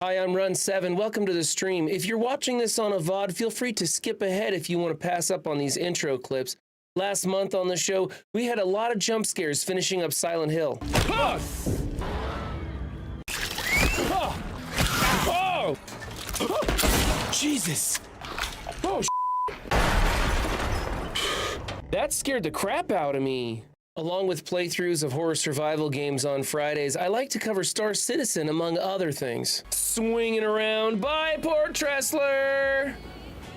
Hi, I'm Run7. Welcome to the stream. If you're watching this on a VOD, feel free to skip ahead if you want to pass up on these intro clips. Last month on the show, we had a lot of jump scares finishing up Silent Hill. Ah! Ah! Oh! Jesus! Oh, that scared the crap out of me. Along with playthroughs of horror survival games on Fridays, I like to cover Star Citizen among other things. Swinging around, bye Port Tressler!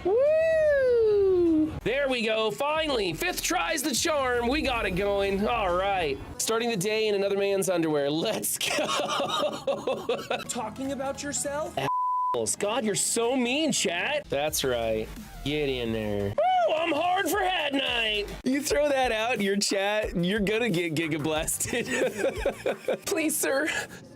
Woo! There we go, finally! 5th try's the charm, we got it going. All right, starting the day in another man's underwear, let's go! Talking about yourself? God, you're so mean, chat. That's right, get in there. Woo, I'm hard for hat night. You throw that out in your chat, you're gonna get giga blasted. Please, sir,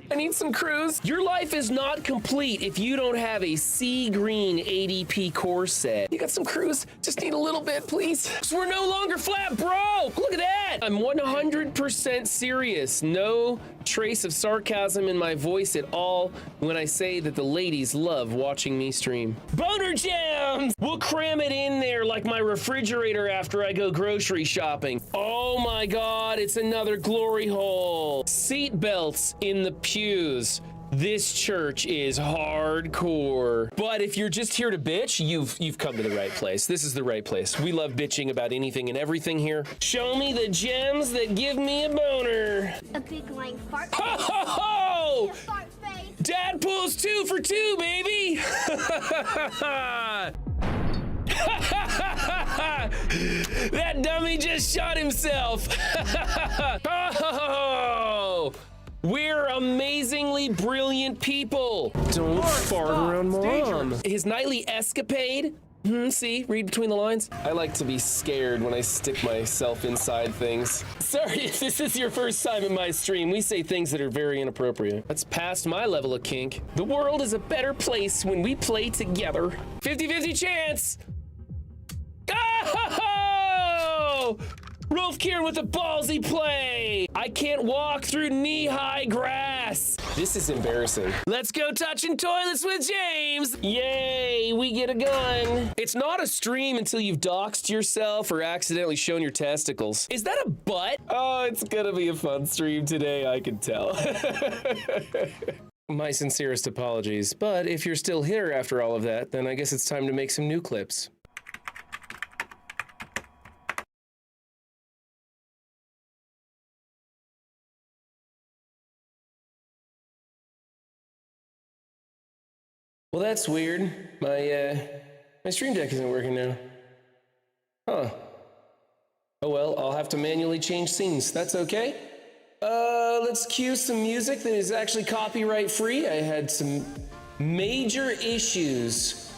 I need some crews. Your life is not complete if you don't have a sea green ADP core set. You got some crews, just need a little bit, please. 'Cause we're no longer flat broke. Look at that. I'm 100% serious. No trace of sarcasm in my voice at all when I say that the ladies love watching me stream. Boner jams! We'll cram it in there like my refrigerator after I go grocery shopping. Oh my God, it's another glory hole. Seat belts in the pews. This church is hardcore. But if you're just here to bitch, you've come to the right place. This is the right place. We love bitching about anything and everything here. Show me the gems that give me a boner. A big lying fart. Ho ho ho! Fart face. Dad pulls 2 for 2, baby! That dummy just shot himself! Oh, we're amazingly brilliant people! Don't fart around Mom! His nightly escapade? See, read between the lines. I like to be scared when I stick myself inside things. Sorry if this is your first time in my stream. We say things that are very inappropriate. That's past my level of kink. The world is a better place when we play together. 50-50 chance! Oh! Rolf Kieran with a ballsy play! I can't walk through knee-high grass! This is embarrassing. Let's go touching toilets with James! Yay, we get a gun! It's not a stream until you've doxed yourself or accidentally shown your testicles. Is that a butt? Oh, it's gonna be a fun stream today, I can tell. My sincerest apologies, but if you're still here after all of that, then I guess it's time to make some new clips. Well, that's weird. My stream deck isn't working now. Huh. Oh well, I'll have to manually change scenes. That's okay. Let's cue some music that is actually copyright free. I had some major issues.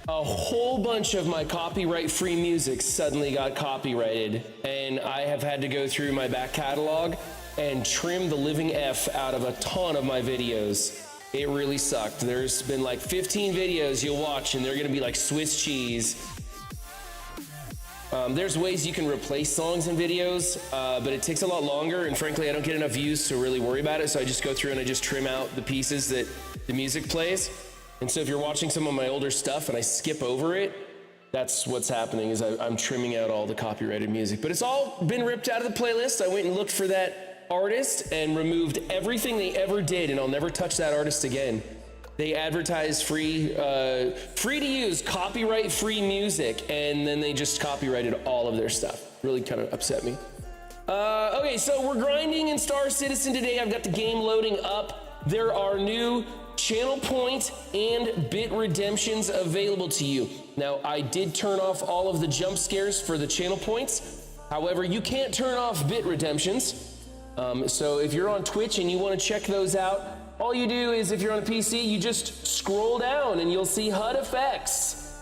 A whole bunch of my copyright free music suddenly got copyrighted, and I have had to go through my back catalog and trim the living F out of a ton of my videos. It really sucked. There's been like 15 videos you'll watch and they're gonna be like Swiss cheese. There's ways you can replace songs in videos, but it takes a lot longer, and frankly I don't get enough views to really worry about it, so I just go through and I just trim out the pieces that the music plays. And so if you're watching some of my older stuff and I skip over it, that's what's happening, is I'm trimming out all the copyrighted music. But it's all been ripped out of the playlist. I went and looked for that artist and removed everything they ever did, and I'll never touch that artist again. They advertised free to use copyright free music, and then they just copyrighted all of their stuff. Really kind of upset me. Okay, so we're grinding in Star Citizen today. I've got the game loading up. There are new channel point and bit redemptions available to you. Now, I did turn off all of the jump scares for the channel points. However, you can't turn off bit redemptions. So if you're on Twitch and you want to check those out, all you do is, if you're on a PC, you just scroll down and you'll see HUD effects.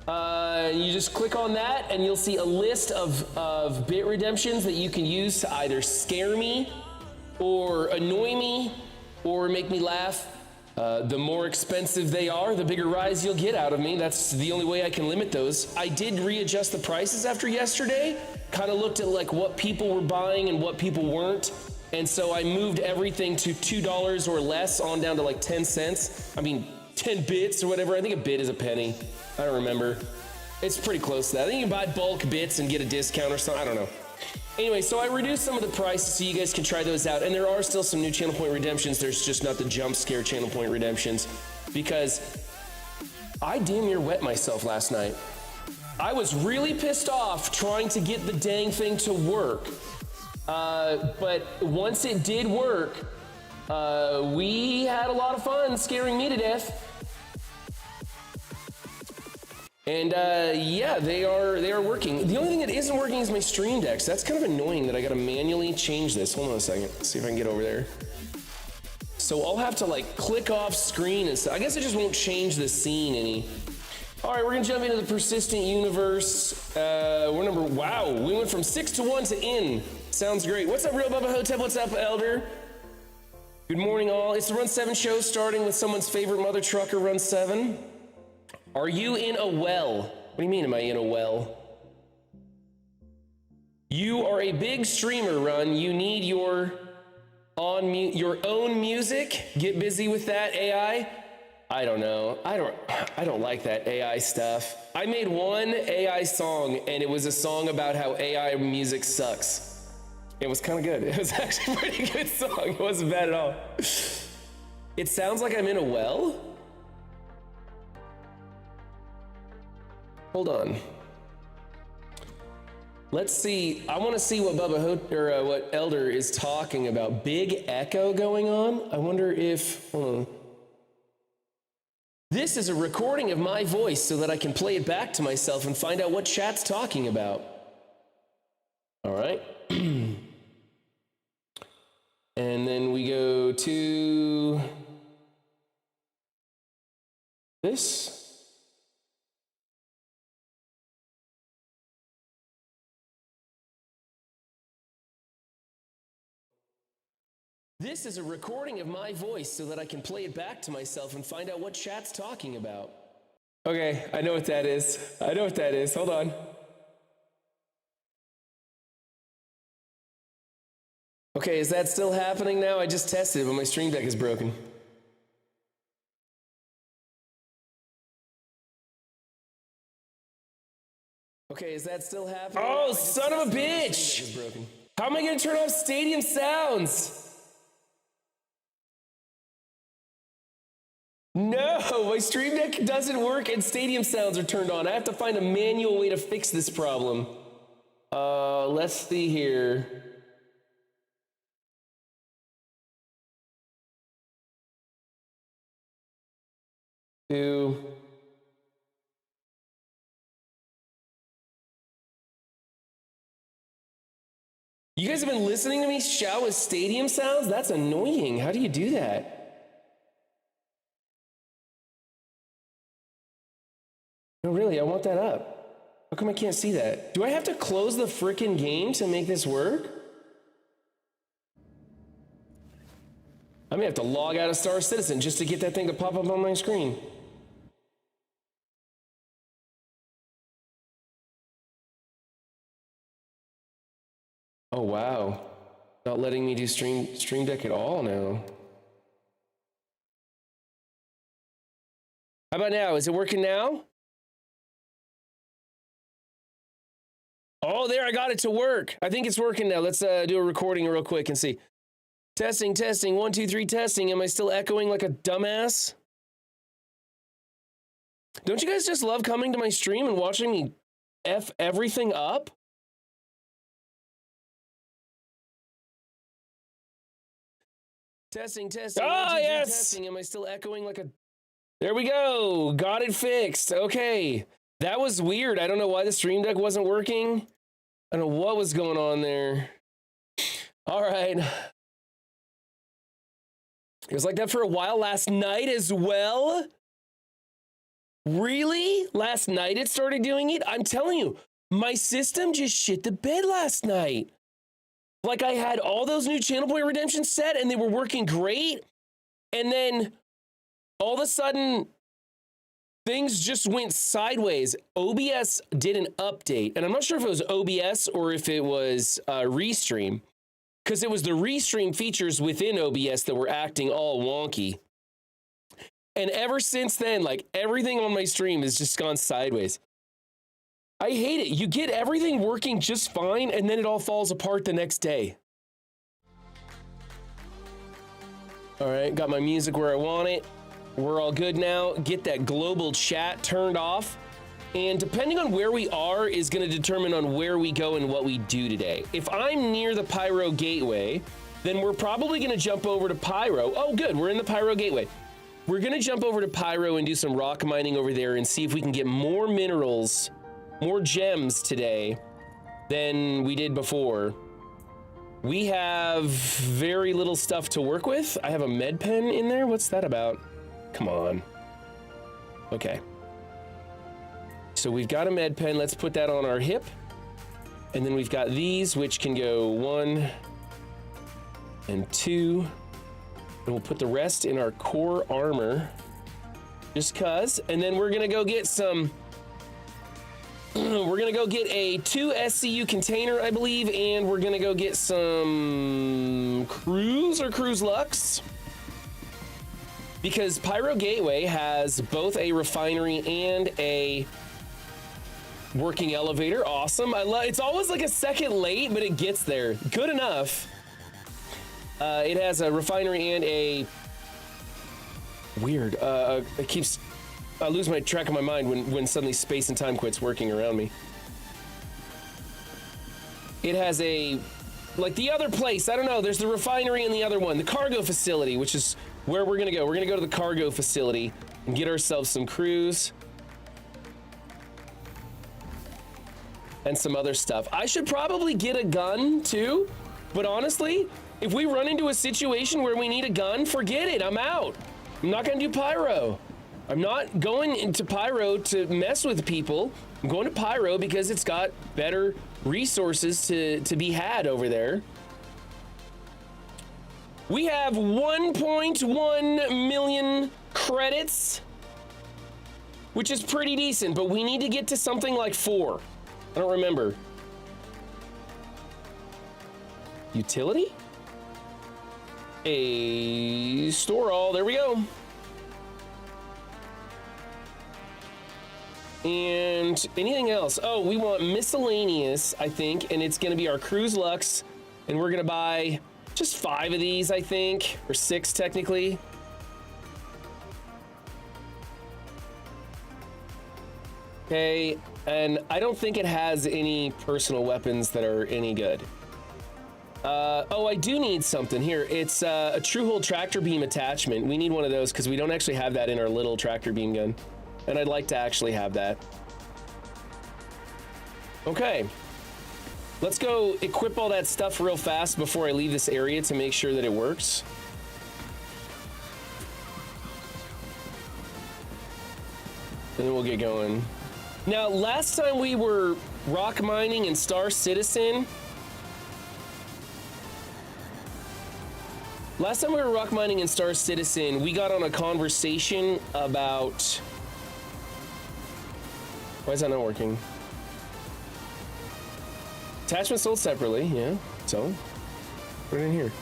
You just click on that and you'll see a list of bit redemptions that you can use to either scare me or annoy me or make me laugh. The more expensive they are, the bigger rise you'll get out of me. That's the only way I can limit those. I did readjust the prices after yesterday. Kind of looked at like what people were buying and what people weren't. And so I moved everything to $2 or less on down to like 10 cents. I mean, 10 bits or whatever. I think a bit is a penny. I don't remember. It's pretty close to that. I think you can buy bulk bits and get a discount or something. I don't know. Anyway, so I reduced some of the prices so you guys can try those out. And there are still some new channel point redemptions. There's just not the jump scare channel point redemptions because I damn near wet myself last night. I was really pissed off trying to get the dang thing to work. But once it did work, we had a lot of fun scaring me to death. And yeah, they are working. The only thing that isn't working is my Stream Deck. So that's kind of annoying that I gotta manually change this. Hold on a second, see if I can get over there. So I'll have to like click off screen and stuff. I guess I just won't change the scene any. All right, we're gonna jump into the persistent universe. Wow, we went from 6 to 1 to in. Sounds great. What's up, Real Bubba Hotep? What's up, Elder? Good morning, all. It's the Run 7 show, starting with someone's favorite mother trucker, Run 7. Are you in a well? What do you mean, am I in a well? You are a big streamer, Run. You need your own music. Get busy with that, AI. I don't know. I don't like that AI stuff. I made one AI song, and it was a song about how AI music sucks. It was kind of good. It was actually a pretty good song. It wasn't bad at all. It sounds like I'm in a well. Hold on. Let's see. I want to see what what Elder is talking about. Big echo going on. I wonder if. Hold on. This is a recording of my voice so that I can play it back to myself and find out what chat's talking about. All right. And then we go to this. This is a recording of my voice so that I can play it back to myself and find out what chat's talking about. Okay, I know what that is. I know what that is. Hold on. Okay, is that still happening now? I just tested it, but my Stream Deck is broken. Okay, is that still happening? Oh, son of a bitch! How am I gonna turn off Stadium Sounds? No, my Stream Deck doesn't work and Stadium Sounds are turned on. I have to find a manual way to fix this problem. Let's see here. You guys have been listening to me shout with Stadium Sounds? That's annoying. How do you do that? No, really, I want that up. How come I can't see that? Do I have to close the frickin' game to make this work? I may have to log out of Star Citizen just to get that thing to pop up on my screen. Oh, wow. Not letting me do Stream Deck at all now. How about now? Is it working now? Oh, there, I got it to work. I think it's working now. Let's do a recording real quick and see. Testing, testing, 1, 2, 3, testing. Am I still echoing like a dumbass? Don't you guys just love coming to my stream and watching me F everything up? Testing, testing. Ah, 1, 2, 3, yes. testing. Am I still echoing like a... There we go. Got it fixed. Okay. That was weird. I don't know why the Stream Deck wasn't working. I don't know what was going on there. All right. It was like that for a while last night as well. Really? Last night it started doing it? I'm telling you, my system just shit the bed last night. Like I had all those new channel point redemptions set and they were working great. And then all of a sudden, things just went sideways. OBS did an update, and I'm not sure if it was OBS or if it was Restream, because it was the restream features within OBS that were acting all wonky. And ever since then, like everything on my stream has just gone sideways. I hate it. You get everything working just fine, and then it all falls apart the next day. All right, got my music where I want it. We're all good now. Get that global chat turned off. And depending on where we are is going to determine on where we go and what we do today. If I'm near the Pyro Gateway, then we're probably going to jump over to Pyro. Oh, good. We're in the Pyro Gateway. We're going to jump over to Pyro and do some rock mining over there and see if we can get more minerals, more gems today than we did before. We have very little stuff to work with. I have a med pen in there. What's that about? Come on. Okay. So we've got a med pen. Let's put that on our hip. And then we've got these, which can go 1 and 2. And we'll put the rest in our core armor. Just cuz. And then we're gonna go get some... we're gonna go get a 2 SCU container, I believe, and we're gonna go get some Cruise or Cruise Lux. Because Pyro Gateway has both a refinery and a working elevator. Awesome. I love. It's always like a second late, but it gets there. Good enough. It has a refinery and a weird. It keeps. I lose my track of my mind when suddenly space and time quits working around me. It has a, like the other place, I don't know, there's the refinery and the other one, the cargo facility, which is where we're gonna go. We're gonna go to the cargo facility and get ourselves some crews and some other stuff. I should probably get a gun too, but honestly, if we run into a situation where we need a gun, forget it, I'm out. I'm not gonna do Pyro. I'm not going into Pyro to mess with people. I'm going to Pyro because it's got better resources to be had over there. We have 1.1 million credits, which is pretty decent, but we need to get to something like 4. I don't remember. Utility? A store all, there we go. And anything else? Oh, we want miscellaneous, I think, and it's gonna be our Cruise Lux, and we're gonna buy just 5 of these, I think, or 6 technically. Okay, and I don't think it has any personal weapons that are any good. Oh, I do need something here. It's a True-Hold tractor beam attachment. We need one of those because we don't actually have that in our little tractor beam gun. And I'd like to actually have that. Okay. Let's go equip all that stuff real fast before I leave this area to make sure that it works. And then we'll get going. Now, last time we were rock mining in Star Citizen. Last time we were rock mining in Star Citizen, we got on a conversation about... Why is that not working? Attachment sold separately, yeah. So, put it in here.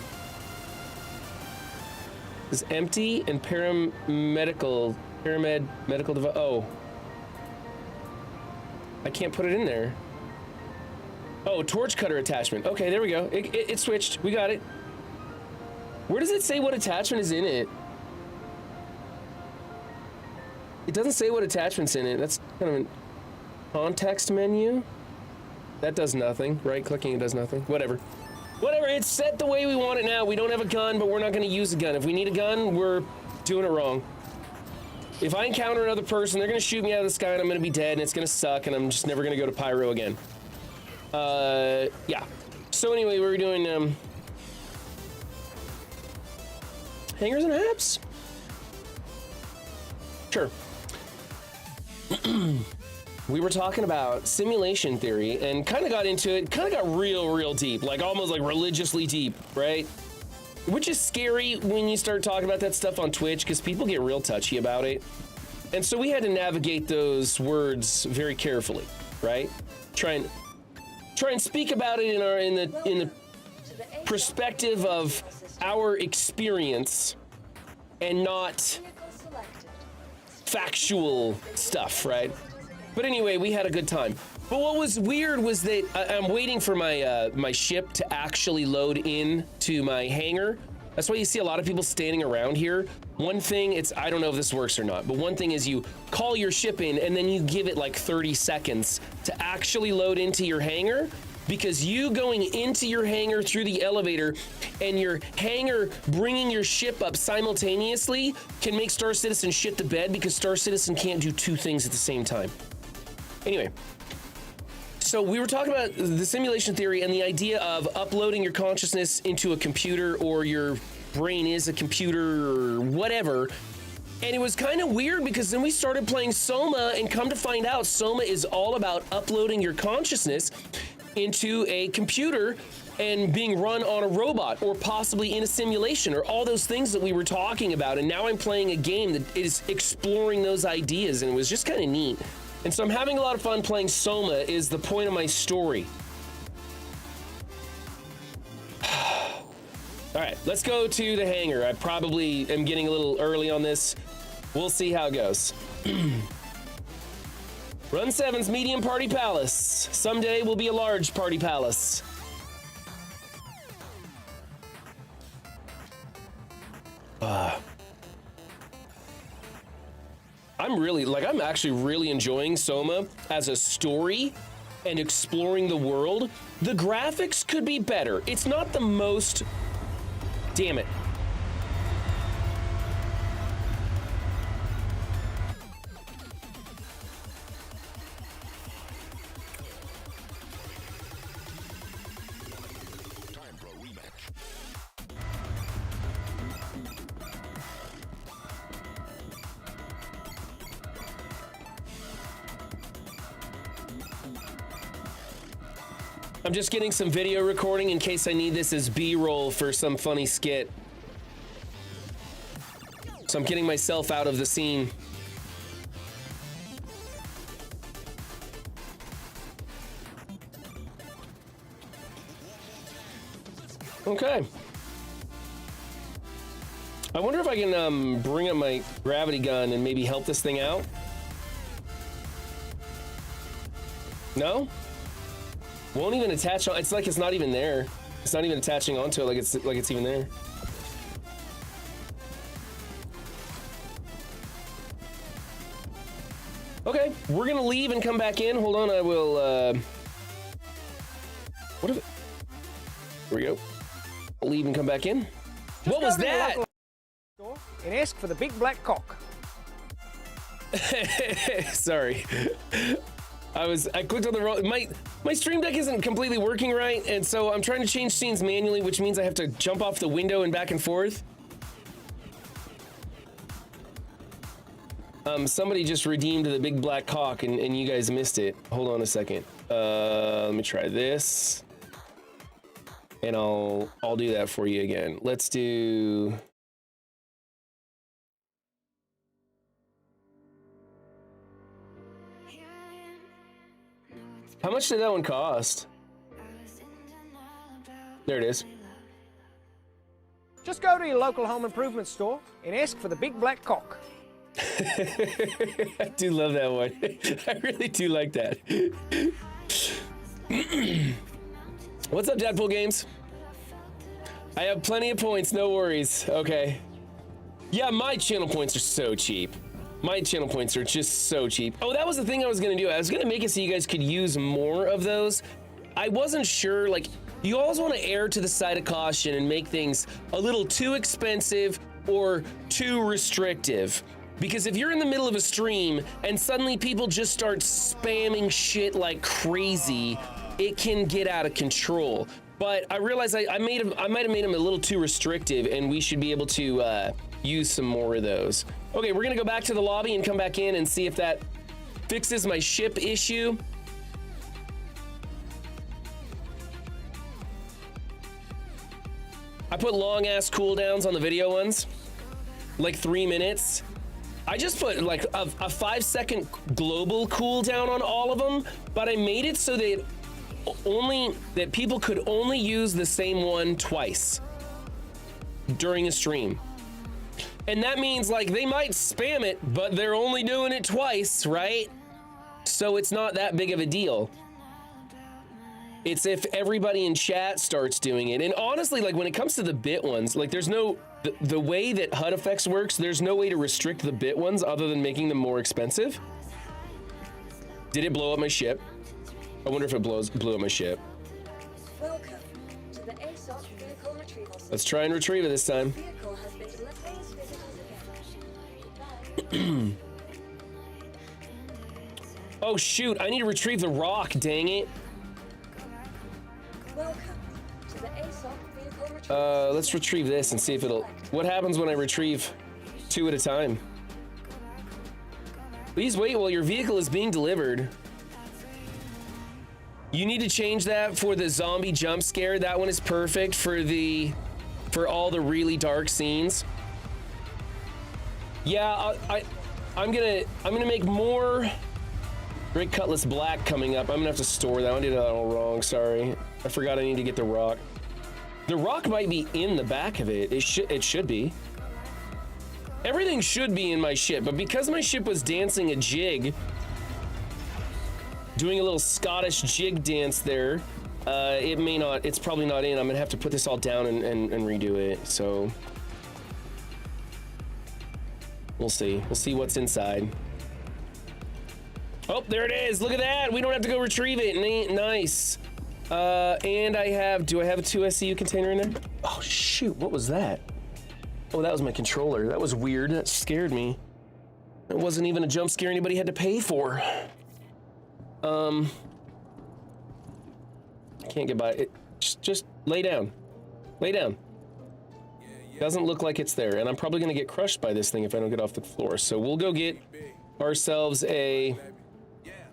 This is empty and pyramid medical device. Oh. I can't put it in there. Oh, torch cutter attachment. Okay, there we go. It switched. We got it. Where does it say what attachment is in it? It doesn't say what attachment's in it. That's kind of a context menu. That does nothing. Right clicking, it does nothing. Whatever. Whatever, it's set the way we want it now. We don't have a gun, but we're not gonna use a gun. If we need a gun, we're doing it wrong. If I encounter another person, they're gonna shoot me out of the sky and I'm gonna be dead and it's gonna suck and I'm just never gonna go to Pyro again. Yeah. So anyway, we were doing, hangers and apps? Sure. We were talking about simulation theory and kind of got into it, kind of got real deep, like almost like religiously deep, right? Which is scary when you start talking about that stuff on Twitch because people get real touchy about it. And so we had to navigate those words very carefully, right? Try and speak about it in the perspective of our experience and not factual stuff, right? But anyway, we had a good time. But what was weird was that I'm waiting for my my ship to actually load in to my hangar. That's why you see a lot of people standing around here. One thing, I don't know if this works or not, but one thing is you call your ship in and then you give it like 30 seconds to actually load into your hangar, because you going into your hangar through the elevator and your hangar bringing your ship up simultaneously can make Star Citizen shit the bed, because Star Citizen can't do two things at the same time. Anyway. So we were talking about the simulation theory and the idea of uploading your consciousness into a computer, or your brain is a computer or whatever. And it was kind of weird because then we started playing Soma, and come to find out Soma is all about uploading your consciousness into a computer and being run on a robot, or possibly in a simulation, or all those things that we were talking about. And now I'm playing a game that is exploring those ideas, and it was just kind of neat. And so I'm having a lot of fun playing Soma, is the point of my story. All right, let's go to the hangar. I probably am getting a little early on this. We'll see how it goes. Run 7's medium party palace. Someday will be a large party palace. I'm actually really enjoying Soma as a story and exploring the world. The graphics could be better. It's not the most... Damn it. I'm just getting some video recording in case I need this as B-roll for some funny skit. So I'm getting myself out of the scene. Okay. I wonder if I can bring up my gravity gun and maybe help this thing out. No? Won't even attach on. It's like it's not even there. It's not even attaching onto it like it's even there. Okay, we're gonna leave and come back in. Hold on, I will what if it... Here we go. I'll leave and come back in. What was that? And ask for the big black cock. Sorry. I clicked on the wrong... My Stream Deck isn't completely working right, and so I'm trying to change scenes manually, which means I have to jump off the window and back and forth. Somebody just redeemed the big black cock, and you guys missed it. Hold on a second. Let me try this. And I'll do that for you again. Let's do... How much did that one cost? There it is. Just go to your local home improvement store and ask for the big black cock. I do love that one. I really do like that. What's up, Deadpool Games? I have plenty of points, no worries. Okay. Yeah, my channel points are so cheap. My channel points are just so cheap. Oh, that was the thing I was gonna do. I was gonna make it so you guys could use more of those. I wasn't sure, like, you always wanna err to the side of caution and make things a little too expensive or too restrictive. Because if you're in the middle of a stream and suddenly people just start spamming shit like crazy, it can get out of control. But I realized I might have made them a little too restrictive, and we should be able to use some more of those. Okay, we're gonna go back to the lobby and come back in and see if that fixes my ship issue. I put long ass cooldowns on the video ones, like 3 minutes. I just put like a 5-second global cooldown on all of them, but I made it so that people could only use the same one twice during a stream. And that means like they might spam it, but they're only doing it twice, right? So it's not that big of a deal. It's if everybody in chat starts doing it. And honestly, like when it comes to the bit ones, like there's no, the way that HUD effects works, there's no way to restrict the bit ones other than making them more expensive. Did it blow up my ship? I wonder if it blew up my ship. Welcome to the ASOC vehicle retrieval system. Let's try and retrieve it this time. Vehicle has been delivered. Please visit us again. Oh shoot, I need to retrieve the rock, dang it. Welcome to the ASOC vehicle retrieval Let's retrieve this and see if it'll, what happens when I retrieve 2 at a time? Please wait while your vehicle is being delivered. You need to change that for the zombie jump scare. That one is perfect for all the really dark scenes. Yeah, I'm gonna make more Great Cutlass Black coming up. I'm gonna have to store that. I did that all wrong, sorry. I forgot I need to get the rock. The rock might be in the back of it. It should be. Everything should be in my ship, but because my ship was dancing a jig, doing a little Scottish jig dance there, it may not, it's probably not in. I'm gonna have to put this all down and redo it, so. We'll see what's inside. Oh, there it is, look at that. We don't have to go retrieve it, nice. And do I have a 2 SCU container in there? Oh shoot, what was that? Oh, that was my controller. That was weird, that scared me. It wasn't even a jump scare anybody had to pay for. I can't get by it. Just lay down. Lay down. Doesn't look like it's there, and I'm probably gonna get crushed by this thing if I don't get off the floor. So we'll go get ourselves a.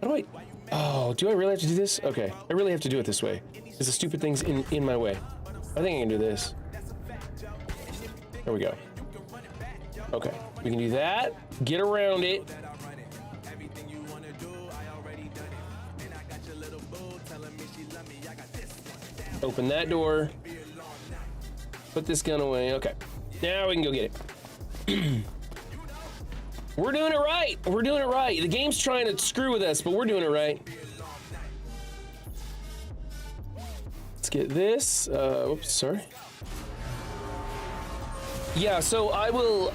How do I? Oh, do I really have to do this? Okay, I really have to do it this way because the stupid thing's in my way. I think I can do this. There we go. Okay, we can do that. Get around it. Open that door. Put this gun away. Okay. Now we can go get it. We're doing it right. We're doing it right. The game's trying to screw with us, but we're doing it right. Let's get this. Oops, sorry. Yeah, so I will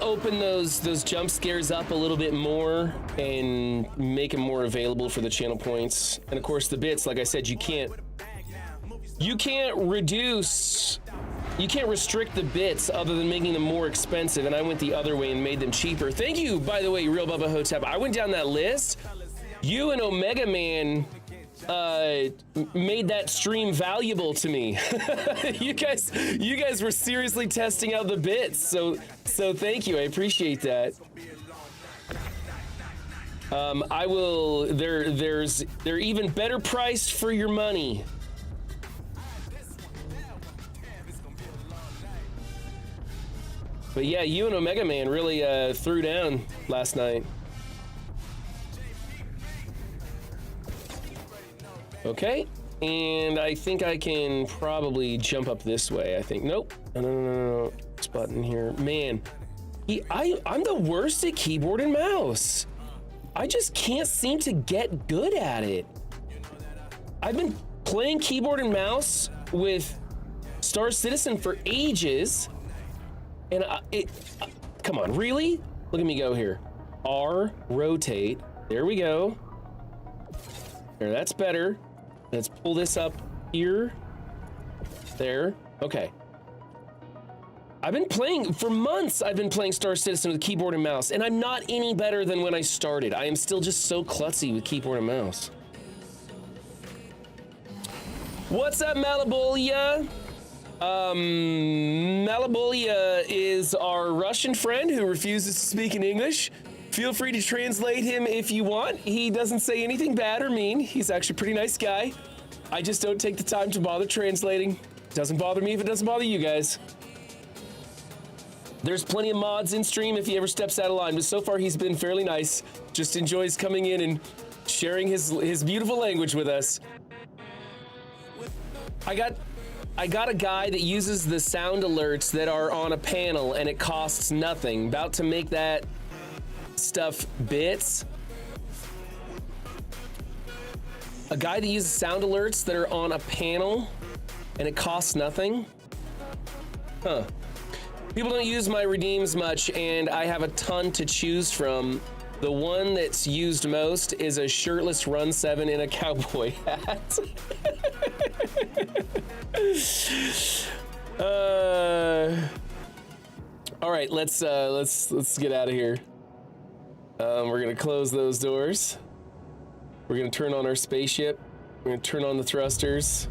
open those jump scares up a little bit more and make them more available for the channel points. And of course the bits, like I said, you can't restrict the bits other than making them more expensive, and I went the other way and made them cheaper. Thank you, by the way, Real Bubba Hotep. I went down that list. You and Omega Man made that stream valuable to me. you guys were seriously testing out the bits, so thank you. I appreciate that. They're even better priced for your money. But yeah, you and Omega Man really threw down last night. Okay, and I think I can probably jump up this way, I think. Nope, no. This button here. Man, I'm the worst at keyboard and mouse. I just can't seem to get good at it. I've been playing keyboard and mouse with Star Citizen for ages. And come on, really? Look at me go here. R, rotate. There we go. There, that's better. Let's pull this up here. There, okay. I've been playing, for months, I've been playing Star Citizen with keyboard and mouse, and I'm not any better than when I started. I am still just so klutzy with keyboard and mouse. What's up, Malabolia? Malabolia is our Russian friend who refuses to speak in English. Feel free to translate him if you want. He doesn't say anything bad or mean. He's actually a pretty nice guy. I just don't take the time to bother translating. Doesn't bother me if it doesn't bother you guys. There's plenty of mods in stream if he ever steps out of line, but so far he's been fairly nice. Just enjoys coming in and sharing his beautiful language with us. I got a guy that uses the sound alerts that are on a panel and it costs nothing. About to make that stuff bits. A guy that uses sound alerts that are on a panel and it costs nothing? Huh. People don't use my redeems much and I have a ton to choose from. The one that's used most is a shirtless Run 7 in a cowboy hat. All right, let's get out of here. We're gonna close those doors. We're gonna turn on our spaceship. We're gonna turn on the thrusters.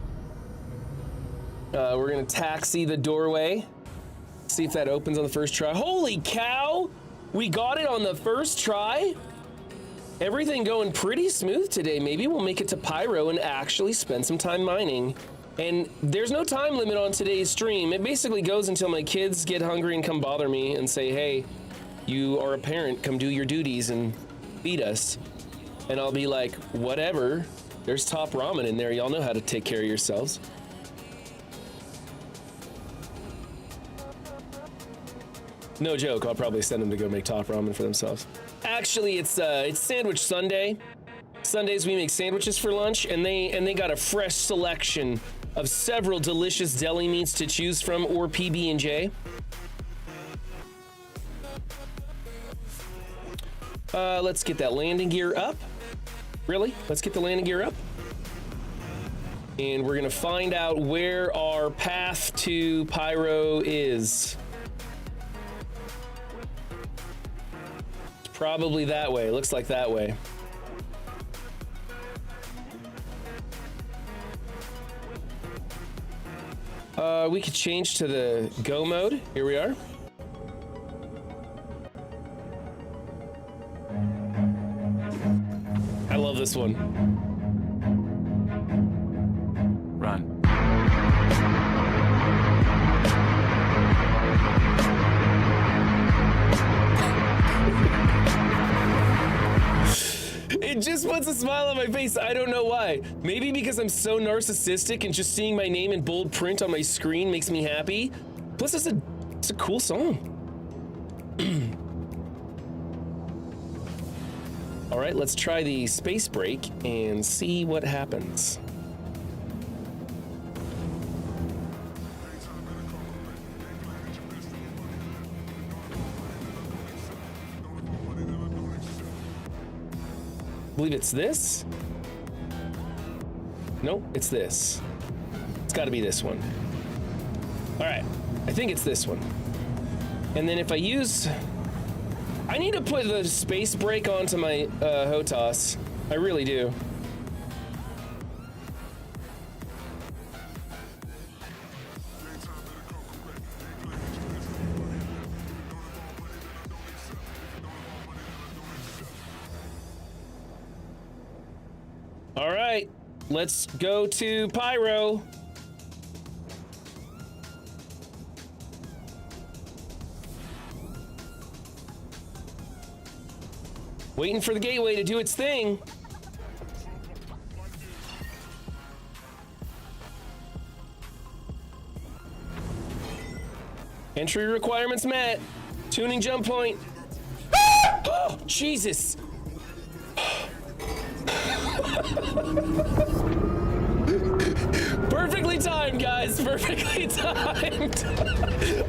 We're gonna taxi the doorway. See if that opens on the first try. Holy cow! We got it on the first try? Everything going pretty smooth today. Maybe we'll make it to Pyro and actually spend some time mining. And there's no time limit on today's stream. It basically goes until my kids get hungry and come bother me and say, hey, you are a parent, come do your duties and feed us. And I'll be like, whatever. There's top ramen in there. Y'all know how to take care of yourselves. No joke, I'll probably send them to go make top ramen for themselves. Actually, it's Sandwich Sunday. Sundays we make sandwiches for lunch, and they got a fresh selection of several delicious deli meats to choose from, or PB&J. Let's get that landing gear up. Really? Let's get the landing gear up. And we're gonna find out where our path to Pyro is. Probably that way. Looks like that way. We could change to the go mode. Here we are. I love this one. Run. It just puts a smile on my face. I don't know why. Maybe because I'm so narcissistic and just seeing my name in bold print on my screen makes me happy. Plus, it's a cool song. All right, let's try the space break and see what happens. I believe it's this. Nope, it's this. It's got to be this one. All right, I think it's this one. And then if I use, I need to put the space brake onto my HOTAS. I really do. All right, let's go to Pyro. Waiting for the gateway to do its thing. Entry requirements met. Tuning jump point. Ah! Oh, Jesus. Perfectly timed, guys. Perfectly timed.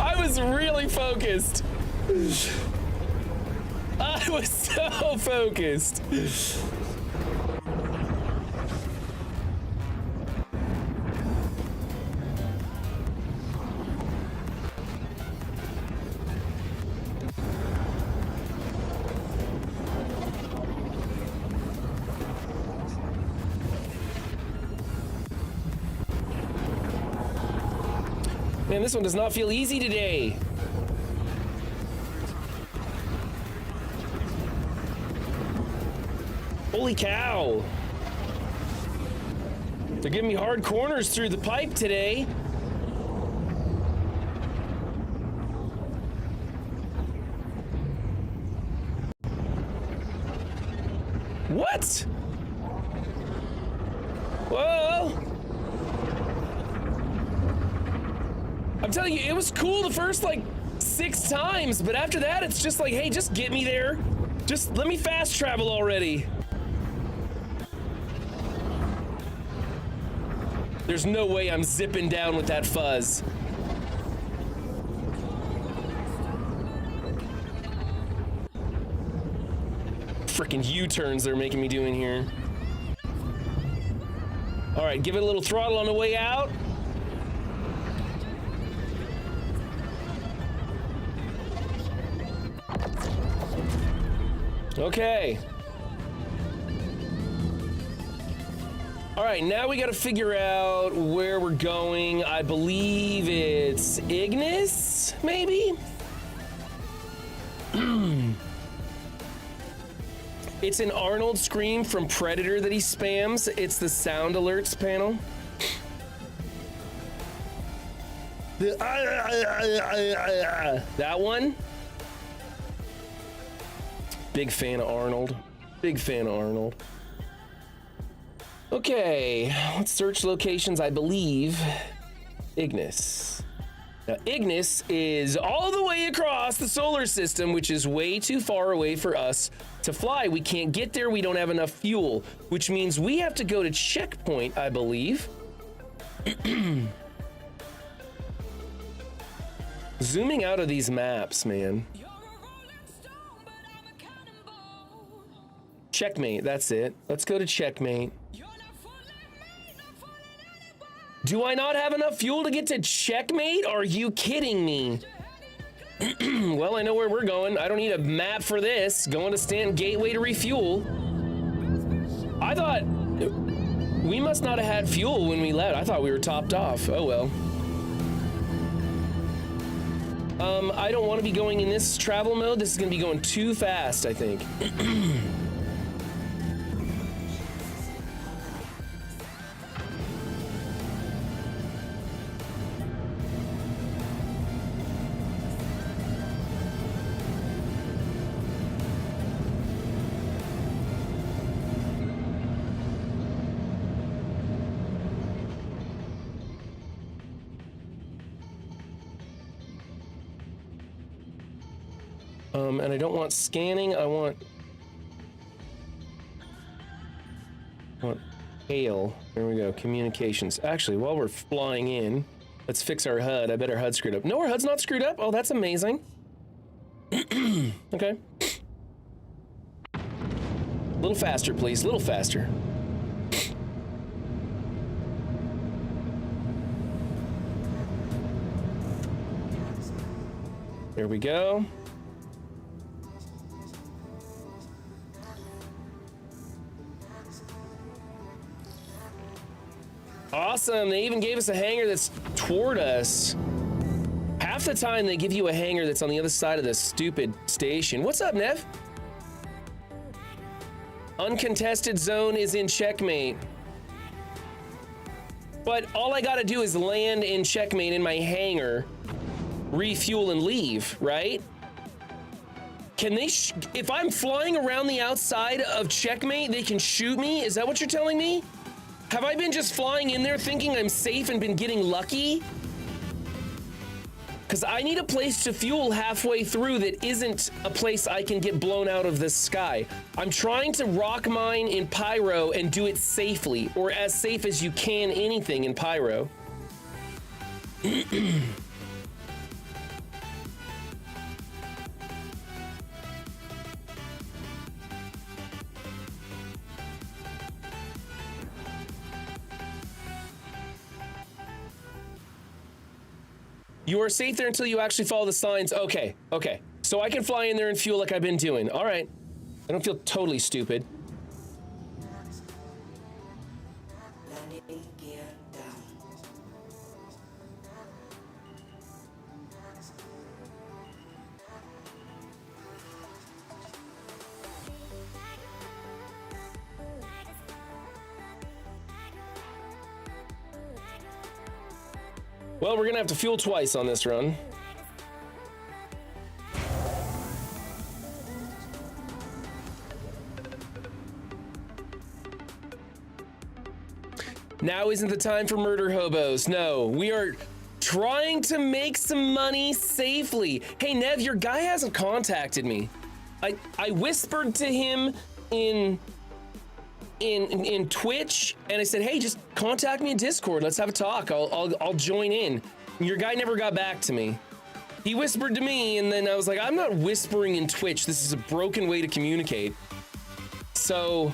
I was really focused. I was so focused. Man, this one does not feel easy today. Holy cow. They're giving me hard corners through the pipe today. What? Whoa. I'm telling you, it was cool the first like 6 times, but after that, it's just like, hey, just get me there. Just let me fast travel already. There's no way I'm zipping down with that fuzz. Freaking U-turns they're making me do in here. All right, give it a little throttle on the way out. Okay. All right, now we got to figure out where we're going. I believe it's Ignis, maybe? It's an Arnold scream from Predator that he spams. It's the sound alerts panel. That one. Big fan of Arnold. Big fan of Arnold. Okay, let's search locations. I believe Ignis. Now, Ignis is all the way across the solar system, which is way too far away for us to fly. We can't get there. We don't have enough fuel, which means we have to go to checkpoint, I believe. Zooming out of these maps, man. Checkmate, that's it. Let's go to checkmate. Do I not have enough fuel to get to checkmate? Are you kidding me? Well, I know where we're going. I don't need a map for this. Going to Stanton Gateway to refuel. I thought we must not have had fuel when we left. I thought we were topped off. Oh well. I don't want to be going in this travel mode. This is going to be going too fast, I think. And I don't want scanning, I want hail. There we go, communications. Actually, while we're flying in, let's fix our HUD. I bet our HUD's screwed up. No, our HUD's not screwed up. Oh, that's amazing. Okay. A little faster, please, a little faster. There we go. Awesome, they even gave us a hangar that's toward us. Half the time they give you a hangar that's on the other side of the stupid station. What's up, Nev? Uncontested zone is in checkmate. But all I gotta do is land in checkmate in my hangar, refuel and leave, right? Can they, if I'm flying around the outside of checkmate, they can shoot me? Is that what you're telling me? Have I been just flying in there thinking I'm safe and been getting lucky? Because I need a place to fuel halfway through that isn't a place I can get blown out of the sky. I'm trying to rock mine in Pyro and do it safely, or as safe as you can anything in Pyro. You are safe there until you actually follow the signs. Okay, okay. So I can fly in there and fuel like I've been doing. All right. I don't feel totally stupid. Well, we're gonna have to fuel twice on this run. Now isn't the time for murder hobos. No, we are trying to make some money safely. Hey, Nev, your guy hasn't contacted me. I whispered to him in Twitch, and I said, hey, just contact me in Discord. Let's have a talk. I'll join in. Your guy never got back to me. He whispered to me, and then I was like, I'm not whispering in Twitch. This is a broken way to communicate. So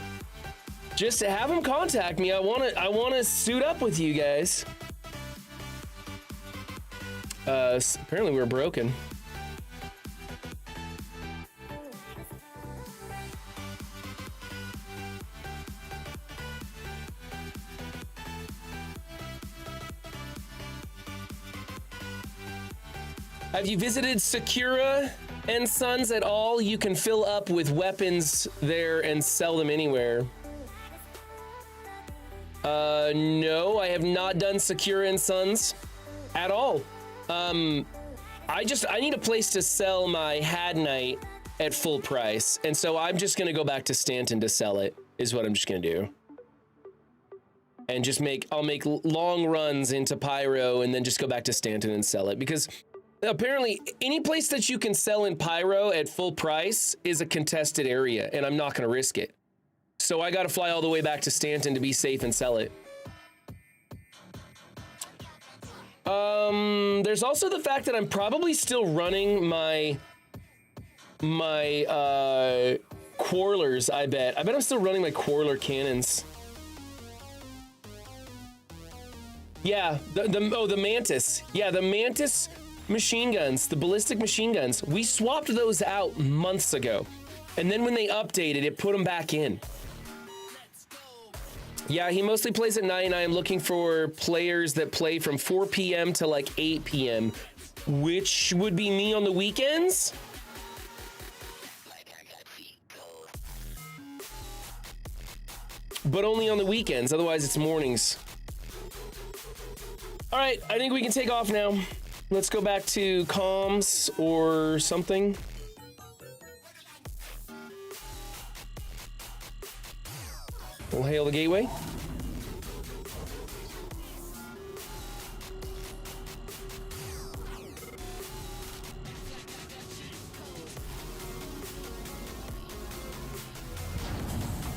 just to have him contact me, I wanna suit up with you guys. Apparently we're broken. Have you visited Sakura and Sons at all? You can fill up with weapons there and sell them anywhere. No, I have not done Sakura and Sons at all. I need a place to sell my Had Night at full price. And so I'm just gonna go back to Stanton to sell it, is what I'm just gonna do. And just I'll make long runs into Pyro and then just go back to Stanton and sell it, because apparently any place that you can sell in Pyro at full price is a contested area, and I'm not gonna risk it. So I gotta fly all the way back to Stanton to be safe and sell it. There's also the fact that I'm probably still running my Quarlers, I bet. I bet I'm still running my Quarler cannons. Yeah, the Mantis. Yeah, the Mantis machine guns, the ballistic machine guns. We swapped those out months ago. And then when they updated, it put them back in. Yeah, he mostly plays at night, and I am looking for players that play from 4 p.m. to like 8 p.m., which would be me on the weekends. But only on the weekends, otherwise it's mornings. All right, I think we can take off now. Let's go back to comms or something. We'll hail the gateway.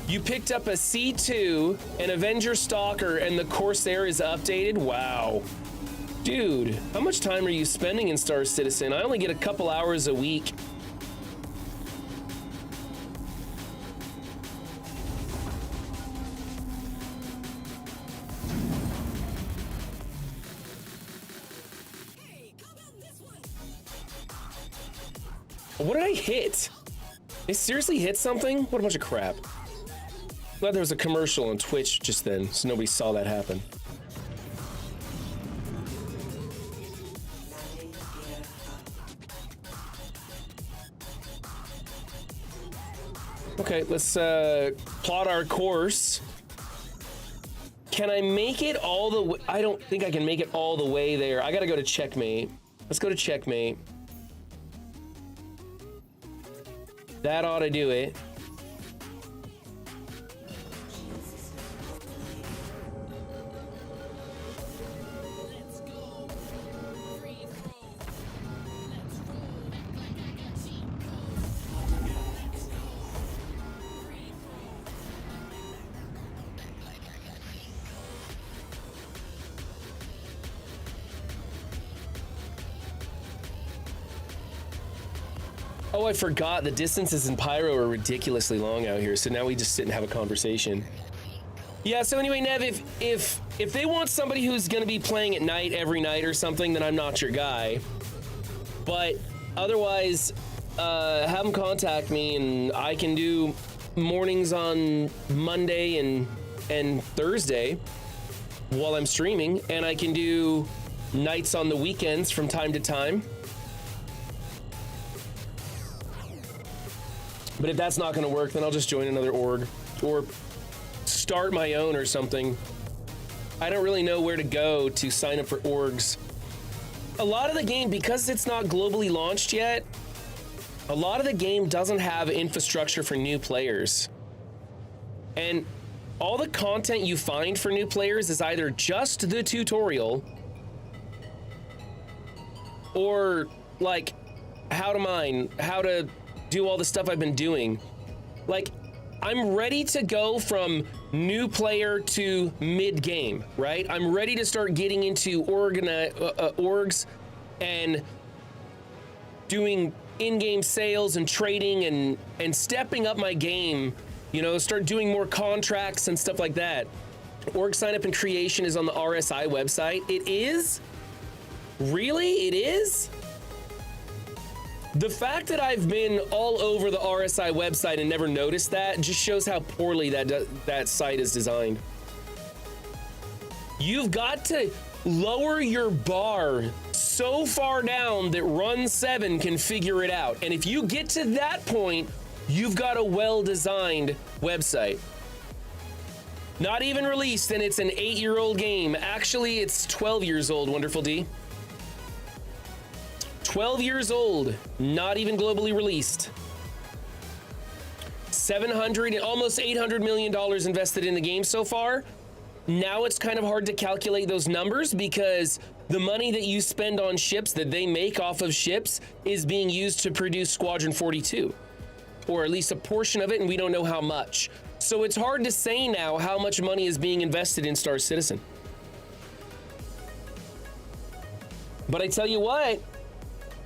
You picked up a C2, an Avenger Stalker, and the Corsair is updated? Wow. Dude, how much time are you spending in Star Citizen? I only get a couple hours a week. What did I hit? I seriously hit something? What a bunch of crap. Glad there was a commercial on Twitch just then, so nobody saw that happen. Okay, let's plot our course. Can I make it all the way? I don't think I can make it all the way there. I gotta go to Checkmate. Let's go to Checkmate. That ought to do it. Oh, I forgot the distances in Pyro are ridiculously long out here, so now we just sit and have a conversation. Yeah, so anyway, Nev, if they want somebody who's gonna be playing at night every night or something, then I'm not your guy. But otherwise, have them contact me, and I can do mornings on Monday and Thursday while I'm streaming, and I can do nights on the weekends from time to time. But if that's not gonna work, then I'll just join another org or start my own or something. I don't really know where to go to sign up for orgs. A lot of the game, because it's not globally launched yet, a lot of the game doesn't have infrastructure for new players. And all the content you find for new players is either just the tutorial or like how to mine, how to do all the stuff I've been doing. Like, I'm ready to go from new player to mid game, right? I'm ready to start getting into orgs and doing in-game sales and trading and stepping up my game, you know, start doing more contracts and stuff like that. Org sign up and creation is on the RSI website. It is? Really? It is? The fact that I've been all over the RSI website and never noticed that just shows how poorly that site is designed. You've got to lower your bar so far down that Run 7 can figure it out. And if you get to that point, you've got a well-designed website. Not even released, and it's an 8-year-old game. Actually, it's 12 years old, Wonderful D. 12 years old, not even globally released. 700, almost $800 million invested in the game so far. Now it's kind of hard to calculate those numbers because the money that you spend on ships that they make off of ships is being used to produce Squadron 42, or at least a portion of it, and we don't know how much. So it's hard to say now how much money is being invested in Star Citizen. But I tell you what,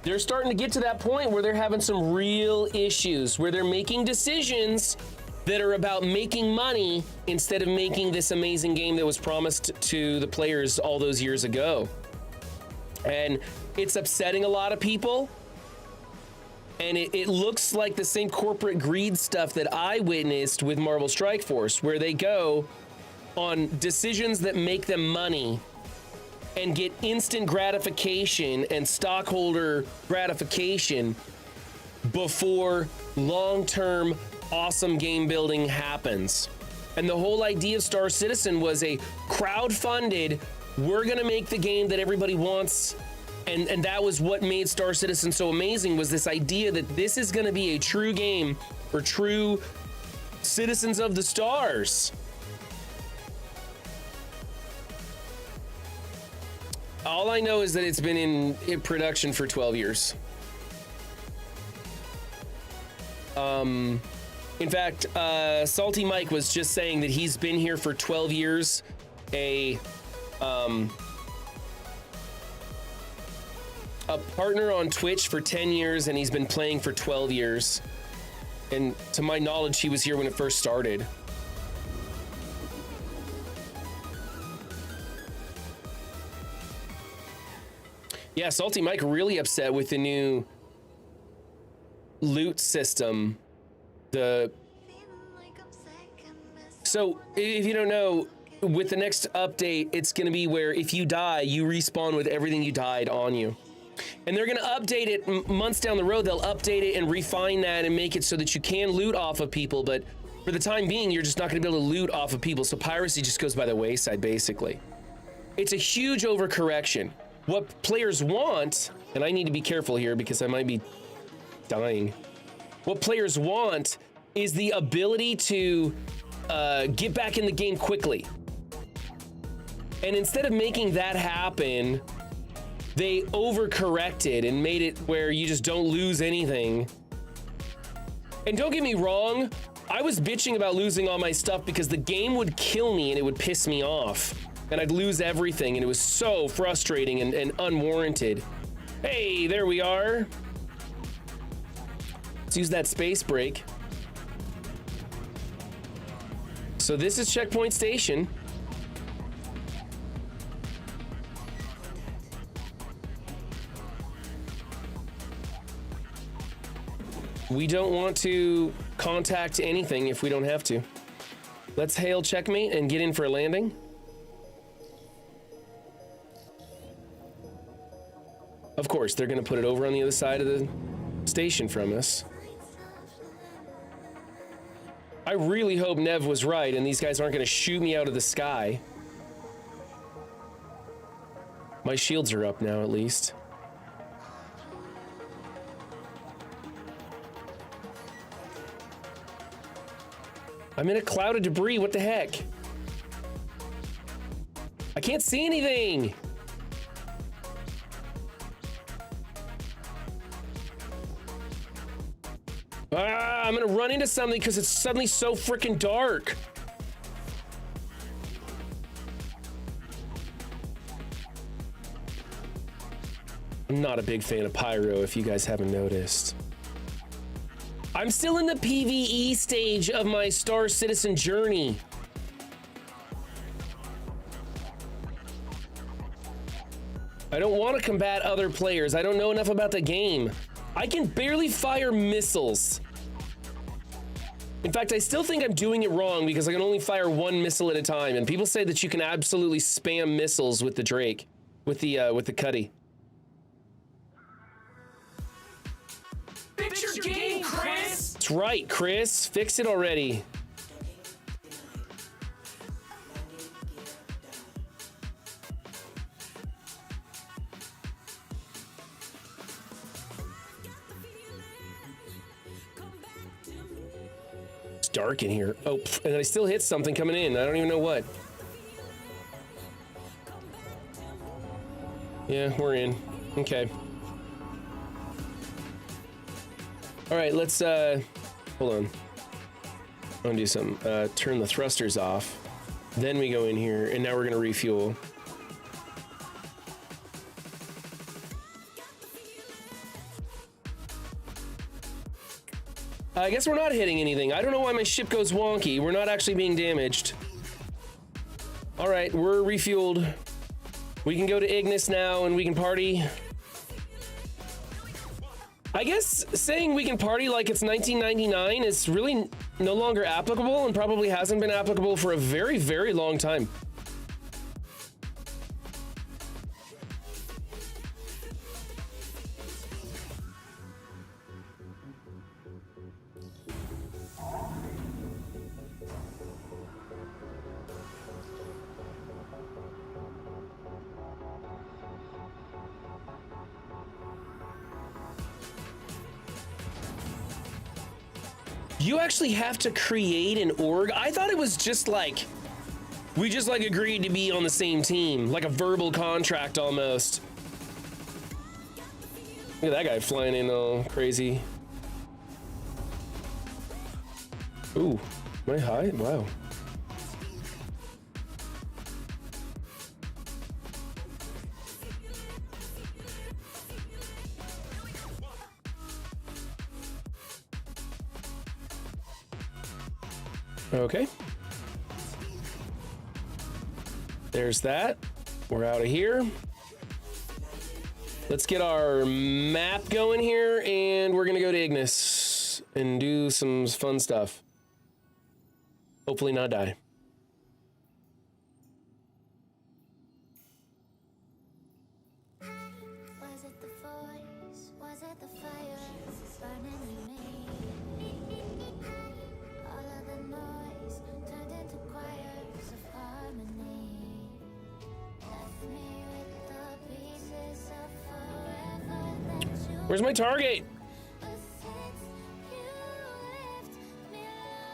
they're starting to get to that point where they're having some real issues, where they're making decisions that are about making money instead of making this amazing game that was promised to the players all those years ago. And it's upsetting a lot of people. And it looks like the same corporate greed stuff that I witnessed with Marvel Strike Force, where they go on decisions that make them money and get instant gratification and stockholder gratification before long-term awesome game building happens. And the whole idea of Star Citizen was a crowd-funded, we're gonna make the game that everybody wants, and that was what made Star Citizen so amazing, was this idea that this is gonna be a true game for true citizens of the stars. All I know is that it's been in production for 12 years. In fact, Salty Mike was just saying that he's been here for 12 years. A partner on Twitch for 10 years, and he's been playing for 12 years. And to my knowledge, he was here when it first started. Yeah, Salty Mike really upset with the new loot system. So if you don't know, with the next update, it's going to be where if you die, you respawn with everything you died on you. And they're going to update it months down the road. They'll update it and refine that and make it so that you can loot off of people. But for the time being, you're just not going to be able to loot off of people. So piracy just goes by the wayside, basically. It's a huge overcorrection. What players want, and I need to be careful here because I might be dying. What players want is the ability to get back in the game quickly. And instead of making that happen, they overcorrected and made it where you just don't lose anything. And don't get me wrong, I was bitching about losing all my stuff because the game would kill me and it would piss me off. And I'd lose everything, and it was so frustrating and unwarranted. Hey, there we are. Let's use that space break. So this is Checkpoint Station. We don't want to contact anything if we don't have to. Let's hail checkmate and get in for a landing. Of course, they're going to put it over on the other side of the station from us. I really hope Nev was right and these guys aren't going to shoot me out of the sky. My shields are up now, at least. I'm in a cloud of debris. What the heck? I can't see anything. I'm gonna run into something because it's suddenly so freaking dark. I'm not a big fan of Pyro, if you guys haven't noticed. I'm still in the PvE stage of my Star Citizen journey. I don't want to combat other players. I don't know enough about the game. I can barely fire missiles. In fact, I still think I'm doing it wrong because I can only fire one missile at a time. And people say that you can absolutely spam missiles with the Drake, with the Cuddy. Fix your game, Chris! That's right, Chris. Fix it already. It's dark in here. Oh, and I still hit something coming in. I don't even know what. Yeah, we're in. Okay. All right, let's, hold on. I'm gonna do something. Turn the thrusters off. Then we go in here, and now we're gonna refuel. I guess we're not hitting anything. I don't know why my ship goes wonky. We're not actually being damaged. All right, we're refueled. We can go to Ignis now, and we can party. I guess saying we can party like it's 1999 is really no longer applicable and probably hasn't been applicable for a very, very long time. You actually have to create an org? I thought it was just like, we just like agreed to be on the same team, like a verbal contract almost. Look at that guy flying in all crazy. Ooh, am I high? Wow. Okay. There's that. We're out of here. Let's get our map going here, and we're gonna go to Ignis and do some fun stuff. Hopefully not die. Was it the voice? Was it the fire burning in me? All of the noise turned into choirs of harmony. Left me with the pieces of forever that you Where's my target? but since you left me alone.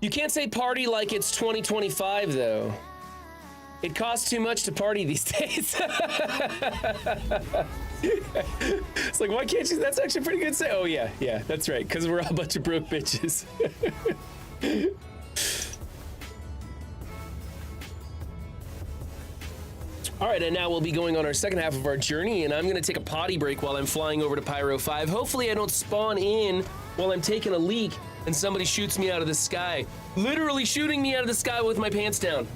You can't say party like it's 2025 though. It costs too much to party these days. It's like, why can't you? That's actually pretty good to say. Oh yeah, that's right. Because we're all a bunch of broke bitches. All right, and now we'll be going on our second half of our journey, and I'm gonna take a potty break while I'm flying over to Pyro 5. Hopefully I don't spawn in while I'm taking a leak and somebody shoots me out of the sky. Literally shooting me out of the sky with my pants down.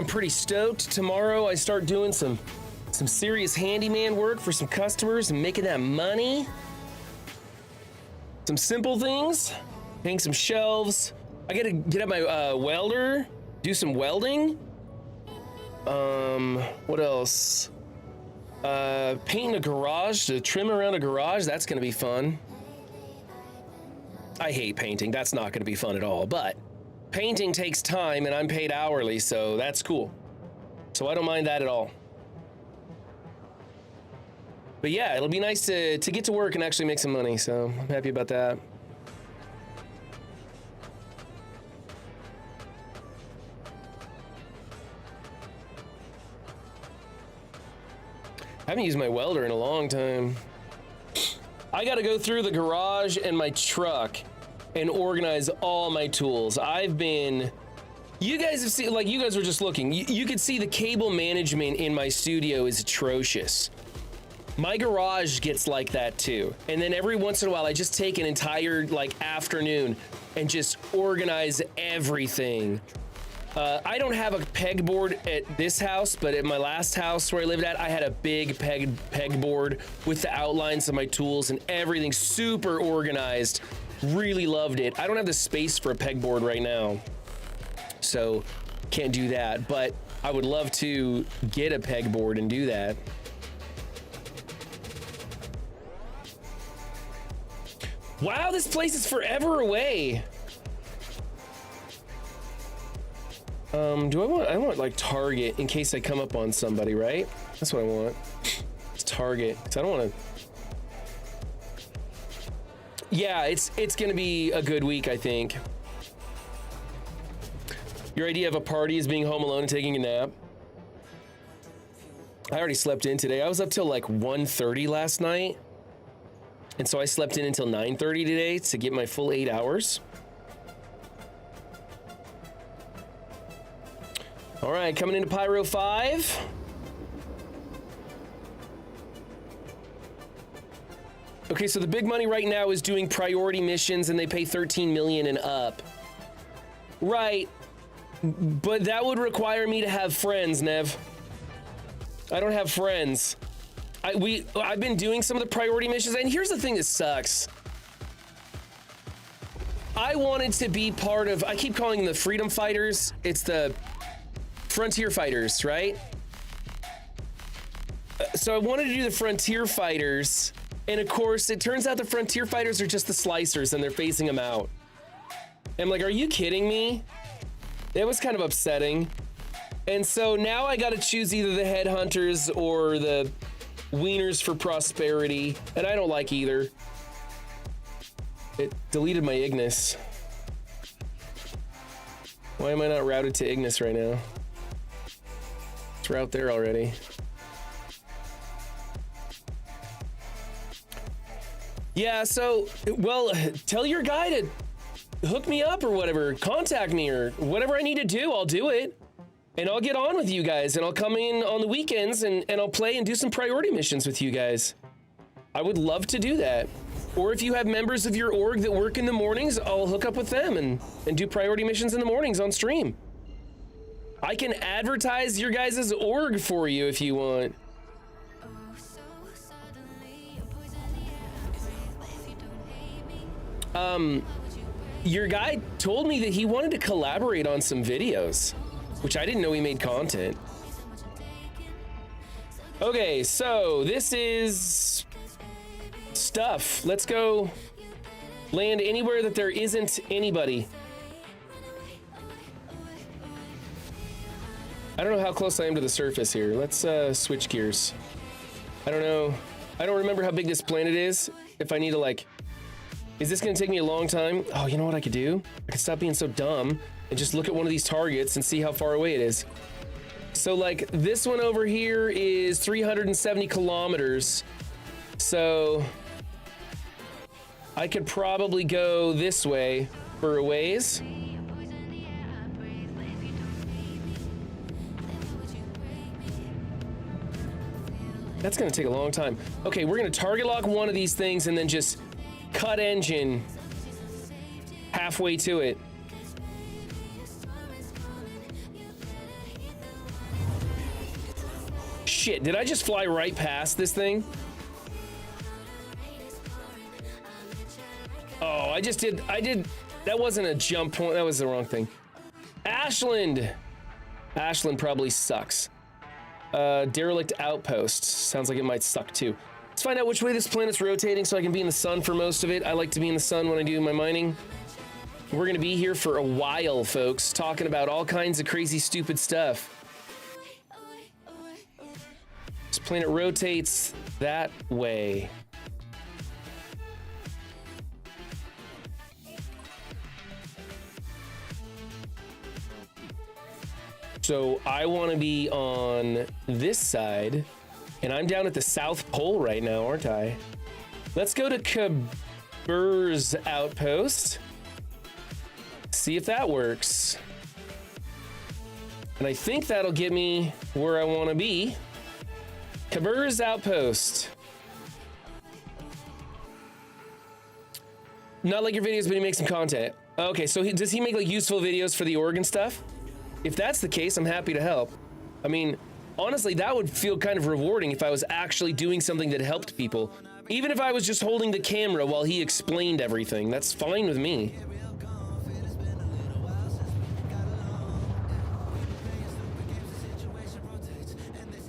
I'm pretty stoked. Tomorrow I start doing some serious handyman work for some customers and making that money. Some simple things, hang some shelves. I gotta get out my welder, do some welding. What else? Painting a garage, to trim around a garage, that's gonna be fun. I hate painting, that's not gonna be fun at all, but painting takes time and I'm paid hourly, so that's cool. So I don't mind that at all. But yeah, it'll be nice to get to work and actually make some money, so I'm happy about that. I haven't used my welder in a long time. I gotta go through the garage and my truck and organize all my tools. You guys have seen, like, you guys were just looking. You could see the cable management in my studio is atrocious. My garage gets like that too. And then every once in a while, I just take an entire like afternoon and just organize everything. I don't have a pegboard at this house, but at my last house where I lived at, I had a big pegboard with the outlines of my tools and everything super organized. Really loved it. I don't have the space for a pegboard right now, so can't do that, but I would love to get a pegboard and do that. Wow, this place is forever away. I want like Target in case I come up on somebody, right? That's what I want. It's Target. 'Cause I don't want to. Yeah, it's gonna be a good week, I think. Your idea of a party is being home alone and taking a nap. I already slept in today. I was up till like 1:30 last night. And so I slept in until 9:30 today to get my full 8 hours. All right, coming into Pyro 5. Okay, so the big money right now is doing priority missions and they pay 13 million and up. Right, but that would require me to have friends, Nev. I don't have friends. I've been doing some of the priority missions, and here's the thing that sucks. I wanted to be part of, I keep calling them the Freedom Fighters. It's the Frontier Fighters, right? So I wanted to do the Frontier Fighters, and of course, it turns out the Frontier Fighters are just the slicers, and they're phasing them out. And I'm like, are you kidding me? It was kind of upsetting. And so now I gotta choose either the Headhunters or the Wieners for Prosperity, and I don't like either. It deleted my Ignis. Why am I not routed to Ignis right now? It's route there already. Yeah, so, well, tell your guy to hook me up or whatever, contact me or whatever I need to do, I'll do it. And I'll get on with you guys, and I'll come in on the weekends and I'll play and do some priority missions with you guys. I would love to do that. Or if you have members of your org that work in the mornings, I'll hook up with them and do priority missions in the mornings on stream. I can advertise your guys' org for you if you want. Your guy told me that he wanted to collaborate on some videos, which I didn't know he made content. Okay, so this is stuff. Let's go land anywhere that there isn't anybody. I don't know how close I am to the surface here. Let's switch gears. I don't know. I don't remember how big this planet is. If I need to like, is this gonna take me a long time? Oh, you know what I could do? I could stop being so dumb and just look at one of these targets and see how far away it is. So like this one over here is 370 kilometers. So I could probably go this way for a ways. That's gonna take a long time. Okay, we're gonna target lock one of these things and then just cut engine halfway to it. Shit, did I just fly right past this thing? Oh, I did, that wasn't a jump point, that was the wrong thing. Ashland probably sucks. Derelict Outpost, sounds like it might suck too. Let's find out which way this planet's rotating so I can be in the sun for most of it. I like to be in the sun when I do my mining. We're gonna be here for a while, folks, talking about all kinds of crazy, stupid stuff. This planet rotates that way. So I want to be on this side, and I'm down at the South Pole right now, aren't I? Let's go to Kabur's Outpost. See if that works. And I think that'll get me where I want to be. Kabur's Outpost. Not like your videos, but he makes some content. Okay, so does he make like useful videos for the Oregon stuff? If that's the case, I'm happy to help. I mean, honestly, that would feel kind of rewarding if I was actually doing something that helped people. Even if I was just holding the camera while he explained everything, that's fine with me.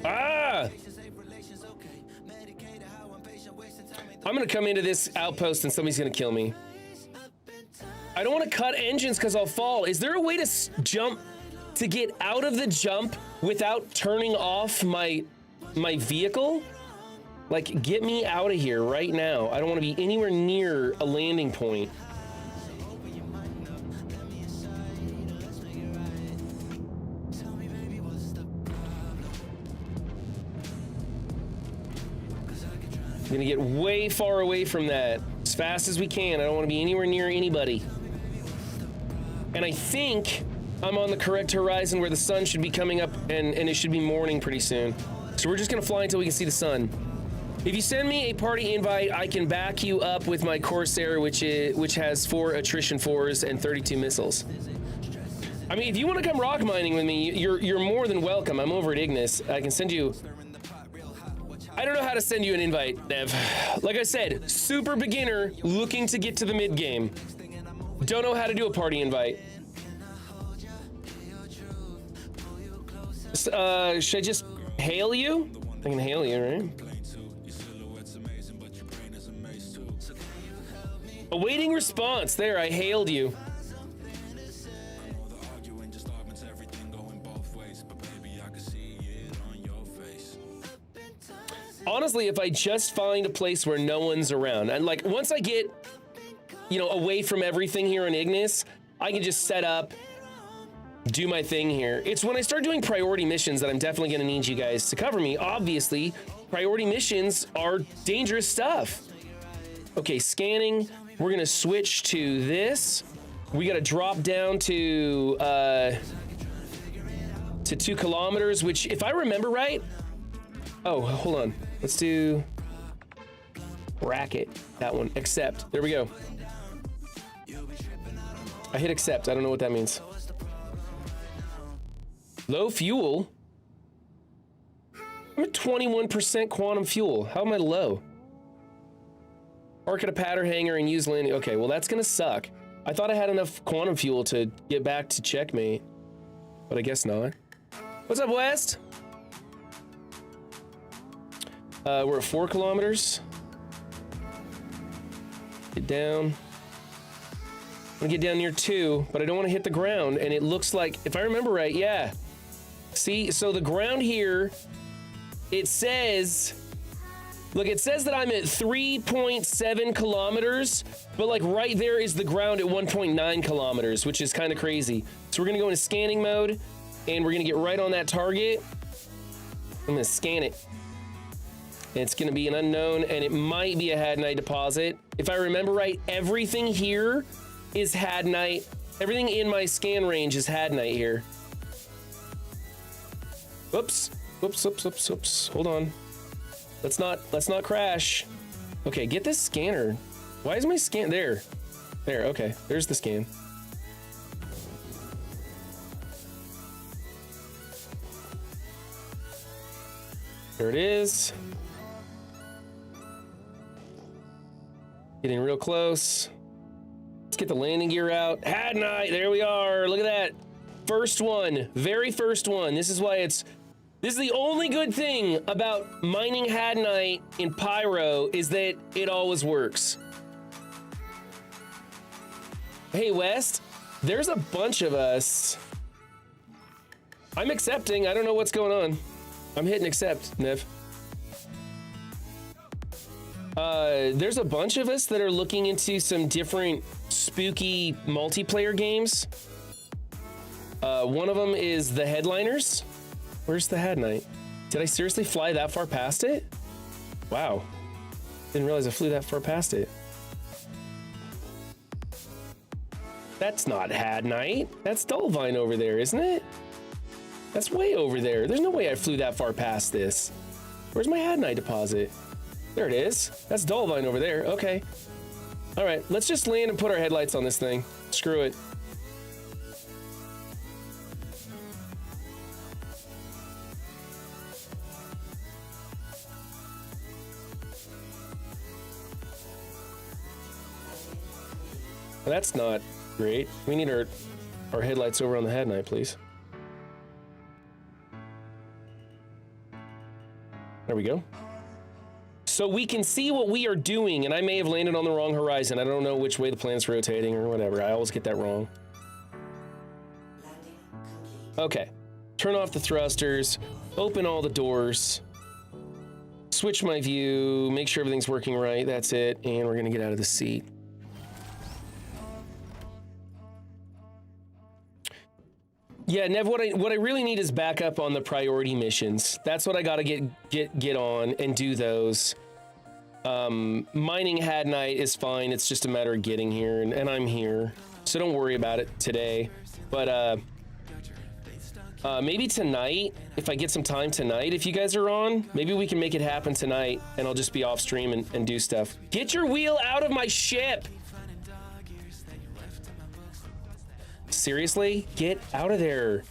Ah! I'm gonna come into this outpost and somebody's gonna kill me. I don't want to cut engines because I'll fall. Is there a way to jump, to get out of the jump without turning off my vehicle? Like, get me out of here right now. I don't want to be anywhere near a landing point. I'm gonna get way far away from that as fast as we can. I don't want to be anywhere near anybody. And I think I'm on the correct horizon where the sun should be coming up, and it should be morning pretty soon. So we're just gonna fly until we can see the sun. If you send me a party invite, I can back you up with my Corsair, which has 4 attrition 4s and 32 missiles. I mean, if you want to come rock mining with me, you're more than welcome. I'm over at Ignis. I can send you. I don't know how to send you an invite, Nev. Like I said, super beginner looking to get to the mid game. Don't know how to do a party invite. Should I just hail you? I can hail you, right? Awaiting response. There, I hailed you. Honestly, if I just find a place where no one's around, and like once I get, away from everything here in Ignis, I can just set up, do my thing here. It's when I start doing priority missions that I'm definitely gonna need you guys to cover me. Obviously, priority missions are dangerous stuff. Okay, scanning. We're gonna switch to this. We gotta drop down to 2 kilometers, which if I remember right, oh, hold on. Let's do bracket, that one, accept. There we go. I hit accept, I don't know what that means. Low fuel? I'm at 21% quantum fuel. How am I low? Park at a patter hangar and use landing. Okay, well that's gonna suck. I thought I had enough quantum fuel to get back to checkmate, but I guess not. What's up, West? We're at 4 kilometers. Get down. I'm gonna get down near 2, but I don't want to hit the ground. And it looks like, if I remember right, yeah. See, so the ground here, it says, look, it says that I'm at 3.7 kilometers, but like right there is the ground at 1.9 kilometers, which is kind of crazy. So we're gonna go into scanning mode, and we're gonna get right on that target. I'm gonna scan it. It's gonna be an unknown, and it might be a Hadnite deposit. If I remember right, everything here is Hadnite. Everything in my scan range is Hadnite here. Whoops, whoops, whoops, whoops, whoops. Hold on. Let's not crash. Okay, get this scanner. Why is my scan there? There, okay, there's the scan. There it is. Getting real close. Let's get the landing gear out. Had night, there we are. Look at that. First one, very first one. This is the only good thing about mining Hadnite in Pyro is that it always works. Hey, West, there's a bunch of us. I'm accepting. I don't know what's going on. I'm hitting accept, Nev. There's a bunch of us that are looking into some different spooky multiplayer games. One of them is the Headliners. Where's the Hadnite? Did I seriously fly that far past it? Wow. Didn't realize I flew that far past it. That's not Hadnite. That's Dullvine over there, isn't it? That's way over there. There's no way I flew that far past this. Where's my Hadnite deposit? There it is. That's Dullvine over there. Okay. All right, let's just land and put our headlights on this thing. Screw it. That's not great. We need our headlights over on the Hadnite, please. There we go. So we can see what we are doing, and I may have landed on the wrong horizon. I don't know which way the planet's rotating or whatever. I always get that wrong. Okay. Turn off the thrusters, open all the doors, switch my view, make sure everything's working right. That's it. And we're gonna get out of the seat. Yeah, Nev, what I really need is backup on the priority missions. That's what I gotta get on and do those. Mining Hadnite is fine. It's just a matter of getting here, and I'm here. So don't worry about it today. But maybe tonight, if I get some time tonight, if you guys are on, maybe we can make it happen tonight, and I'll just be off stream and do stuff. Get your wheel out of my ship! Seriously? Get out of there.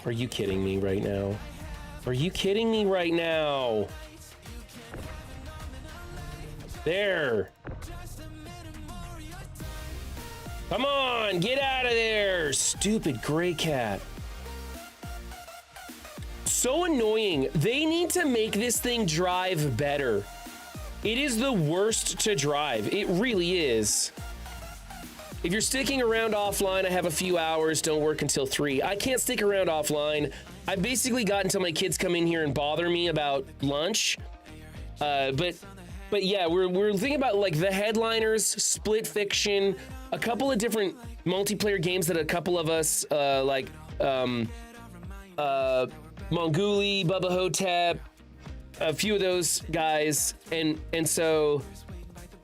Are you kidding me right now? Are you kidding me right now? There. Come on, get out of there, stupid gray cat. So annoying. They need to make this thing drive better. It is the worst to drive. It really is. If you're sticking around offline, I have a few hours, don't work until 3. I can't stick around offline. I've basically got until my kids come in here and bother me about lunch. But yeah, we're thinking about like the Headliners, Split Fiction, a couple of different multiplayer games that a couple of us like Monguli, Bubba Hotep, a few of those guys, and so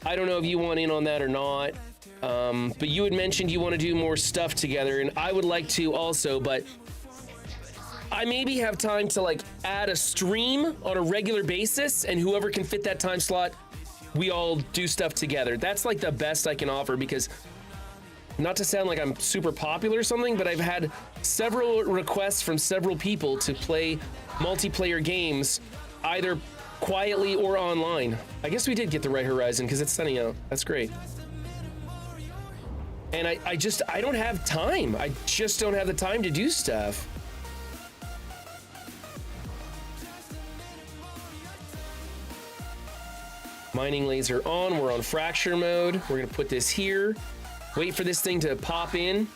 I don't know if you want in on that or not. But you had mentioned you want to do more stuff together, and I would like to also, but I maybe have time to like add a stream on a regular basis, and whoever can fit that time slot, we all do stuff together. That's like the best I can offer, because not to sound like I'm super popular or something, but I've had several requests from several people to play multiplayer games, either quietly or online. I guess we did get the right horizon because it's sunny out. That's great. And I don't have time. I just don't have the time to do stuff. Mining laser on, we're on fracture mode. We're gonna put this here. Wait for this thing to pop in.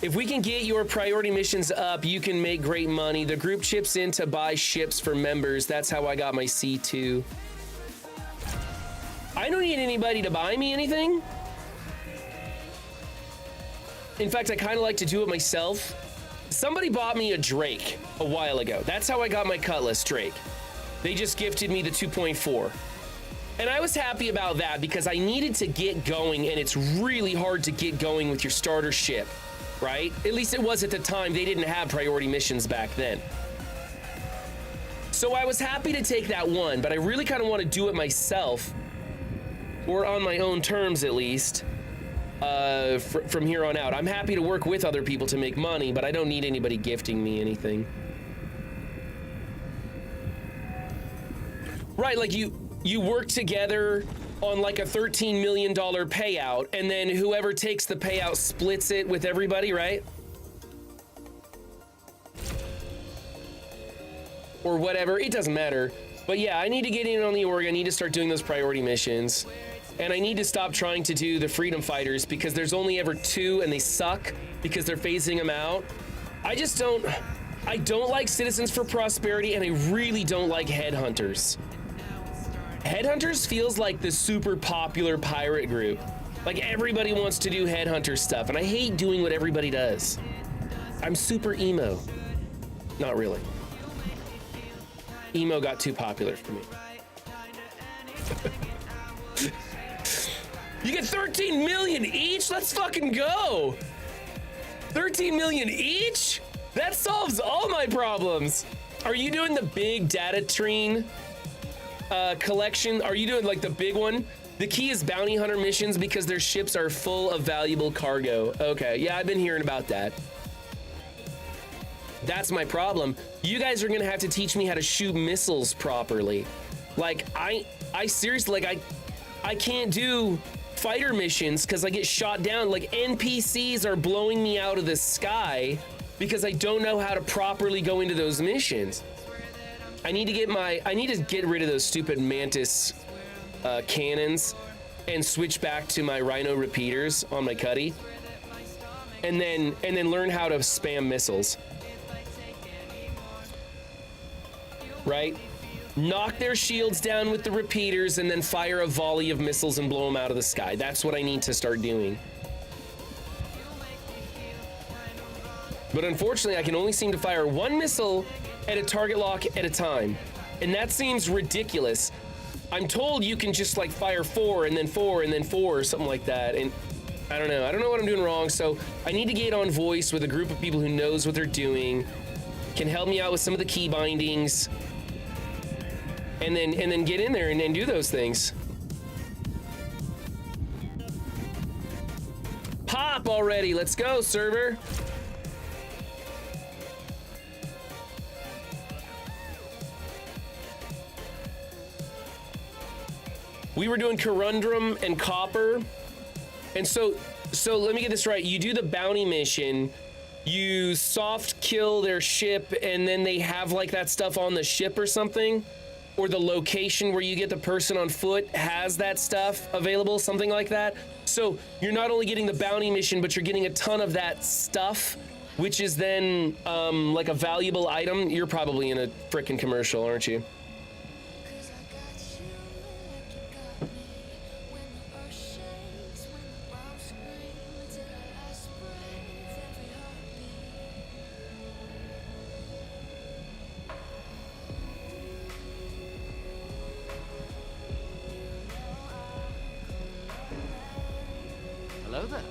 If we can get your priority missions up, you can make great money. The group chips in to buy ships for members. That's how I got my C2. I don't need anybody to buy me anything. In fact, I kind of like to do it myself. Somebody bought me a Drake a while ago. That's how I got my Cutlass Drake. They just gifted me the 2.4. And I was happy about that because I needed to get going, and it's really hard to get going with your starter ship, right? At least it was at the time. They didn't have priority missions back then. So I was happy to take that one, but I really kind of want to do it myself, or on my own terms at least. from here on out. I'm happy to work with other people to make money, but I don't need anybody gifting me anything. Right, like you work together on like a $13 million payout, and then whoever takes the payout splits it with everybody, right? Or whatever, it doesn't matter. But yeah, I need to get in on the org. I need to start doing those priority missions. And I need to stop trying to do the freedom fighters because there's only ever 2 and they suck because they're phasing them out. I don't like Citizens for Prosperity, and I really don't like Headhunters. Headhunters feels like the super popular pirate group. Like everybody wants to do Headhunter stuff, and I hate doing what everybody does. I'm super emo. Not really. Emo got too popular for me. You get 13 million each? Let's fucking go. 13 million each? That solves all my problems. Are you doing the big data treen collection? Are you doing like the big one? The key is bounty hunter missions because their ships are full of valuable cargo. Okay, yeah, I've been hearing about that. That's my problem. You guys are gonna have to teach me how to shoot missiles properly. Like I seriously, like I can't do fighter missions because I get shot down. Like NPCs are blowing me out of the sky because I don't know how to properly go into those missions. I need to get rid of those stupid Mantis cannons and switch back to my Rhino repeaters on my Cuddy, and then learn how to spam missiles. Right? Knock their shields down with the repeaters and then fire a volley of missiles and blow them out of the sky. That's what I need to start doing. But unfortunately, I can only seem to fire 1 missile at a target lock at a time. And that seems ridiculous. I'm told you can just like fire 4 and then 4 and then 4 or something like that. And I don't know what I'm doing wrong. So I need to get on voice with a group of people who knows what they're doing, can help me out with some of the key bindings, and then get in there and then do those things. Pop already, let's go, server. We were doing Corundrum and Copper, and so let me get this right. You do the bounty mission, you soft kill their ship, and then they have like that stuff on the ship or something? Or the location where you get the person on foot has that stuff available, something like that. So you're not only getting the bounty mission, but you're getting a ton of that stuff, which is then like a valuable item. You're probably in a frickin' commercial, aren't you? Hello there.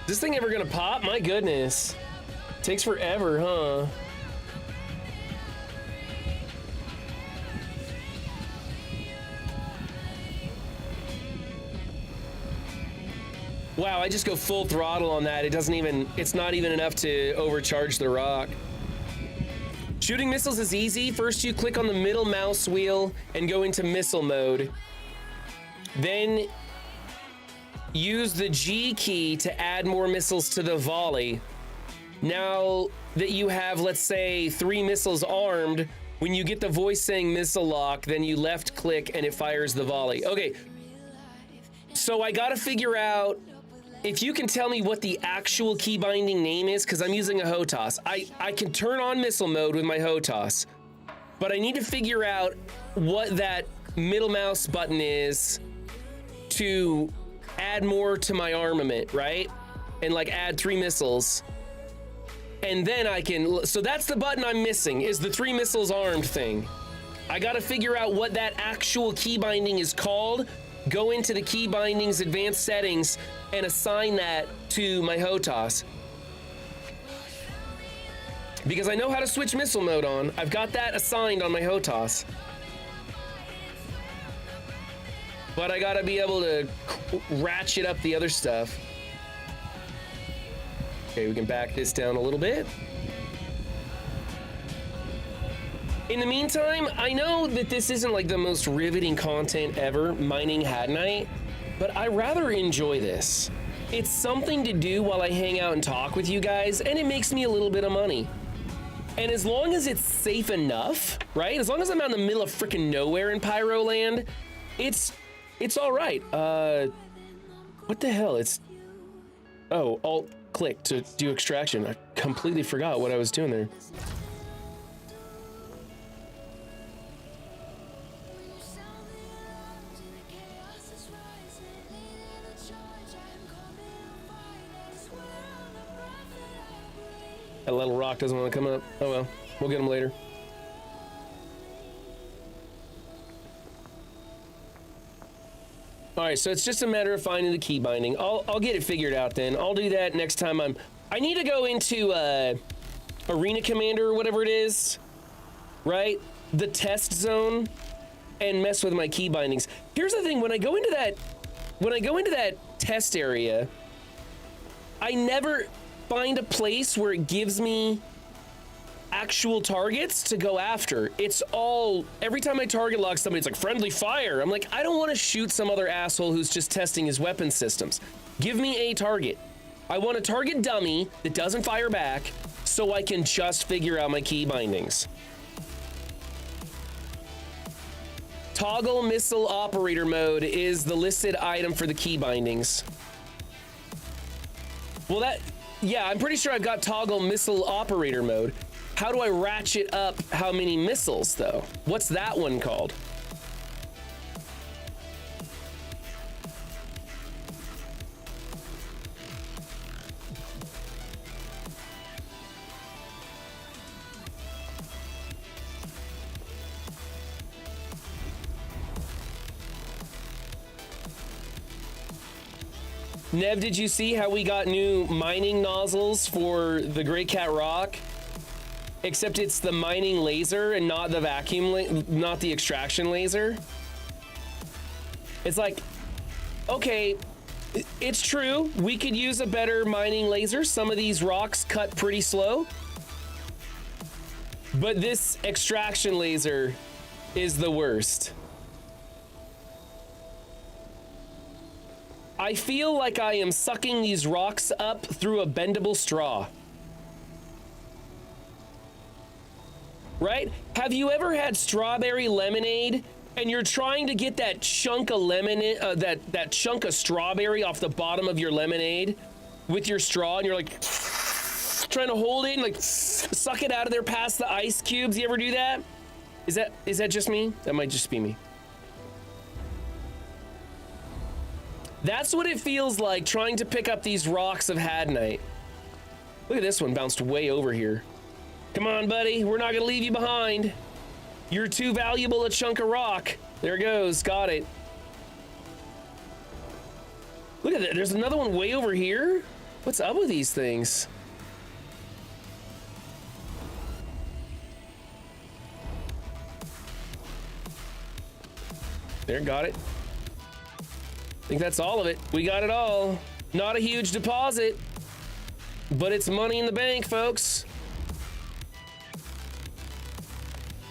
Is this thing ever gonna pop? My goodness. Takes forever, huh? Wow, I just go full throttle on that. It's not even enough to overcharge the rock. Shooting missiles is easy. First you click on the middle mouse wheel and go into missile mode. Then use the G key to add more missiles to the volley. Now that you have, let's say, 3 missiles armed, when you get the voice saying missile lock, then you left click and it fires the volley. Okay, so I gotta figure out if you can tell me what the actual key binding name is, because I'm using a HOTAS. I can turn on missile mode with my HOTAS, but I need to figure out what that middle mouse button is to add more to my armament, right? And like add 3 missiles. And then I can, so that's the button I'm missing, is the 3 missiles armed thing. I gotta figure out what that actual key binding is called, go into the key bindings advanced settings, and assign that to my HOTAS. Because I know how to switch missile mode on. I've got that assigned on my HOTAS. But I gotta be able to ratchet up the other stuff. Okay, we can back this down a little bit. In the meantime, I know that this isn't like the most riveting content ever, mining Hadnite, but I rather enjoy this. It's something to do while I hang out and talk with you guys, and it makes me a little bit of money. And as long as it's safe enough, right? As long as I'm out in the middle of freaking nowhere in Pyro Land, it's all right. What the hell? Oh, Alt-click to do extraction. I completely forgot what I was doing there. That little rock doesn't want to come up. Oh well, we'll get him later. All right, so it's just a matter of finding the key binding. I'll get it figured out then. I'll do that next time I need to go into Arena Commander or whatever it is, right? The test zone, and mess with my key bindings. Here's the thing: when I go into that test area, I never find a place where it gives me actual targets to go after. It's all, every time I target lock somebody, it's like friendly fire. I'm like, I don't want to shoot some other asshole who's just testing his weapon systems. Give me a target. I want a target dummy that doesn't fire back so I can just figure out my key bindings. Toggle missile operator mode is the listed item for the key bindings. Well, yeah, I'm pretty sure I've got toggle missile operator mode. How do I ratchet up how many missiles, though? What's that one called? Nev, did you see how we got new mining nozzles for the Great Cat Rock? Except it's the mining laser and not the vacuum, not the extraction laser. It's like, okay, it's true. We could use a better mining laser. Some of these rocks cut pretty slow. But this extraction laser is the worst. I feel like I am sucking these rocks up through a bendable straw. Right? Have you ever had strawberry lemonade and you're trying to get that chunk of lemonade, that chunk of strawberry off the bottom of your lemonade with your straw, and you're like trying to hold it and like suck it out of there past the ice cubes? You ever do that? Is that just me? That might just be me. That's what it feels like trying to pick up these rocks of Hadnite. Look at this one, bounced way over here. Come on, buddy, we're not gonna leave you behind. You're too valuable a chunk of rock. There it goes, got it. Look at that, there's another one way over here. What's up with these things? There, got it. I think that's all of it. We got it all. Not a huge deposit, but it's money in the bank, folks.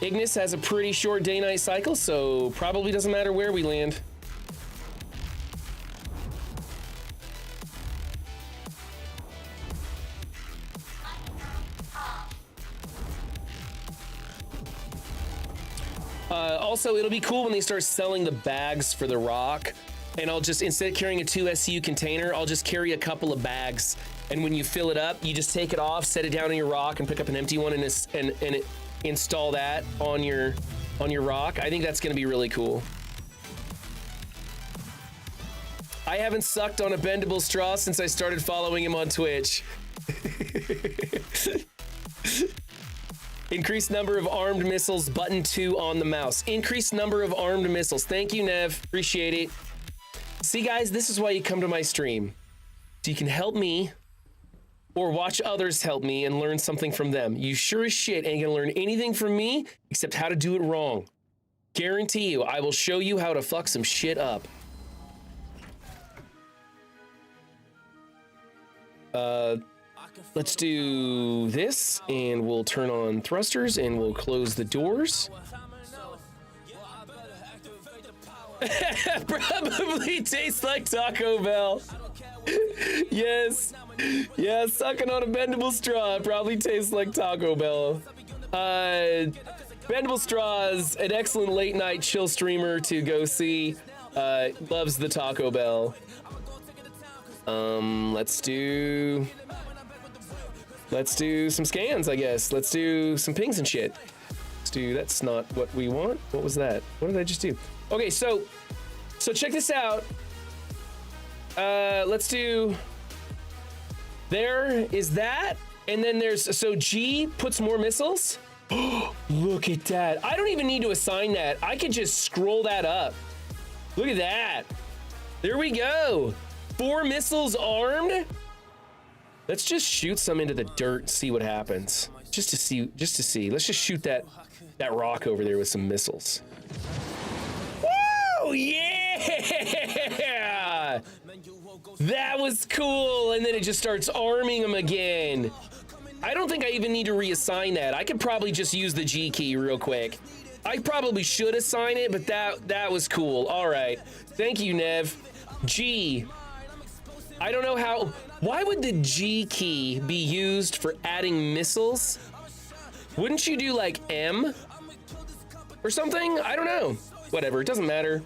Ignis has a pretty short day-night cycle, so probably doesn't matter where we land. Also, it'll be cool when they start selling the bags for the rock, and I'll just, instead of carrying a 2 SU container, I'll just carry a couple of bags, and when you fill it up, you just take it off, set it down on your rock, and pick up an empty one, and install that on your rock. I think that's gonna be really cool. I haven't sucked on a bendable straw since I started following him on Twitch. Increased number of armed missiles, button 2 on the mouse. Increased number of armed missiles. Thank you, Nev. Appreciate it. See, guys, this is why you come to my stream. So you can help me or watch others help me and learn something from them. You sure as shit ain't gonna learn anything from me except how to do it wrong. Guarantee you, I will show you how to fuck some shit up. Let's do this, and we'll turn on thrusters, and we'll close the doors. Probably tastes like Taco Bell. Yes. Yeah, sucking on a bendable straw probably tastes like Taco Bell. Bendable Straws, an excellent late night chill streamer to go see. Loves the Taco Bell. Let's do some scans, I guess. Let's do some pings and shit. That's not what we want. What was that? What did I just do? Okay, so check this out. Let's do, there is that. And then there's, so G puts more missiles. Look at that. I don't even need to assign that. I could just scroll that up. Look at that. There we go. 4 missiles armed. Let's just shoot some into the dirt and see what happens. Just to see. Let's just shoot that rock over there with some missiles. Woo! Yeah! That was cool. And then it just starts arming them again. I don't think I even need to reassign that. I could probably just use the G key real quick. I probably should assign it, but that was cool. All right. Thank you, Nev. G. I don't know how. Why would the G key be used for adding missiles? Wouldn't you do like M or something? I don't know. Whatever, it doesn't matter.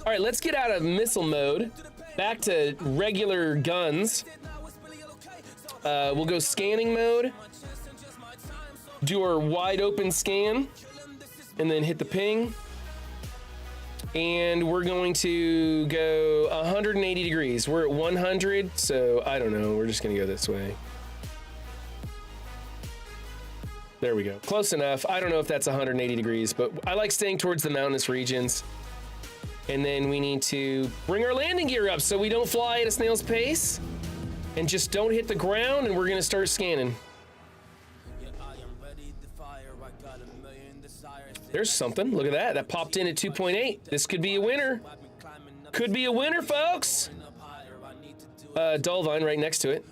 All right, let's get out of missile mode. Back to regular guns. We'll go scanning mode. Do our wide open scan and then hit the ping. And we're going to go 180 degrees. We're at 100, so I don't know. We're just gonna go this way. There we go. Close enough. I don't know if that's 180 degrees, but I like staying towards the mountainous regions. And then we need to bring our landing gear up so we don't fly at a snail's pace. And just don't hit the ground, and we're gonna start scanning. There's something. Look at that. That popped in at 2.8. This could be a winner. Could be a winner, folks. Dullvine right next to it.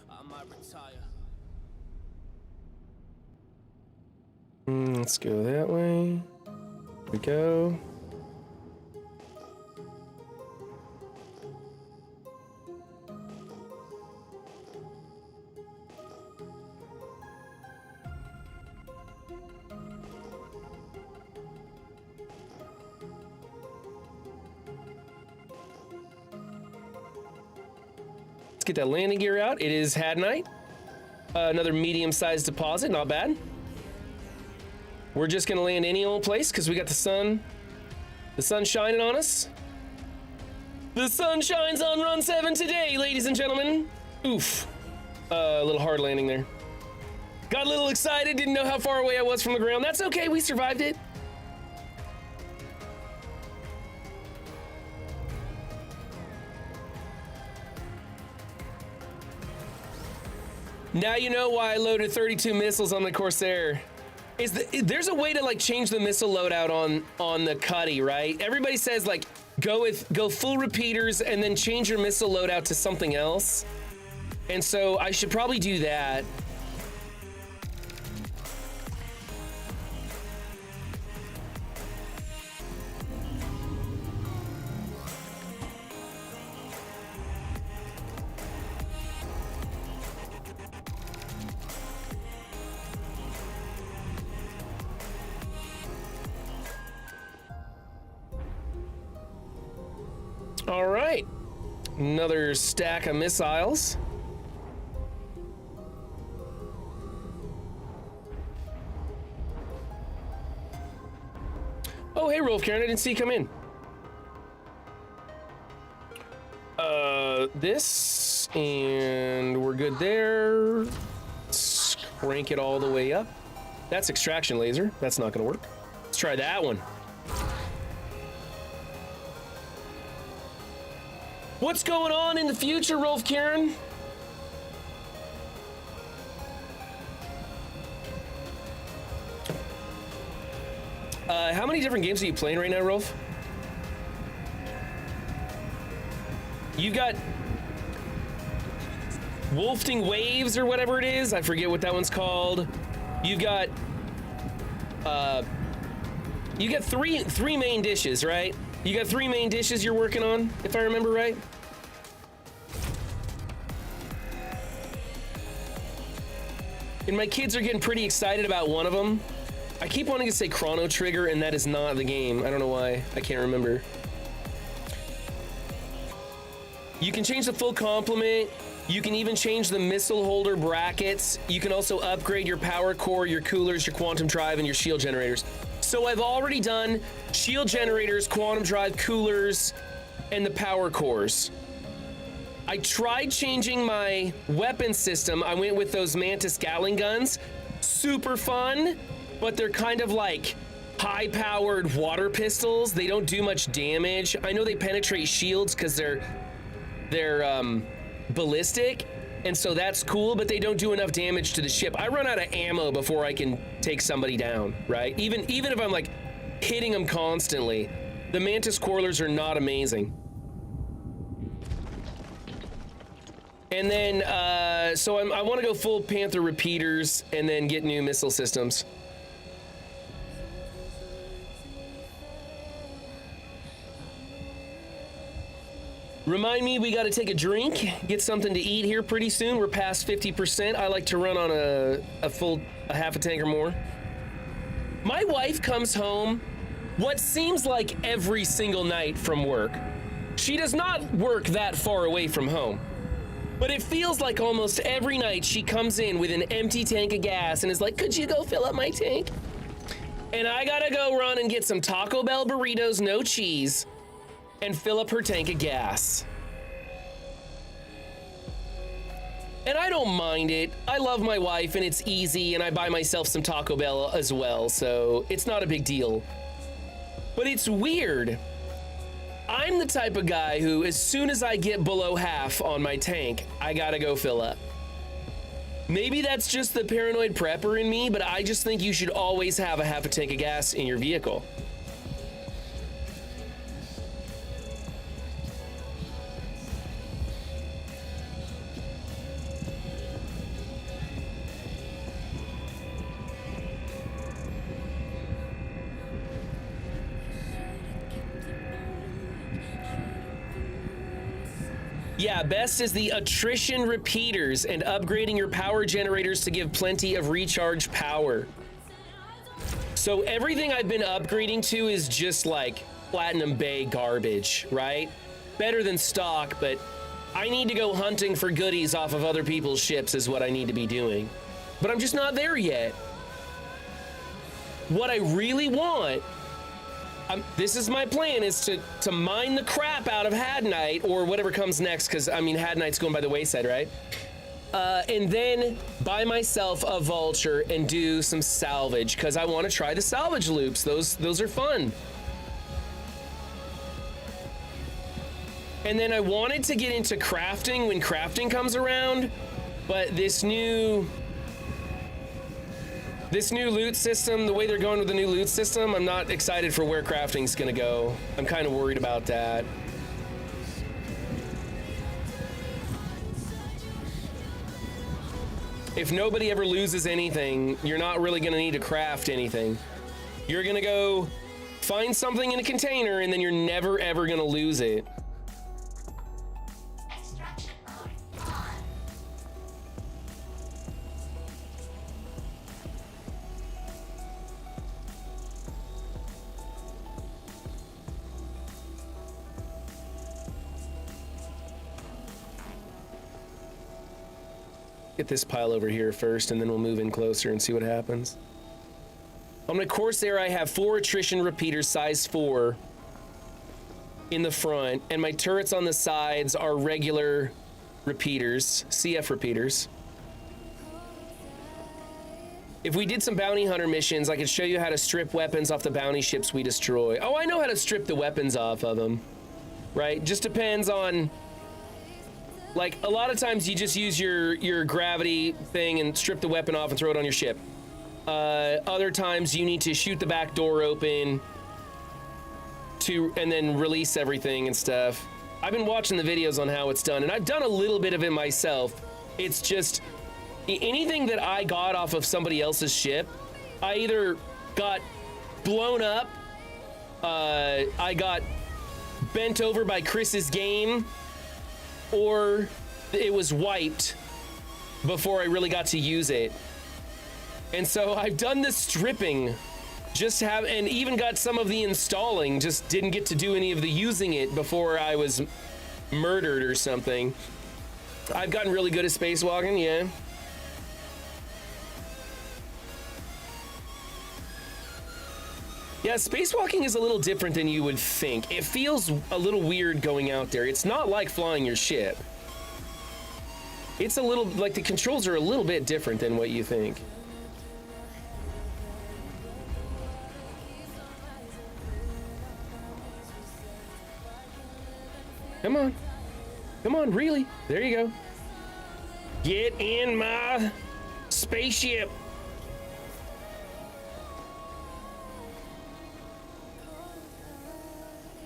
Let's go that way. Here we go. Let's get that landing gear out. It is Hadnite. Another medium-sized deposit, not bad. We're just gonna land any old place because we got the sun shining on us. The sun shines on run 7 today, ladies and gentlemen. Oof. A little hard landing there. Got a little excited, didn't know how far away I was from the ground. That's okay, we survived it. Now you know why I loaded 32 missiles on the Corsair. There's a way to like change the missile loadout on the Cuddy, right? Everybody says like go full repeaters and then change your missile loadout to something else. And so I should probably do that. All right, another stack of missiles. Oh, hey, Rolf Karen, I didn't see you come in. This, and we're good there. Let's crank it all the way up. That's extraction laser. That's not gonna work. Let's try that one. What's going on in the future, Rolf Karen? How many different games are you playing right now, Rolf? You've got Wolfting Waves or whatever it is. I forget what that one's called. You've got three main dishes, right? You got 3 main dishes you're working on, if I remember right. And my kids are getting pretty excited about one of them. I keep wanting to say Chrono Trigger, and that is not the game. I don't know why. I can't remember. You can change the full complement. You can even change the missile holder brackets. You can also upgrade your power core, your coolers, your quantum drive, and your shield generators. So I've already done shield generators, quantum drive, coolers, and the power cores. I tried changing my weapon system. I went with those Mantis Gatling guns. Super fun, but they're kind of like high-powered water pistols. They don't do much damage. I know they penetrate shields because they're ballistic, and so that's cool, but they don't do enough damage to the ship. I run out of ammo before I can take somebody down, right? Even if I'm like hitting them constantly, the Mantis Coilers are not amazing. And then, so I want to go full Panther repeaters and then get new missile systems. Remind me, we got to take a drink, get something to eat here pretty soon. We're past 50%. I like to run on a half a tank or more. My wife comes home what seems like every single night from work. She does not work that far away from home, but it feels like almost every night she comes in with an empty tank of gas and is like, could you go fill up my tank? And I gotta go run and get some Taco Bell burritos, no cheese, and fill up her tank of gas. And I don't mind it. I love my wife and it's easy, and I buy myself some Taco Bell as well, so it's not a big deal. But it's weird. I'm the type of guy who, as soon as I get below half on my tank, I gotta go fill up. Maybe that's just the paranoid prepper in me, but I just think you should always have a half a tank of gas in your vehicle. Yeah, best is the attrition repeaters and upgrading your power generators to give plenty of recharge power. So everything I've been upgrading to is just like Platinum Bay garbage, right? Better than stock, but I need to go hunting for goodies off of other people's ships is what I need to be doing. But I'm just not there yet. What I really want, this is my plan, is to mine the crap out of Hadnite or whatever comes next, because I mean Hadnite's going by the wayside, right? And then buy myself a vulture and do some salvage, because I want to try the salvage loops. Those are fun. And then I wanted to get into crafting when crafting comes around, but this new loot system, the way they're going with the new loot system, I'm not excited for where crafting's gonna go. I'm kind of worried about that. If nobody ever loses anything, you're not really gonna need to craft anything. You're gonna go find something in a container and then you're never ever gonna lose it. Get this pile over here first, and then we'll move in closer and see what happens. On my Corsair, I have 4 attrition repeaters, size 4, in the front, and my turrets on the sides are regular repeaters, CF repeaters. if we did some bounty hunter missions, I could show you how to strip weapons off the bounty ships we destroy. Oh, I know how to strip the weapons off of them. Right? Just depends on, like, a lot of times you just use your gravity thing and strip the weapon off and throw it on your ship. Other times you need to shoot the back door open and then release everything and stuff. I've been watching the videos on how it's done, and I've done a little bit of it myself. It's just anything that I got off of somebody else's ship, I either got blown up, I got bent over by Chris's game, or it was wiped before I really got to use it. And so I've done the stripping, and even got some of the installing, just didn't get to do any of the using it before I was murdered or something. I've gotten really good at spacewalking, yeah. Yeah, spacewalking is a little different than you would think. It feels a little weird going out there. It's not like flying your ship. It's a little, like, the controls are a little bit different than what you think. Come on. Come on, really? There you go. Get in my spaceship.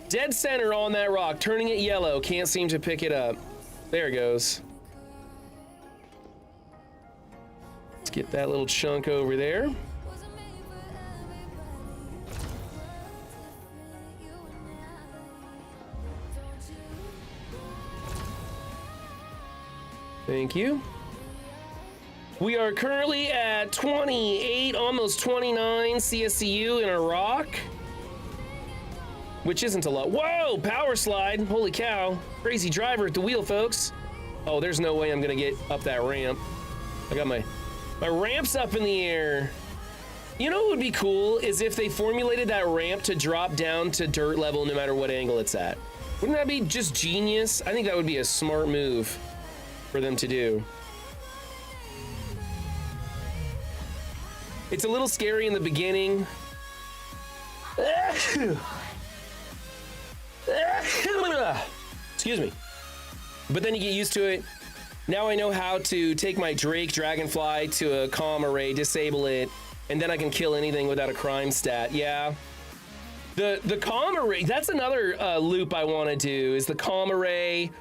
Dead center on that rock, turning it yellow. Can't seem to pick it up. There it goes. Let's get that little chunk over there. Thank you. We are currently at 28, almost 29 CSCU in a rock, which isn't a lot. Whoa, power slide. Holy cow. Crazy driver at the wheel, folks. Oh, there's no way I'm gonna get up that ramp. I got my ramp's up in the air. You know what would be cool is if they formulated that ramp to drop down to dirt level no matter what angle it's at. Wouldn't that be just genius? I think that would be a smart move for them to do. It's a little scary in the beginning. Excuse me. But then you get used to it. Now I know how to take my Drake Dragonfly to a comm array, disable it, and then I can kill anything without a crime stat. Yeah. The comm array, that's another loop I want to do, is the comm array.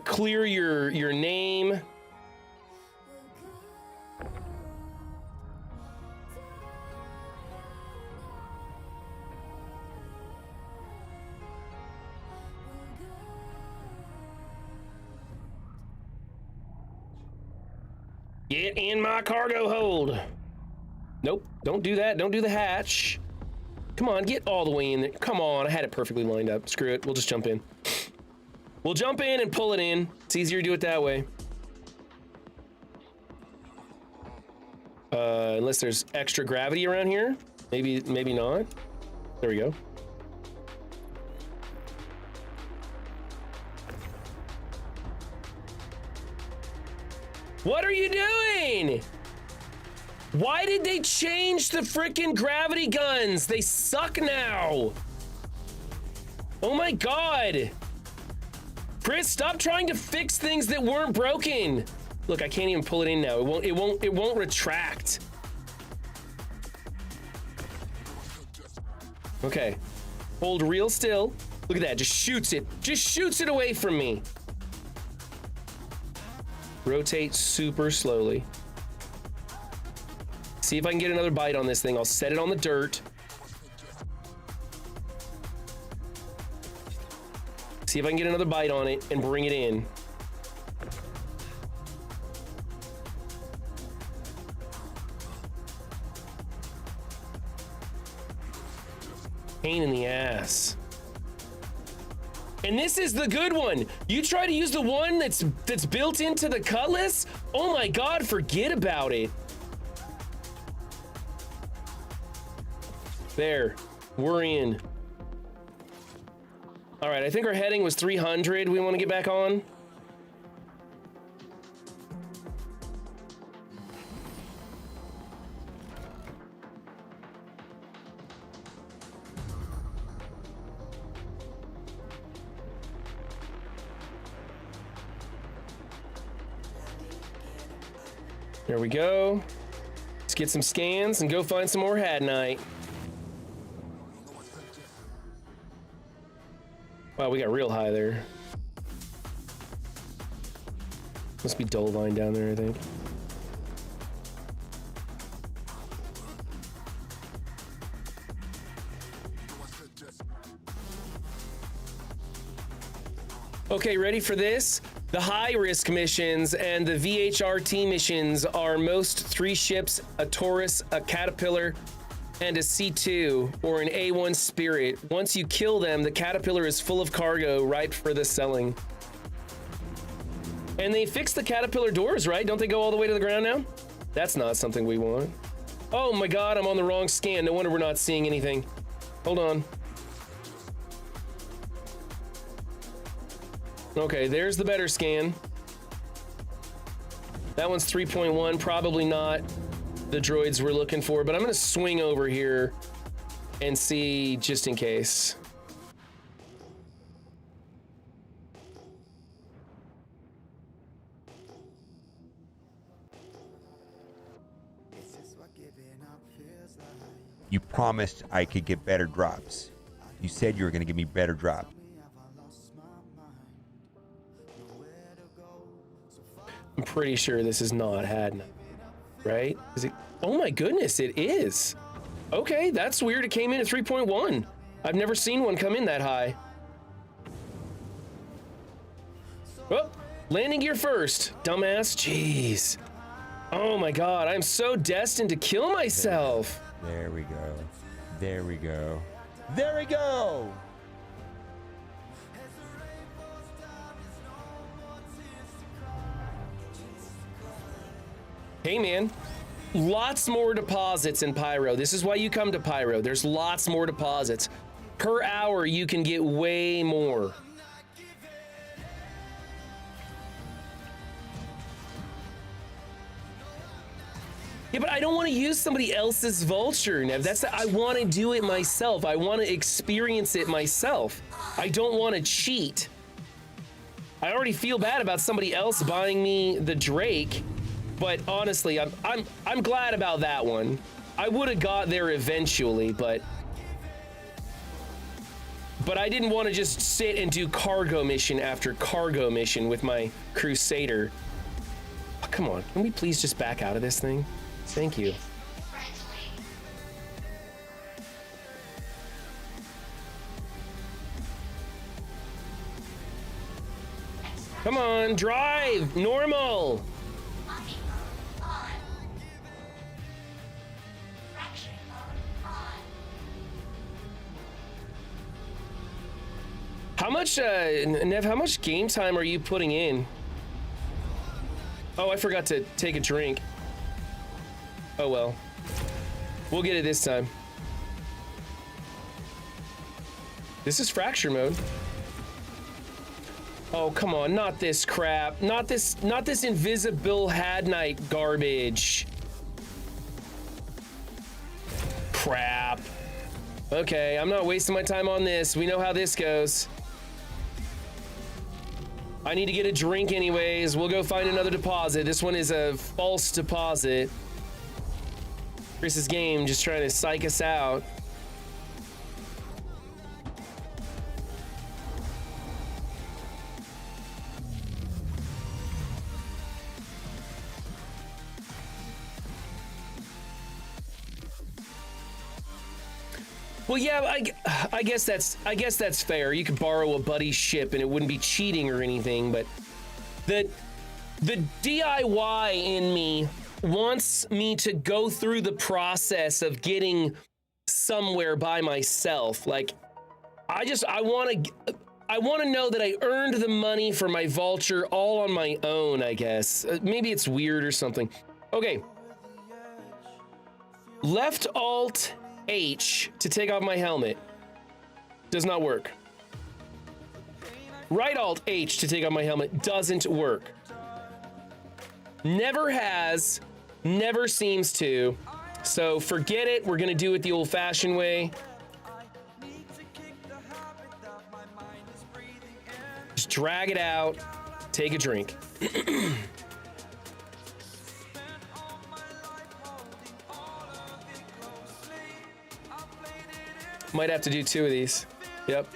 Clear your name. Get in my cargo hold. Nope, don't do that. Don't do the hatch. Come on, get all the way in there. Come on, I had it perfectly lined up. Screw it, we'll just jump in. We'll jump in and pull it in. It's easier to do it that way. Unless there's extra gravity around here. Maybe not. There we go. What are you doing? Why did they change the frickin' gravity guns? They suck now. Oh my God. Chris, stop trying to fix things that weren't broken. Look, I can't even pull it in now. It won't retract. Okay. Hold real still. Look at that, just shoots it. Just shoots it away from me. Rotate super slowly. See if I can get another bite on this thing. I'll set it on the dirt. See if I can get another bite on it and bring it in. Pain in the ass. And this is the good one. You try to use the one that's built into the Cutlass? Oh my God, forget about it. There, we're in. All right, I think our heading was 300. We want to get back on. There we go. Let's get some scans and go find some more Hadnite. Wow, we got real high there. Must be Dolvine down there, I think. Okay, ready for this? The high-risk missions and the VHRT missions are most 3 ships, a Taurus, a Caterpillar, and a C2, or an A1 Spirit. Once you kill them, the Caterpillar is full of cargo, ripe for the selling. And they fixed the Caterpillar doors, right? Don't they go all the way to the ground now? That's not something we want. Oh my god, I'm on the wrong scan. No wonder we're not seeing anything. Hold on. Okay, there's the better scan. That one's 3.1, probably not the droids we're looking for, but I'm gonna swing over here and see just in case. You promised I could get better drops. You said you were going to give me better drops. I'm pretty sure this is not Hadnite, right? Is it? Oh my goodness, it is. Okay, that's weird. It came in at 3.1. I've never seen one come in that high. Well, landing gear first, dumbass. Jeez. Oh my god, I'm so destined to kill myself. There we go. There we go. There we go! Hey man, lots more deposits in Pyro. This is why you come to Pyro. There's lots more deposits. Per hour, you can get way more. Yeah, but I don't want to use somebody else's vulture, Nev. I want to do it myself. I want to experience it myself. I don't want to cheat. I already feel bad about somebody else buying me the Drake, but honestly, I'm glad about that one. I would have got there eventually, but I didn't want to just sit and do cargo mission after cargo mission with my Crusader. Oh, come on, can we please just back out of this thing? Thank you. Come on, drive, normal. How much, Nev, how much game time are you putting in? Oh, I forgot to take a drink. Oh well. We'll get it this time. This is fracture mode. Oh, come on, not this crap. Not this invisible Hadnite garbage. Crap. Okay, I'm not wasting my time on this. We know how this goes. I need to get a drink anyways. We'll go find another deposit. This one is a false deposit. Chris's game just trying to psych us out. Well, yeah, I guess that's fair. You could borrow a buddy's ship and it wouldn't be cheating or anything, but the DIY in me wants me to go through the process of getting somewhere by myself. Like, I want to know that I earned the money for my vulture all on my own, I guess. Maybe it's weird or something. Okay. Left Alt H to take off my helmet. Does not work. Right Alt H to take off my helmet doesn't work. Never has, never seems to. So forget it. We're gonna do it the old-fashioned way. Just drag it out. Take a drink. Might have to do 2 of these. Yep.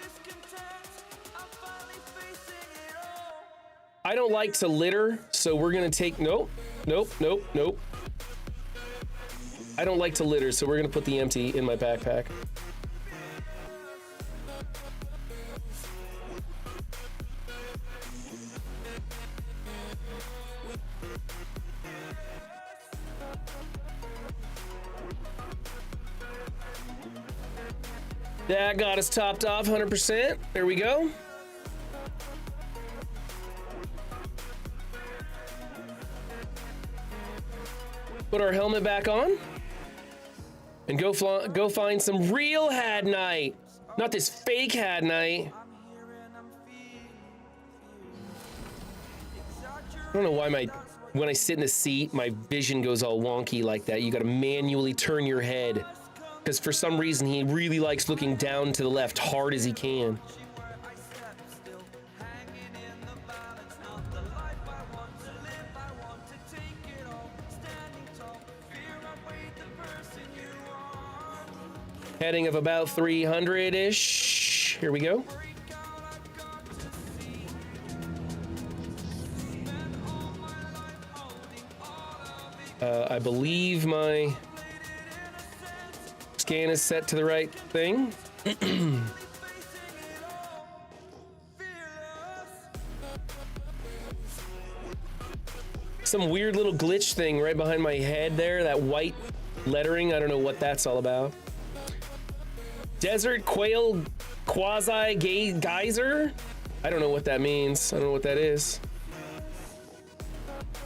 I don't like to litter, so we're gonna take, nope. I don't like to litter, so we're gonna put the empty in my backpack. That got us topped off 100%. There we go. Put our helmet back on and go find some real Had Night, not this fake Had Night. I don't know why when I sit in the seat, my vision goes all wonky like that. You got to manually turn your head because for some reason he really likes looking down to the left hard as he can. Heading of about 300-ish. Here we go. I believe my scan is set to the right thing. Some weird little glitch thing right behind my head there, that white lettering. I don't know what that's all about. Desert Quail Quasi-Geyser? I don't know what that means. I don't know what that is.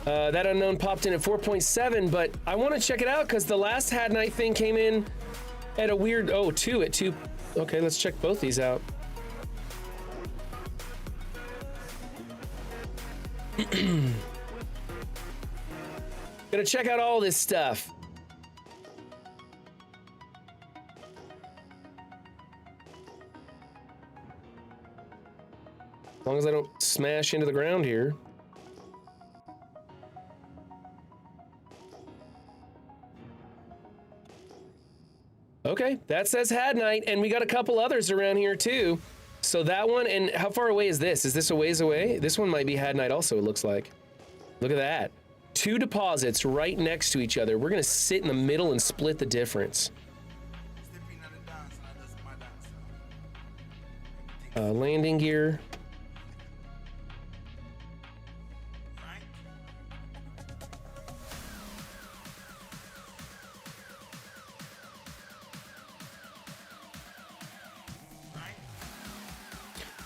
That unknown popped in at 4.7, but I want to check it out because the last Had Night thing came in at a weird, 2 at 2. Okay, let's check both these out. Gonna check out all this stuff. As long as I don't smash into the ground here. Okay, that says Had Night, and we got a couple others around here too. So that one, and how far away is this? Is this a ways away? This one might be Had Night also, it looks like. Look at that. 2 deposits right next to each other. We're gonna sit in the middle and split the difference. Landing gear.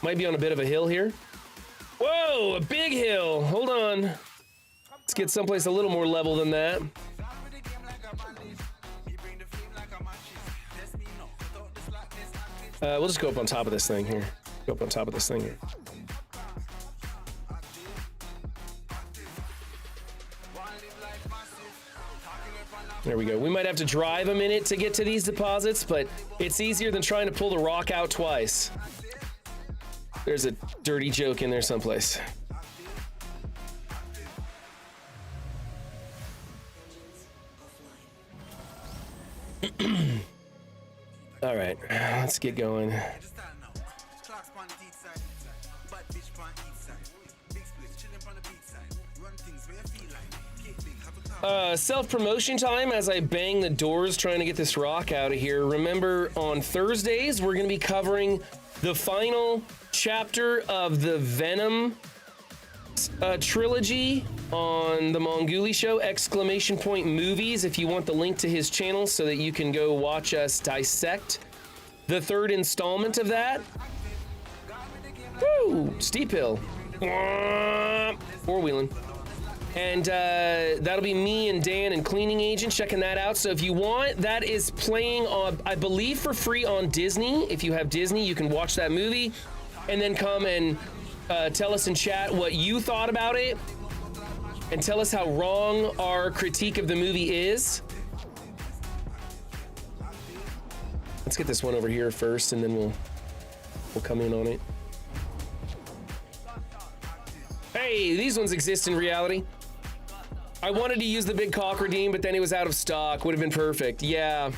Might be on a bit of a hill here. Whoa, a big hill. Hold on. Let's get someplace a little more level than that. We'll just go up on top of this thing here. Go up on top of this thing here. There we go. We might have to drive a minute to get to these deposits, but it's easier than trying to pull the rock out twice. There's a dirty joke in there someplace. All right, let's get going. Self-promotion time as I bang the doors trying to get this rock out of here. Remember, on Thursdays, we're going to be covering the final chapter of the Venom trilogy on the Monguli Show, ! Movies, if you want the link to his channel so that you can go watch us dissect the 3rd installment of that. Woo! Steep hill. Four-wheeling. And that'll be me and Dan and Cleaning Agent checking that out. So if you want, that is playing on, I believe, for free on Disney. If you have Disney, you can watch that movie and then come and tell us in chat what you thought about it and tell us how wrong our critique of the movie is. Let's get this one over here first and then we'll come in on it. Hey, these ones exist in reality. I wanted to use the big cock redeem, but then it was out of stock. Would have been perfect. Yeah,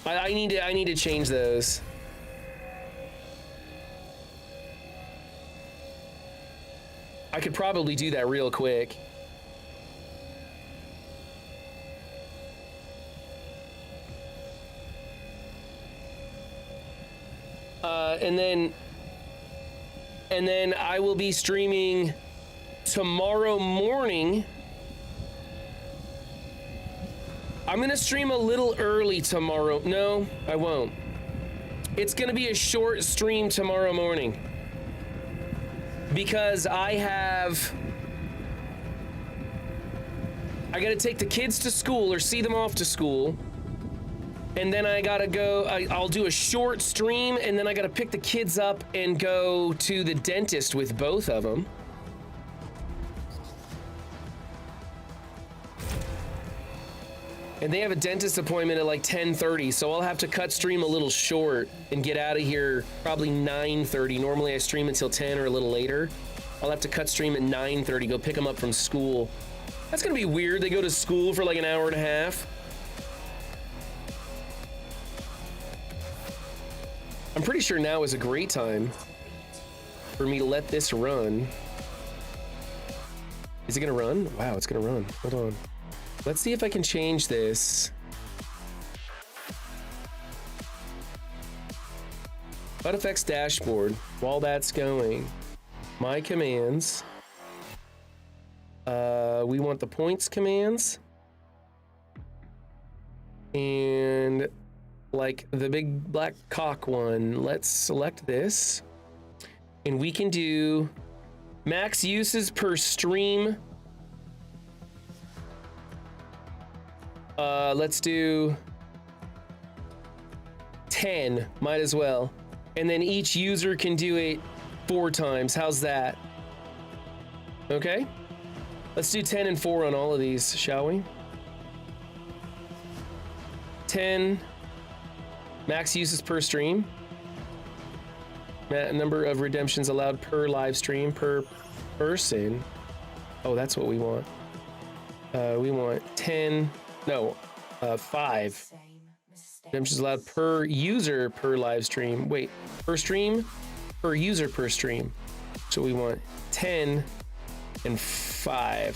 I need to change those. I could probably do that real quick. And then I will be streaming tomorrow morning. I'm gonna stream a little early tomorrow. No, I won't. It's gonna be a short stream tomorrow morning because I gotta take the kids to school or see them off to school. And then I gotta go, I'll do a short stream, and then I gotta pick the kids up and go to the dentist with both of them. And they have a dentist appointment at like 10:30, so I'll have to cut stream a little short and get out of here probably 9:30. Normally I stream until 10 or a little later. I'll have to cut stream at 9:30, go pick them up from school. That's gonna be weird, they go to school for like an hour and a half. I'm pretty sure now is a great time for me to let this run. Is it gonna run? Wow, it's gonna run. Hold on. Let's see if I can change this. HUD dashboard. While that's going, my commands. We want the points commands. And like the big black cock one, let's select this. And we can do max uses per stream. Let's do 10, might as well. And then each user can do it 4 times. How's that? Okay. Let's do 10 and 4 on all of these, shall we? 10 max uses per stream. Number of redemptions allowed per live stream per person. Oh, that's what we want. We want 10. No, 5 redemptions allowed per user per live stream. Wait, per stream, per user per stream. So we want 10 and 5-ish,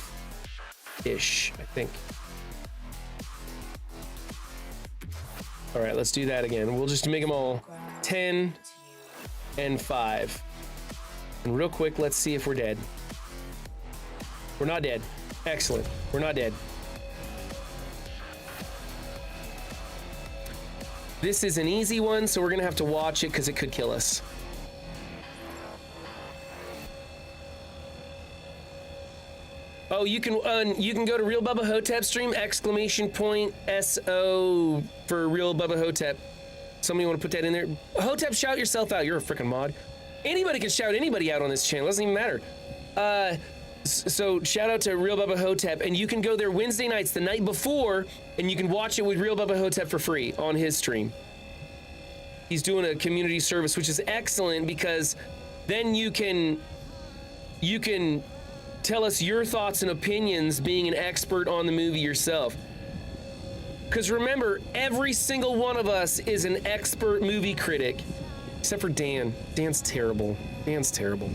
I think. All right, let's do that again. We'll just make them all 10 and 5. And real quick, let's see if we're dead. We're not dead. Excellent. We're not dead. This is an easy one, so we're gonna have to watch it because it could kill us. Oh, you can go to Real Bubba Hotep stream, ! SO for Real Bubba Hotep. Somebody want to put that in there? Hotep, shout yourself out. You're a freaking mod. Anybody can shout anybody out on this channel. It doesn't even matter. So shout out to Real Bubba Hotep, and you can go there Wednesday nights, the night before, and you can watch it with Real Bubba Hotep for free on his stream. He's doing a community service, which is excellent because then you can tell us your thoughts and opinions being an expert on the movie yourself. Because remember, every single one of us is an expert movie critic, except for Dan. Dan's terrible. Dan's terrible.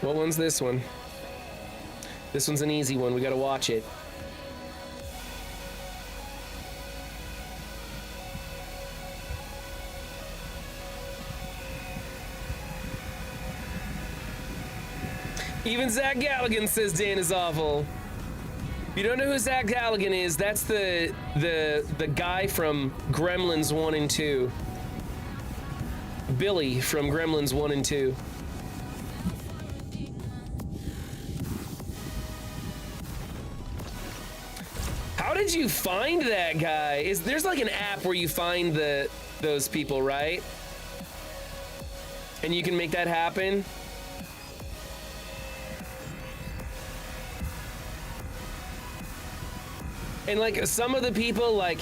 What one's this one? This one's an easy one. We gotta watch it. Even Zach Galligan says Dan is awful. If you don't know who Zach Galligan is, that's the guy from Gremlins 1 and 2. Billy from Gremlins 1 and 2. How did you find that guy? There's like an app where you find those people, right? And you can make that happen. And like some of the people, like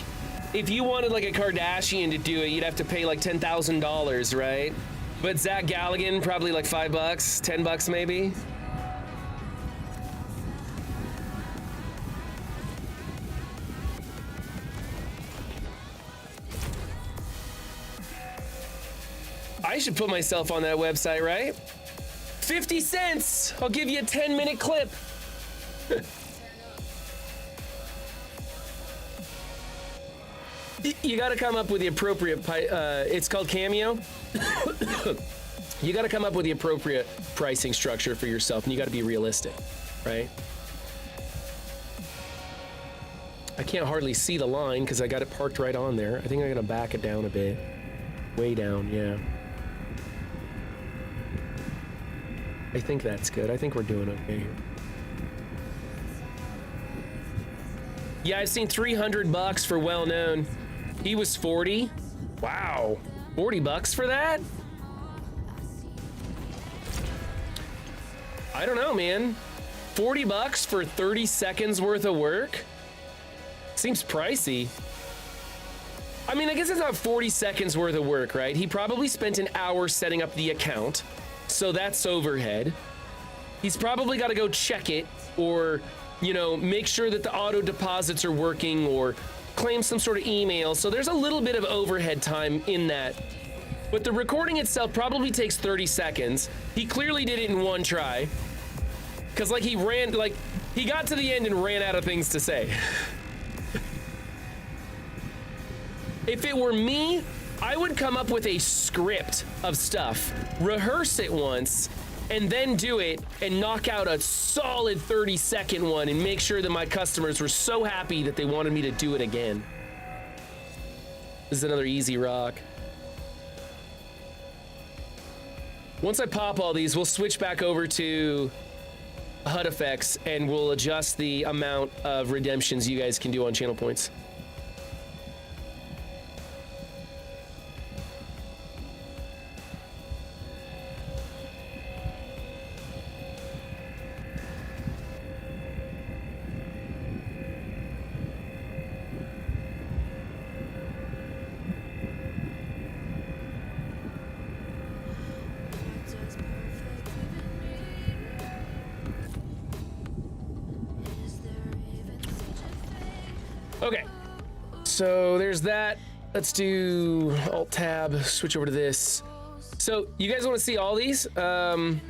if you wanted like a Kardashian to do it, you'd have to pay like $10,000, right? But Zach Galligan, probably like $5, $10 maybe. I should put myself on that website, right? 50 cents. I'll give you a 10-minute clip. You got to come up with the appropriate. It's called Cameo. You got to come up with the appropriate pricing structure for yourself, and you got to be realistic, right? I can't hardly see the line because I got it parked right on there. I think I got to back it down a bit. Way down, yeah. I think that's good. I think we're doing okay here. Yeah, I've seen $300 for Well Known. He was 40. Wow. 40 bucks for that? I don't know, man. 40 bucks for 30 seconds worth of work? Seems pricey. I mean, I guess it's not 40 seconds worth of work, right? He probably spent an hour setting up the account, so that's overhead. He's probably got to go check it or, you know, make sure that the auto deposits are working or claim some sort of email. So there's a little bit of overhead time in that. But the recording itself probably takes 30 seconds. He clearly did it in one try. Because, like, he got to the end and ran out of things to say. If it were me, I would come up with a script of stuff, rehearse it once, and then do it and knock out a solid 30-second one and make sure that my customers were so happy that they wanted me to do it again. This is another easy rock. Once I pop all these, we'll switch back over to HUD effects and we'll adjust the amount of redemptions you guys can do on channel points. Okay, so there's that. Let's do Alt Tab, switch over to this. So you guys want to see all these? So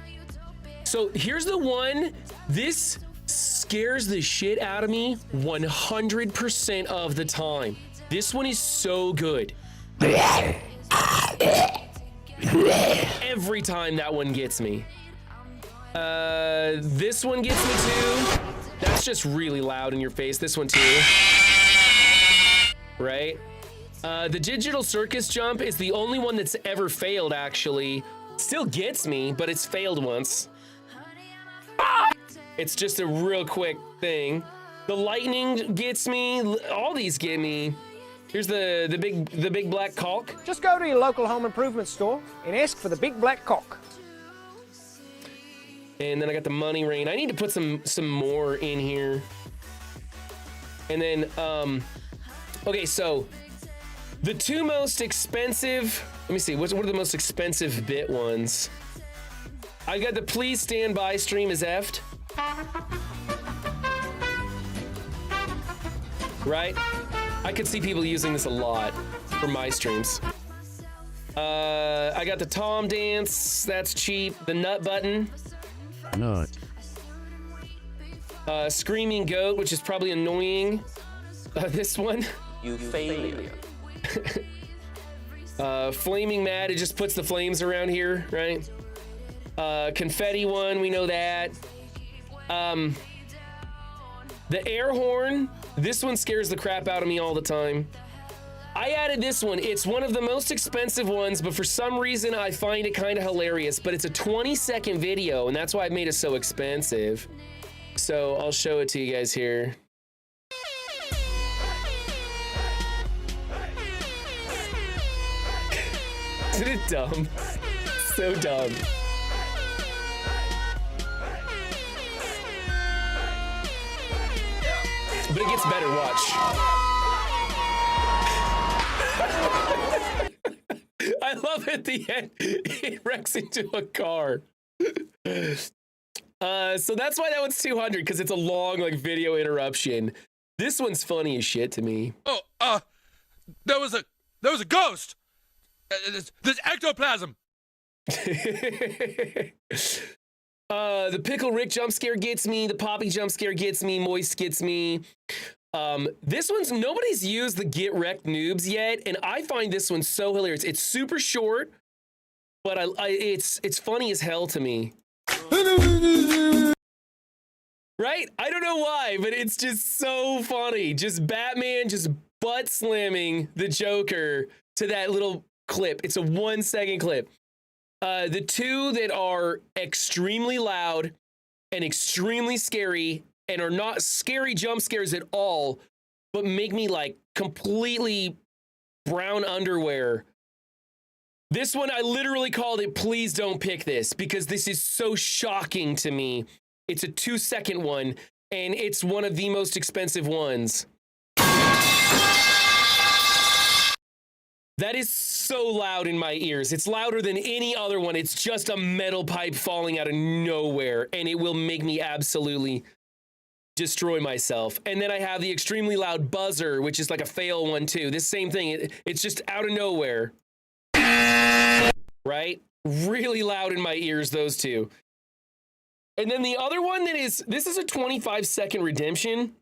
here's the one. This scares the shit out of me 100% of the time. This one is so good. Every time that one gets me. This one gets me too. That's just really loud in your face. This one too. Right? The digital circus jump is the only one that's ever failed, actually. Still gets me, but it's failed once. It's just a real quick thing. The lightning gets me. All these get me. Here's the big black caulk. Just go to your local home improvement store and ask for the big black caulk. And then I got the money rain. I need to put some more in here. And then okay, so the two most expensive, let me see, what are the most expensive bit ones? I got the please stand by stream is effed. Right? I could see people using this a lot for my streams. I got the Tom dance, that's cheap. The nut button. Nut. Screaming goat, which is probably annoying. This one. You failure. Flaming mad, it just puts the flames around here, right? Confetti one, we know that. The air horn, this one scares the crap out of me all the time. I added this one. It's one of the most expensive ones, but for some reason I find it kind of hilarious, but it's a 20-second video, and that's why I made it so expensive. So I'll show it to you guys here. Isn't it dumb? So dumb. But it gets better, watch. I love at the end, it wrecks into a car. So that's why that one's 200, because it's a long, like, video interruption. This one's funny as shit to me. Oh, there was a ghost. There's ectoplasm. The Pickle Rick jump scare gets me. The Poppy jump scare gets me. Moist gets me. This one's, nobody's used the Get Wrecked Noobs yet, and I find this one so hilarious. It's super short, but it's funny as hell to me. Right? I don't know why, but it's just so funny. Just Batman just butt slamming the Joker to that little clip. It's a 1 second clip. The two that are extremely loud and extremely scary and are not scary jump scares at all, but make me like completely brown underwear. This one, I literally called it, please don't pick this, because this is so shocking to me. It's a 2 second one, and it's one of the most expensive ones. That is so loud in my ears. It's louder than any other one. It's just a metal pipe falling out of nowhere, and it will make me absolutely destroy myself. And then I have the extremely loud buzzer, which is like a fail one too. This same thing, it's just out of nowhere. Right? Really loud in my ears, those two. And then the other one this is a 25-second redemption.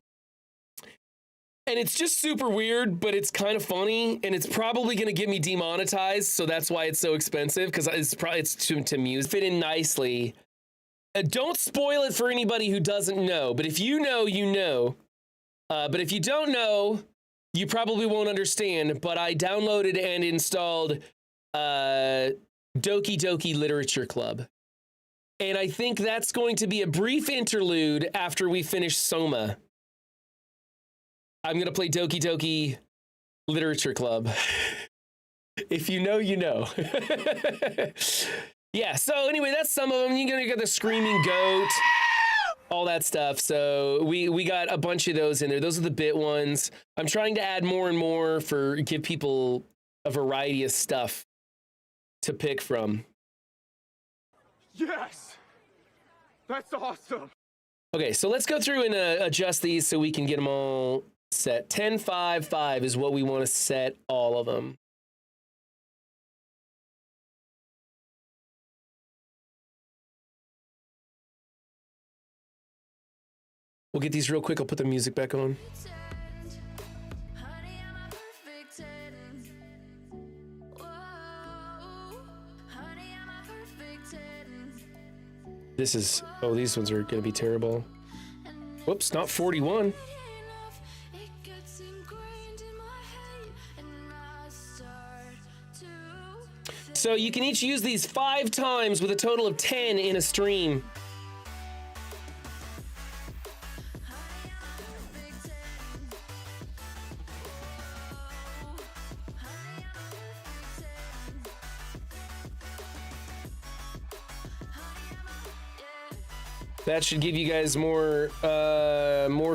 And it's just super weird, but it's kind of funny, and it's probably going to get me demonetized, so that's why it's so expensive, because it's to music. Fit in nicely. Don't spoil it for anybody who doesn't know, but if you know, you know. But if you don't know, you probably won't understand, but I downloaded and installed Doki Doki Literature Club. And I think that's going to be a brief interlude after we finish Soma. I'm going to play Doki Doki Literature Club. If you know, you know. Yeah, so anyway, that's some of them. You're going to get the Screaming Goat, all that stuff. So we got a bunch of those in there. Those are the bit ones. I'm trying to add more and more give people a variety of stuff to pick from. Yes! That's awesome! Okay, so let's go through and adjust these so we can get them all set. 10, 5, 5 is what we want to set all of them. We'll get these real quick. I'll put the music back on. This is, oh, these ones are going to be terrible. Whoops, not 41. So you can each use these 5 times with a total of 10 in a stream. That should give you guys more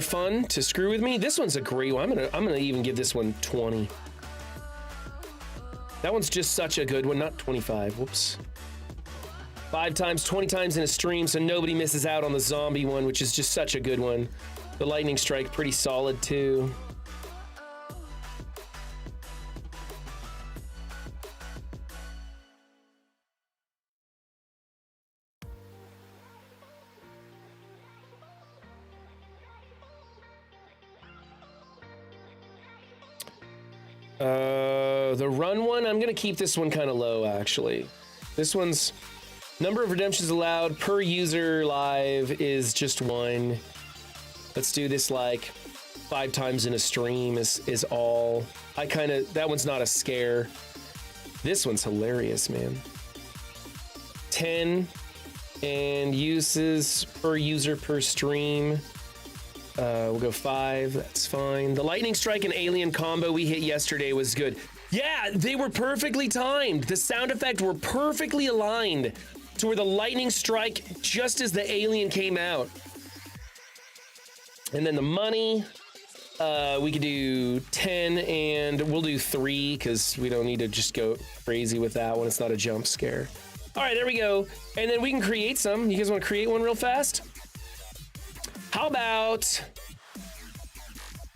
fun to screw with me. This one's a great one. I'm gonna even give this one 20. That one's just such a good one. Not 25. Whoops. 5 times, 20 times in a stream, so nobody misses out on the zombie one, which is just such a good one. The lightning strike, pretty solid too. The run one, I'm gonna keep this one kind of low, actually. This one's number of redemptions allowed per user live is just 1. Let's do this like 5 times in a stream is all. That one's not a scare. This one's hilarious, man. 10 and uses per user per stream. We'll go 5, that's fine. The lightning strike and alien combo we hit yesterday was good. Yeah, they were perfectly timed. The sound effect were perfectly aligned to where the lightning strike just as the alien came out. And then the money, we could do 10 and we'll do 3 because we don't need to just go crazy with that one. It's not a jump scare. All right, there we go. And then we can create some. You guys want to create one real fast? How about,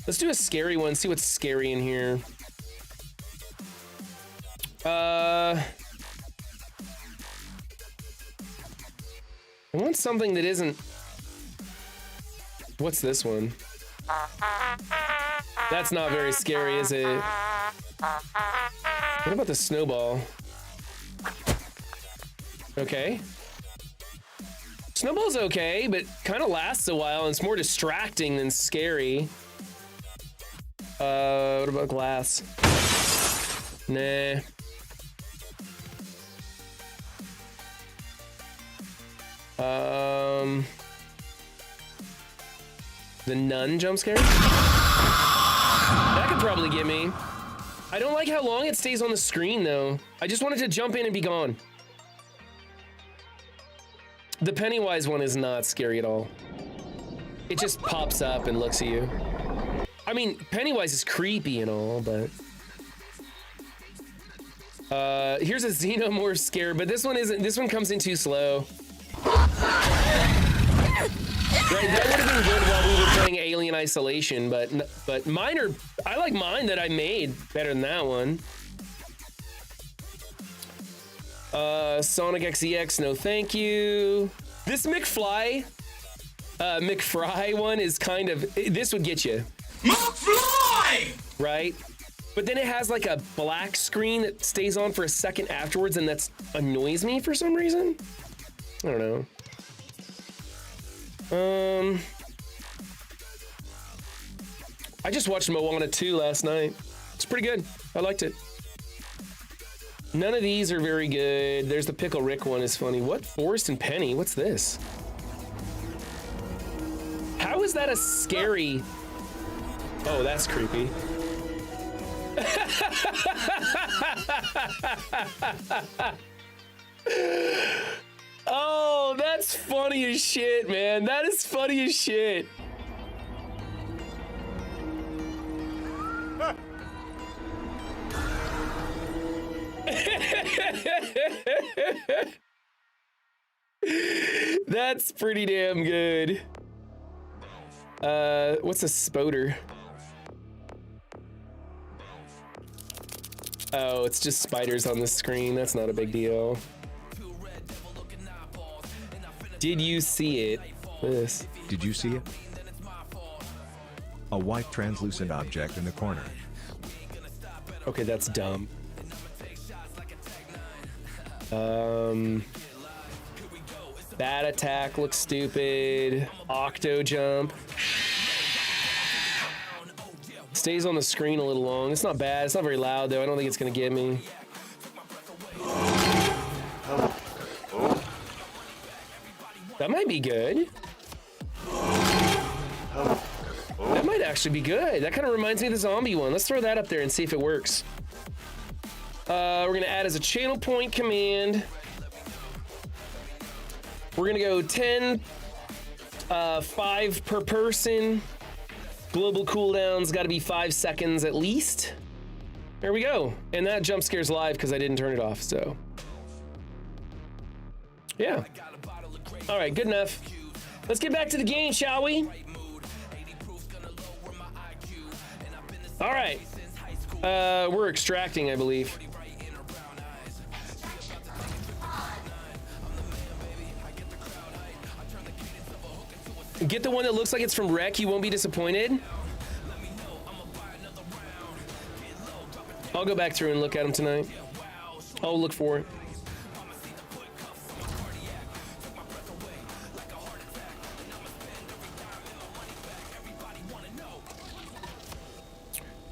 let's do a scary one, see what's scary in here. I want something that isn't... What's this one? That's not very scary, is it? What about the snowball? Okay. Snowball's okay, but kind of lasts a while and it's more distracting than scary. What about glass? Nah. The nun jump scare? That could probably get me. I don't like how long it stays on the screen though. I just wanted to jump in and be gone. The Pennywise one is not scary at all. It just pops up and looks at you. I mean, Pennywise is creepy and all, but... here's a Xenomorph scare, but this one isn't. This one comes in too slow. Right, that would have been good while we were playing Alien Isolation, but mine are... I like mine that I made better than that one. Sonic XEX, no thank you. This McFly one is kind of... This would get you. McFly! Right? But then it has like a black screen that stays on for a second afterwards, and that annoys me for some reason. I don't know. I just watched Moana 2 last night. It's pretty good. I liked it. None of these are very good. There's the Pickle Rick one is funny. What? Forrest and Penny? What's this? How is that a scary... Oh, that's creepy. Oh, that's funny as shit, man. That is funny as shit. That's pretty damn good. What's a spoder? Oh, it's just spiders on the screen. That's not a big deal. Did you see it? This. Did you see it? A white translucent object in the corner. Okay, that's dumb. Bat attack looks stupid. Octo jump. Stays on the screen a little long. It's not bad. It's not very loud though. I don't think it's gonna get me. That might be good. That might actually be good. That kind of reminds me of the zombie one. Let's throw that up there and see if it works. We're gonna add as a channel point command. We're gonna go 10, 5 per person. Global cooldown's gotta be 5 seconds at least. There we go. And that jump scare's live because I didn't turn it off, so. Yeah. All right, good enough. Let's get back to the game, shall we? All right. We're extracting, I believe. Get the one that looks like it's from Rec. You won't be disappointed. I'll go back through and look at them tonight. I'll look for it.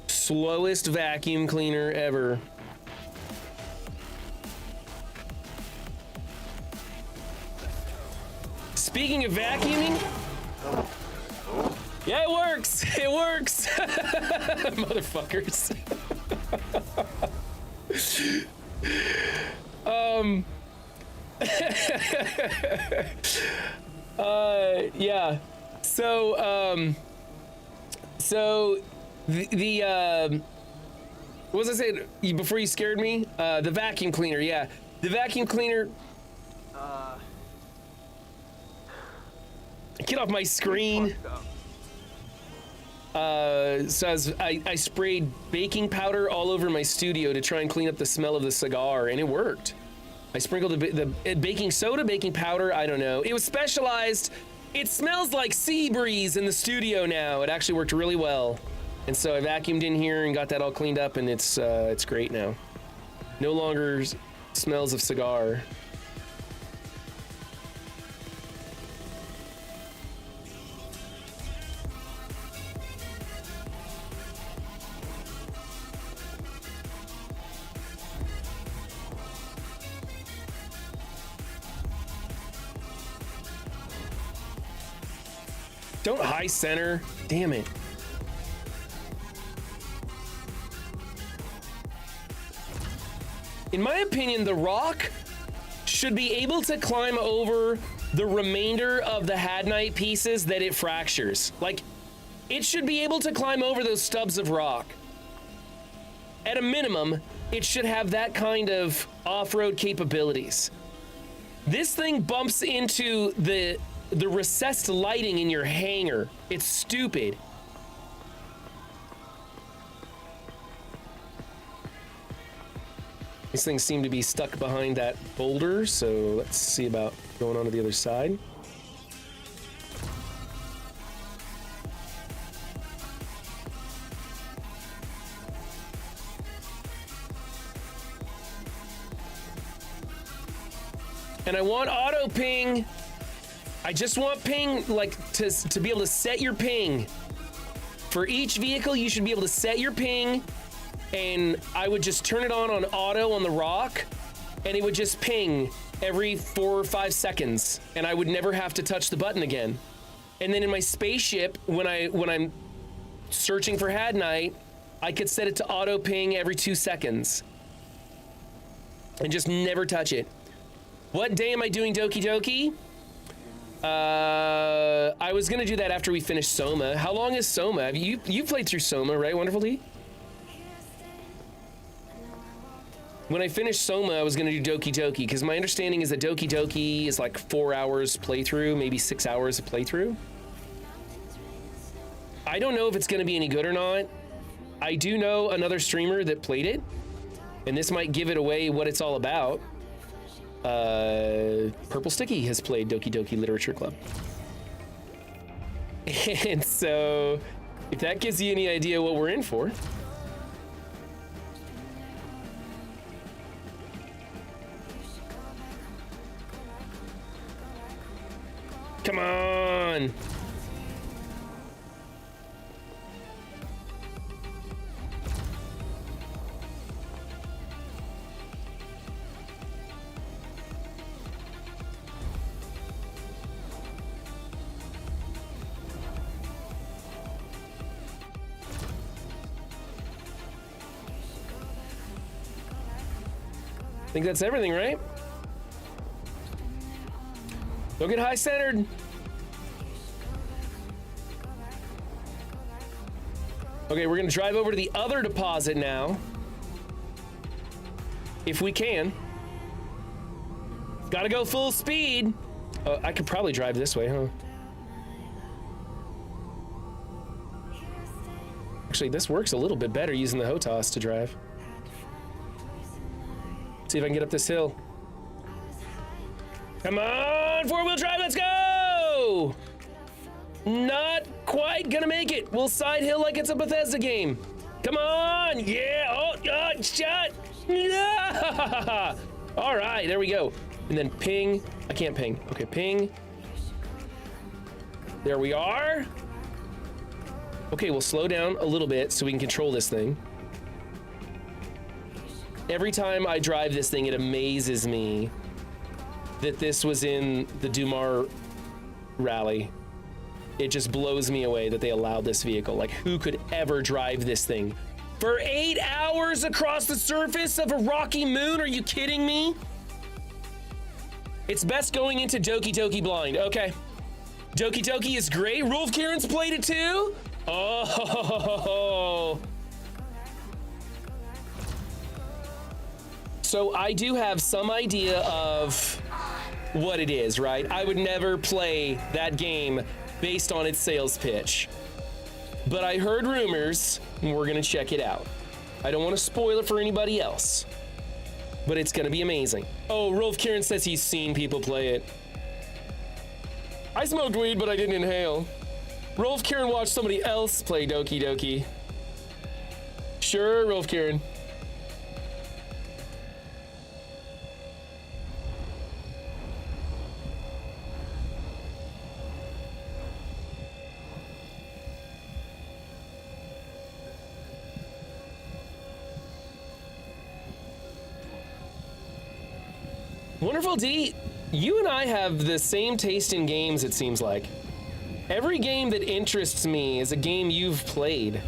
Slowest vacuum cleaner ever. Speaking of vacuuming, yeah, it works. It works. Motherfuckers. Yeah. So what was I saying before you scared me? The vacuum cleaner, yeah. The vacuum cleaner. Get off my screen. So I sprayed baking powder all over my studio to try and clean up the smell of the cigar, and it worked. I sprinkled the baking soda, baking powder, I don't know. It was specialized. It smells like sea breeze in the studio now. It actually worked really well. And so I vacuumed in here and got that all cleaned up, and it's great now. No longer smells of cigar. Don't high center. Damn it. In my opinion, The Rock should be able to climb over the remainder of the Hadnite pieces that it fractures. Like, it should be able to climb over those stubs of rock. At a minimum, it should have that kind of off-road capabilities. This thing bumps into the recessed lighting in your hangar. It's stupid. These things seem to be stuck behind that boulder, so let's see about going on to the other side. And I want auto ping. I just want ping, like, to be able to set your ping. For each vehicle, you should be able to set your ping, and I would just turn it on auto on the Rock, and it would just ping every 4 or 5 seconds, and I would never have to touch the button again. And then in my spaceship, when I'm searching for Hadnite, I could set it to auto ping every 2 seconds, and just never touch it. What day am I doing Doki Doki? I was gonna do that after we finish Soma. How long is Soma? Have you played through Soma, right, Wonderful D? When I finish Soma, I was gonna do Doki Doki, because my understanding is that Doki Doki is like 4 hours playthrough, maybe 6 hours of playthrough. I don't know if it's gonna be any good or not. I do know another streamer that played it, and this might give it away what it's all about. Purple Sticky has played Doki Doki Literature Club. And so, if that gives you any idea what we're in for. Come on! I think that's everything, right? Don't get high centered. Okay, we're gonna drive over to the other deposit now. If we can. Gotta go full speed. I could probably drive this way, huh? Actually, this works a little bit better using the HOTAS to drive. See if I can get up this hill. Come on, 4-wheel drive, let's go! Not quite gonna make it. We'll side hill like it's a Bethesda game. Come on, yeah, oh, shot. Yeah. All right, there we go. And then ping, I can't ping. Okay, ping. There we are. Okay, we'll slow down a little bit so we can control this thing. Every time I drive this thing, it amazes me that this was in the Dumar rally. It just blows me away that they allowed this vehicle. Like, who could ever drive this thing for 8 hours across the surface of a rocky moon? Are you kidding me? It's best going into Doki Doki blind. Okay. Doki Doki is great. Rolf Karen's played it too. Oh. So I do have some idea of what it is, right? I would never play that game based on its sales pitch. But I heard rumors, and we're gonna check it out. I don't want to spoil it for anybody else. but it's gonna be amazing. Oh, Rolf Kieran says he's seen people play it. I smoked weed, but I didn't inhale. Rolf Kieran watched somebody else play Doki Doki. Sure, Rolf Kieran. Wonderful D, you and I have the same taste in games, it seems like. Every game that interests me is a game you've played.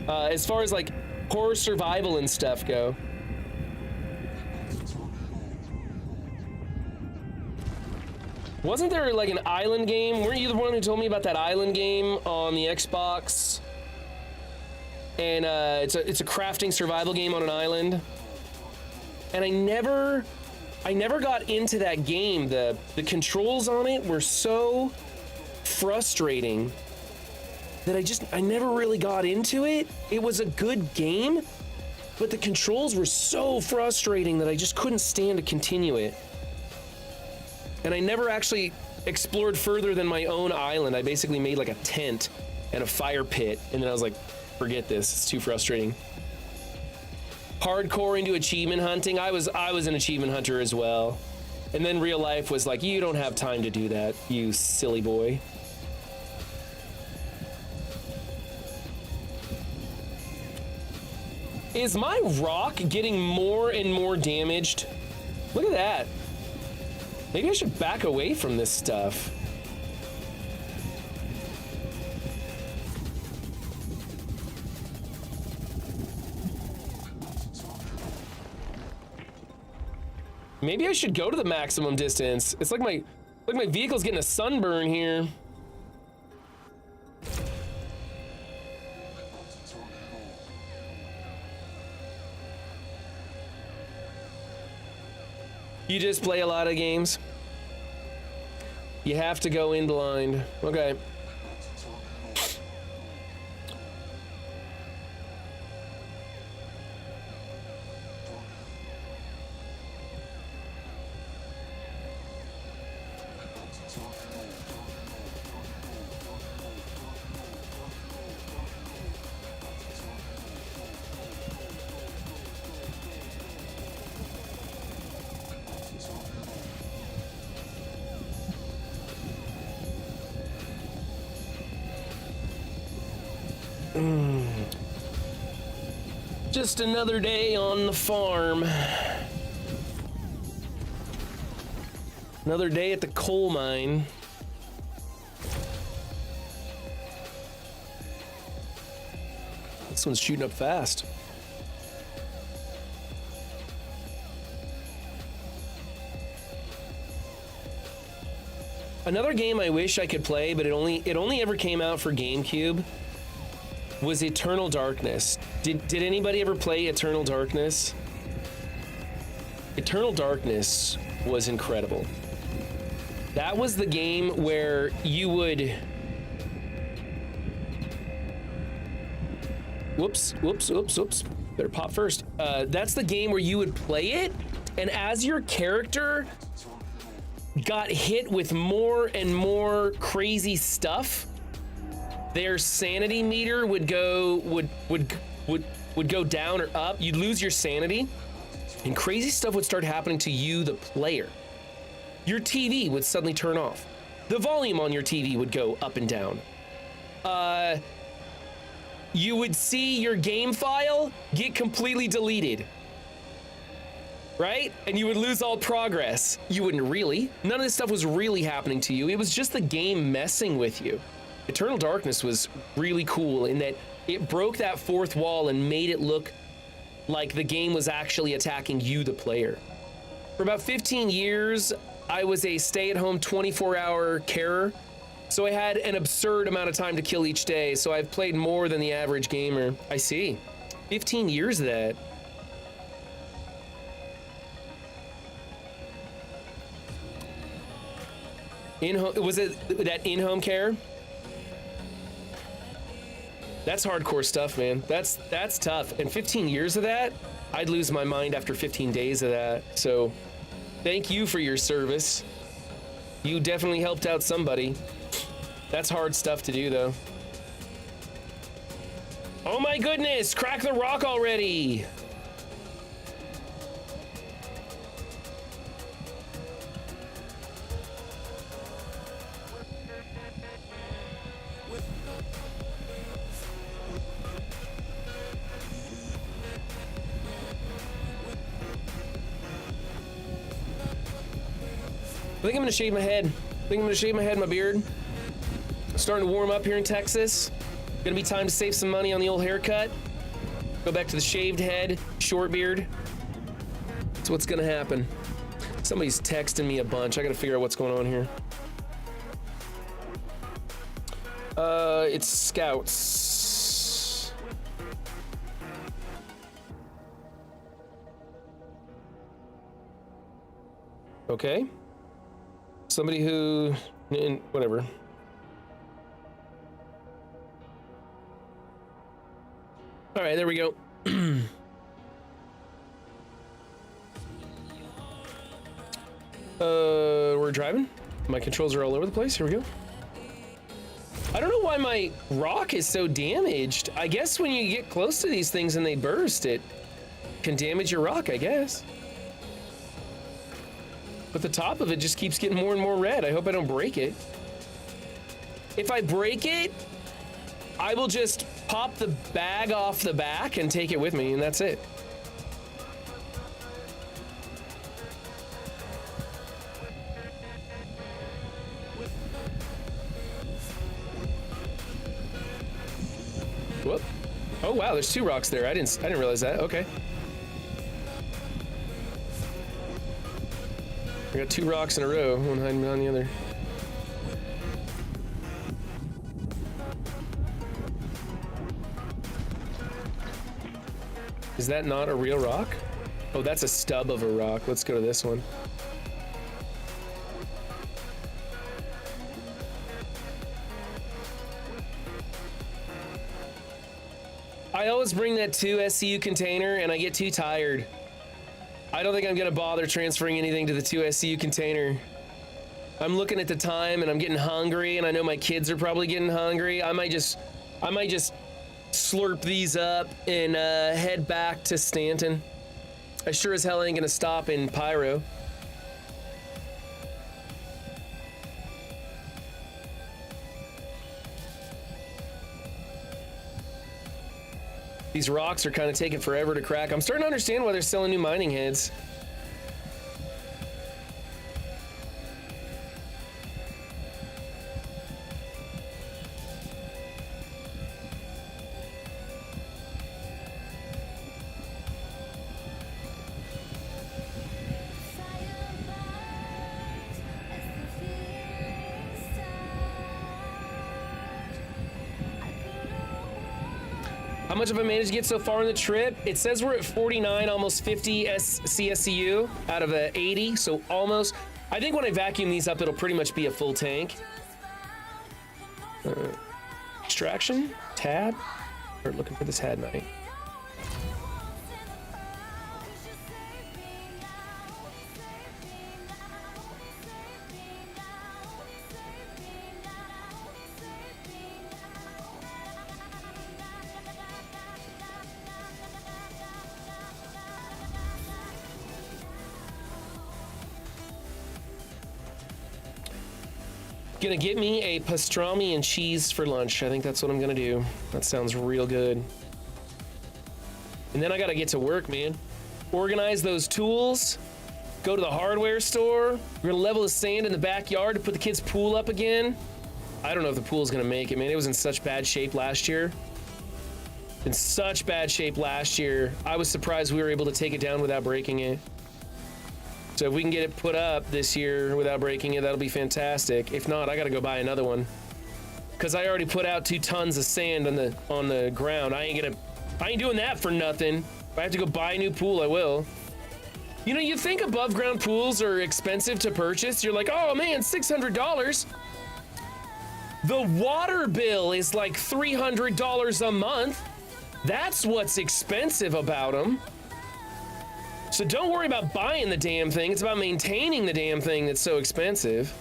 As far as like horror survival and stuff go. Wasn't there like an island game? Weren't you the one who told me about that island game on the Xbox? And it's a crafting survival game on an island. And I never got into that game. The controls on it were so frustrating that I never really got into it. It was a good game, but the controls were so frustrating that I just couldn't stand to continue it. And I never actually explored further than my own island. I basically made like a tent and a fire pit, and then I was like, forget this, it's too frustrating. Hardcore into achievement hunting. I was an achievement hunter as well. And then real life was like, you don't have time to do that, you silly boy. Is my rock getting more and more damaged? Look at that. Maybe I should back away from this stuff. Maybe I should go to the maximum distance. It's like my vehicle's getting a sunburn here. You just play a lot of games? You have to go in blind. Okay. Just another day on the farm. Another day at the coal mine. This one's shooting up fast. Another game I wish I could play, but it only ever came out for GameCube, was Eternal Darkness. Did anybody ever play Eternal Darkness? Eternal Darkness was incredible. That was the game where you would... Whoops. Better pop first. That's the game where you would play it, and as your character got hit with more and more crazy stuff, their sanity meter would go down or up. You'd lose your sanity, and crazy stuff would start happening to you, the player. Your TV would suddenly turn off. The volume on your TV would go up and down. You would see your game file get completely deleted, right? And you would lose all progress. You wouldn't really. None of this stuff was really happening to you. It was just the game messing with you. Eternal Darkness was really cool in that it broke that fourth wall and made it look like the game was actually attacking you, the player. For about 15 years, I was a stay-at-home 24-hour carer, so I had an absurd amount of time to kill each day, so I've played more than the average gamer. I see. 15 years of that. Was it that in-home care? That's hardcore stuff, man. That's tough. And 15 years of that? I'd lose my mind after 15 days of that. So thank you for your service. You definitely helped out somebody. That's hard stuff to do, though. Oh my goodness, crack the rock already. I think I'm gonna shave my head. My beard. Starting to warm up here in Texas. Gonna be time to save some money on the old haircut. Go back to the shaved head, short beard. That's what's gonna happen. Somebody's texting me a bunch. I gotta figure out what's going on here. It's Scouts. Okay. Somebody who, whatever. All right, there we go. We're driving. My controls are all over the place. Here we go. I don't know why my rock is so damaged. I guess when you get close to these things and they burst, it can damage your rock, I guess. But the top of it just keeps getting more and more red. I hope I don't break it. If I break it, I will just pop the bag off the back and take it with me, and that's it. Whoop. Oh wow, there's 2 rocks there. I didn't realize that. Okay. I got 2 rocks in a row, one behind on the other. Is that not a real rock? Oh, that's a stub of a rock. Let's go to this one. I always bring that 2 SCU container and I get too tired. I don't think I'm gonna bother transferring anything to the 2 SCU container. I'm looking at the time and I'm getting hungry, and I know my kids are probably getting hungry. I might just slurp these up and head back to Stanton. I sure as hell ain't gonna stop in Pyro. These rocks are kind of taking forever to crack. I'm starting to understand why they're selling new mining heads. How much have I managed to get so far on the trip? It says we're at 49, almost 50 CSCU out of 80, so almost. I think when I vacuum these up, it'll pretty much be a full tank. Extraction, tab. We're looking for this had night. Gonna get me a pastrami and cheese for lunch. I think that's what I'm gonna do. That sounds real good. And then I gotta get to work, man. Organize those tools, go to the hardware store. We're gonna level the sand in the backyard to put the kids' pool up again. I don't know if the pool's gonna make it, man. It was in such bad shape last year. In such bad shape last year. I was surprised we were able to take it down without breaking it. So if we can get it put up this year without breaking it, that'll be fantastic. If not, I gotta go buy another one. Cause I already put out 2 tons of sand on the ground. I ain't doing that for nothing. If I have to go buy a new pool, I will. You know, you think above ground pools are expensive to purchase. You're like, oh man, $600. The water bill is like $300 a month. That's what's expensive about them. So don't worry about buying the damn thing. It's about maintaining the damn thing that's so expensive.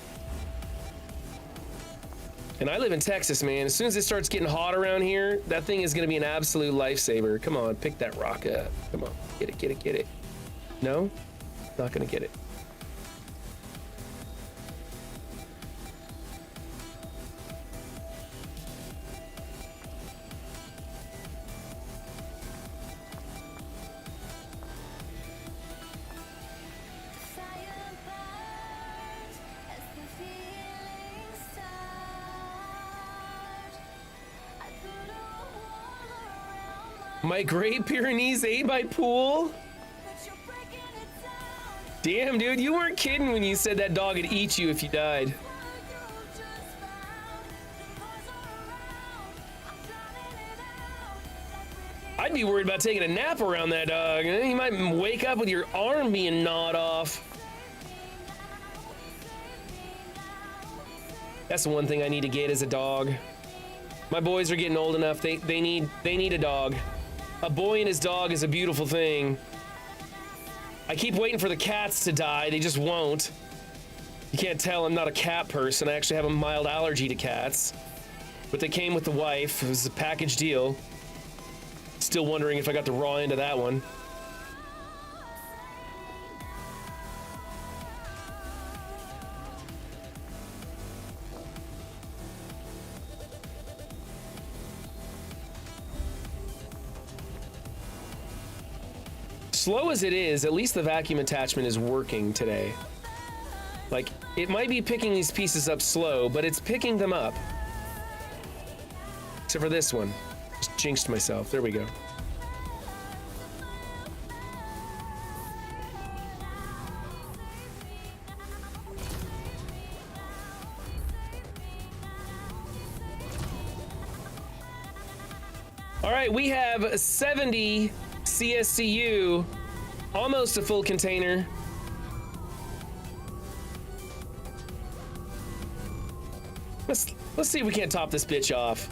And I live in Texas, man. As soon as it starts getting hot around here, that thing is going to be an absolute lifesaver. Come on, pick that rock up. Come on, get it, get it, get it. No? Not going to get it. My Great Pyrenees 8x pool? Damn, dude, you weren't kidding when you said that dog would eat you if you died. I'd be worried about taking a nap around that dog. You might wake up with your arm being gnawed off. That's the one thing I need to get as a dog. My boys are getting old enough. They need a dog. A boy and his dog is a beautiful thing. I keep waiting for the cats to die. They just won't. You can't tell I'm not a cat person. I actually have a mild allergy to cats. But they came with the wife. It was a package deal. Still wondering if I got the raw end of that one. Slow as it is, at least the vacuum attachment is working today. Like, it might be picking these pieces up slow, but it's picking them up. Except for this one. Just jinxed myself. There we go. All right, we have 70 CSCU, almost a full container. Let's see if we can't top this bitch off.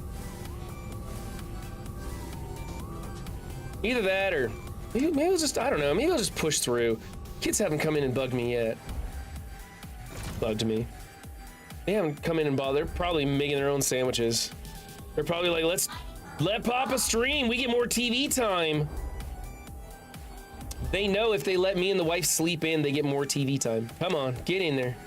Either that or maybe we'll just, I don't know, maybe I'll just push through. Kids haven't come in and bugged me yet. Bugged me. They haven't come in and bothered. They're probably making their own sandwiches. They're probably like, let's let Papa stream. We get more TV time. They know if they let me and the wife sleep in, they get more TV time. Come on, get in there.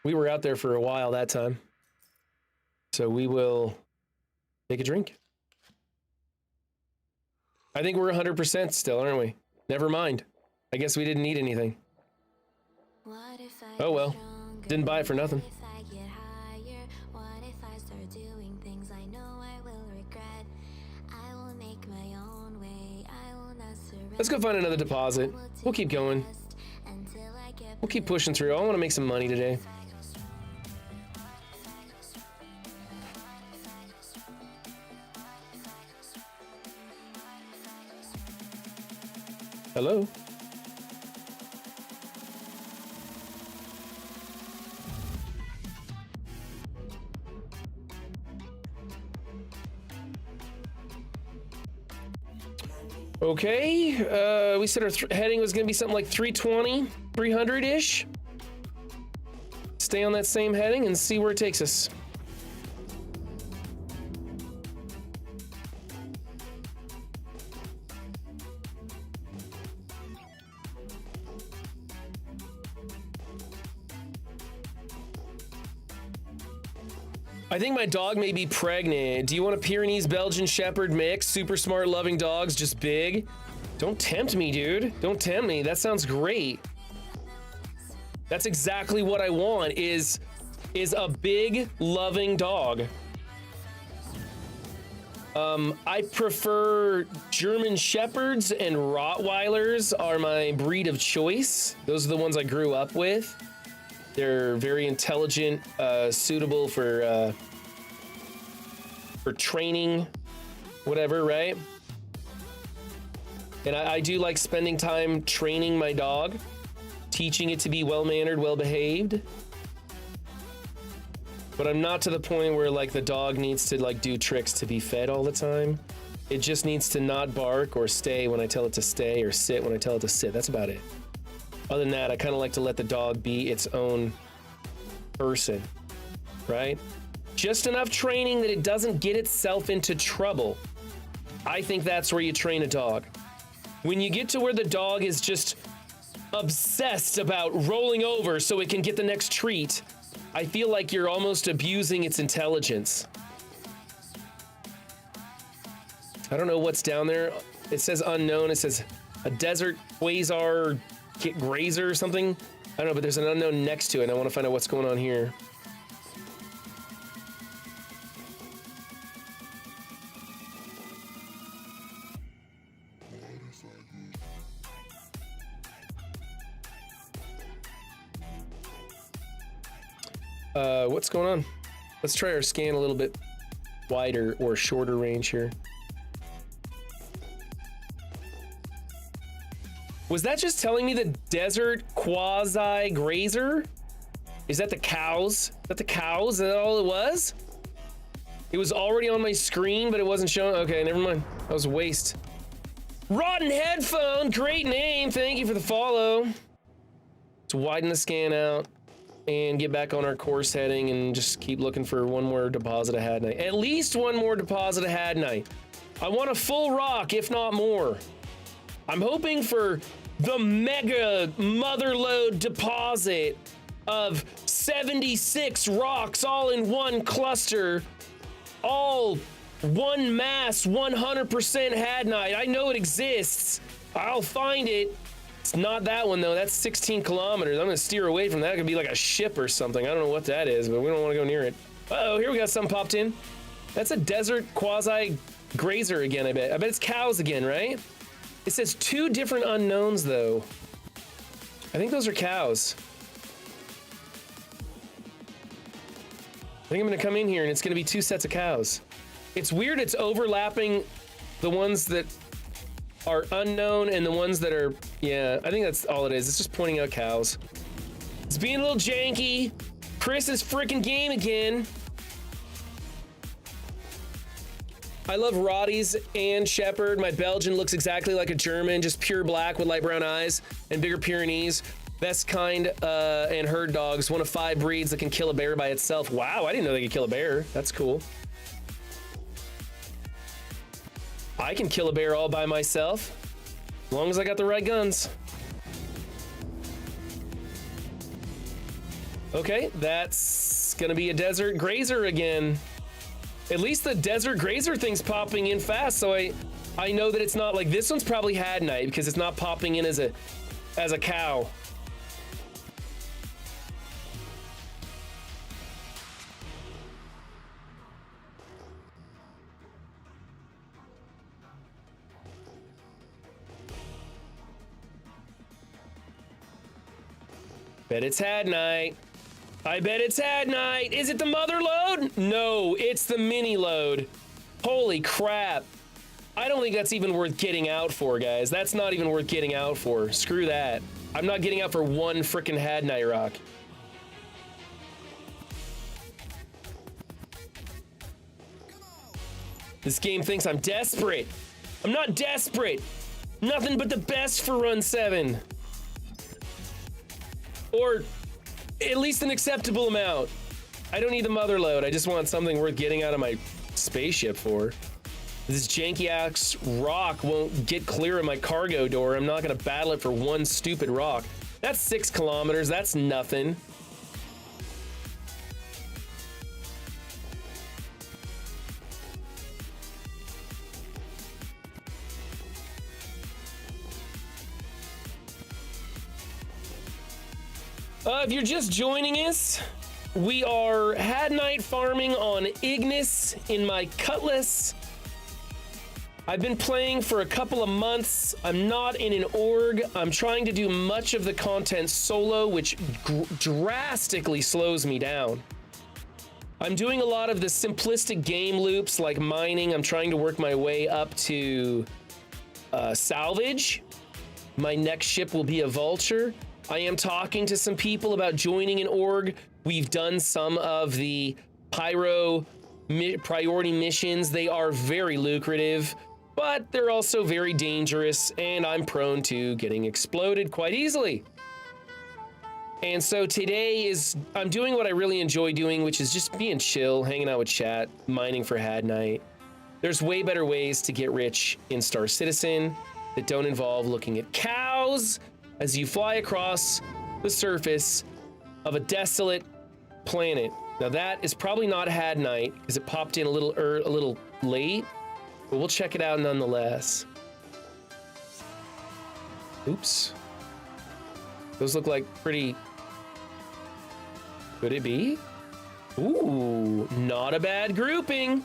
We were out there for a while that time. So we will take a drink. I think we're 100% still, aren't we? Never mind. I guess we didn't need anything. Oh well. Didn't buy it for nothing. Let's go find another deposit. We'll keep going. We'll keep pushing through. I want to make some money today. Hello? Okay, we said our heading was going to be something like 320, 300-ish. Stay on that same heading and see where it takes us. I think my dog may be pregnant. Do you want a Pyrenees Belgian Shepherd mix? Super smart, loving dogs, just big? Don't tempt me, dude. Don't tempt me. That sounds great. That's exactly what I want, is a big, loving dog. I prefer German Shepherds, and Rottweilers are my breed of choice. Those are the ones I grew up with. They're very intelligent, suitable for training, whatever, right? And I do like spending time training my dog, teaching it to be well-mannered, well-behaved. But I'm not to the point where like the dog needs to like do tricks to be fed all the time. It just needs to not bark or stay when I tell it to stay or sit when I tell it to sit. That's about it. Other than that, I kind of like to let the dog be its own person, right? Just enough training that it doesn't get itself into trouble. I think that's where you train a dog. When you get to where the dog is just obsessed about rolling over so it can get the next treat, I feel like you're almost abusing its intelligence. I don't know what's down there. It says unknown. It says a desert quasar grazer or something. I don't know, but there's an unknown next to it, and I want to find out what's going on here. What's going on? Let's try our scan a little bit wider or shorter range here. Was that just telling me the desert quasi grazer? Is that the cows? Is that the cows? Is that all it was? It was already on my screen, but it wasn't showing. Okay, never mind. That was a waste. Rotten Headphone, great name. Thank you for the follow. Let's widen the scan out and get back on our course heading and just keep looking for one more deposit of Hadnite. At least one more deposit of Hadnite. I want a full rock, if not more. I'm hoping for the mega motherlode deposit of 76 rocks all in one cluster, all one mass, 100% Hadnite. I know it exists. I'll find it. It's not that one though. That's 16 kilometers. I'm gonna steer away from that. It could be like a ship or something. I don't know what that is, but we don't want to go near it. Uh-oh, here we got something popped in. That's a desert quasi grazer again, I bet. I bet it's cows again, right? It says 2 different unknowns though. I think those are cows. I think I'm gonna come in here and it's gonna be 2 sets of cows. It's weird, it's overlapping the ones that are unknown and the ones that are, yeah, I think that's all it is. It's just pointing out cows. It's being a little janky. Chris is freaking game again. I love Rotties and Shepherd. My Belgian looks exactly like a German, just pure black with light brown eyes and bigger Pyrenees. Best kind and herd dogs. One of 5 breeds that can kill a bear by itself. Wow, I didn't know they could kill a bear. That's cool. I can kill a bear all by myself, as long as I got the right guns. Okay, that's gonna be a desert grazer again. At least the desert grazer thing's popping in fast, so I know that it's not like this one's probably Hadnite because it's not popping in as a cow. Bet it's Hadnite. I bet it's Hadnite. Is it the mother load? No, it's the mini load. Holy crap. I don't think that's even worth getting out for, guys. That's not even worth getting out for. Screw that. I'm not getting out for one frickin' Hadnite rock. This game thinks I'm desperate. I'm not desperate. Nothing but the best for run 7. Or at least an acceptable amount. I don't need the mother load. I just want something worth getting out of my spaceship for. This janky axe rock won't get clear of my cargo door. I'm not gonna battle it for one stupid rock. That's 6 kilometers. That's nothing. If you're just joining us, we are Hadnite farming on Ignis in my Cutlass. I've been playing for a couple of months. I'm not in an org. I'm trying to do much of the content solo, which drastically slows me down. I'm doing a lot of the simplistic game loops like mining. I'm trying to work my way up to salvage. My next ship will be a vulture. I am talking to some people about joining an org. We've done some of the pyro priority missions. They are very lucrative, but they're also very dangerous, and I'm prone to getting exploded quite easily. And so today I'm doing what I really enjoy doing, which is just being chill, hanging out with chat, mining for Had Night. There's way better ways to get rich in Star Citizen that don't involve looking at cows as you fly across the surface of a desolate planet. Now that is probably not Had Night because it popped in a little late, but we'll check it out nonetheless. Oops. Those look like pretty... Could it be? Ooh, not a bad grouping.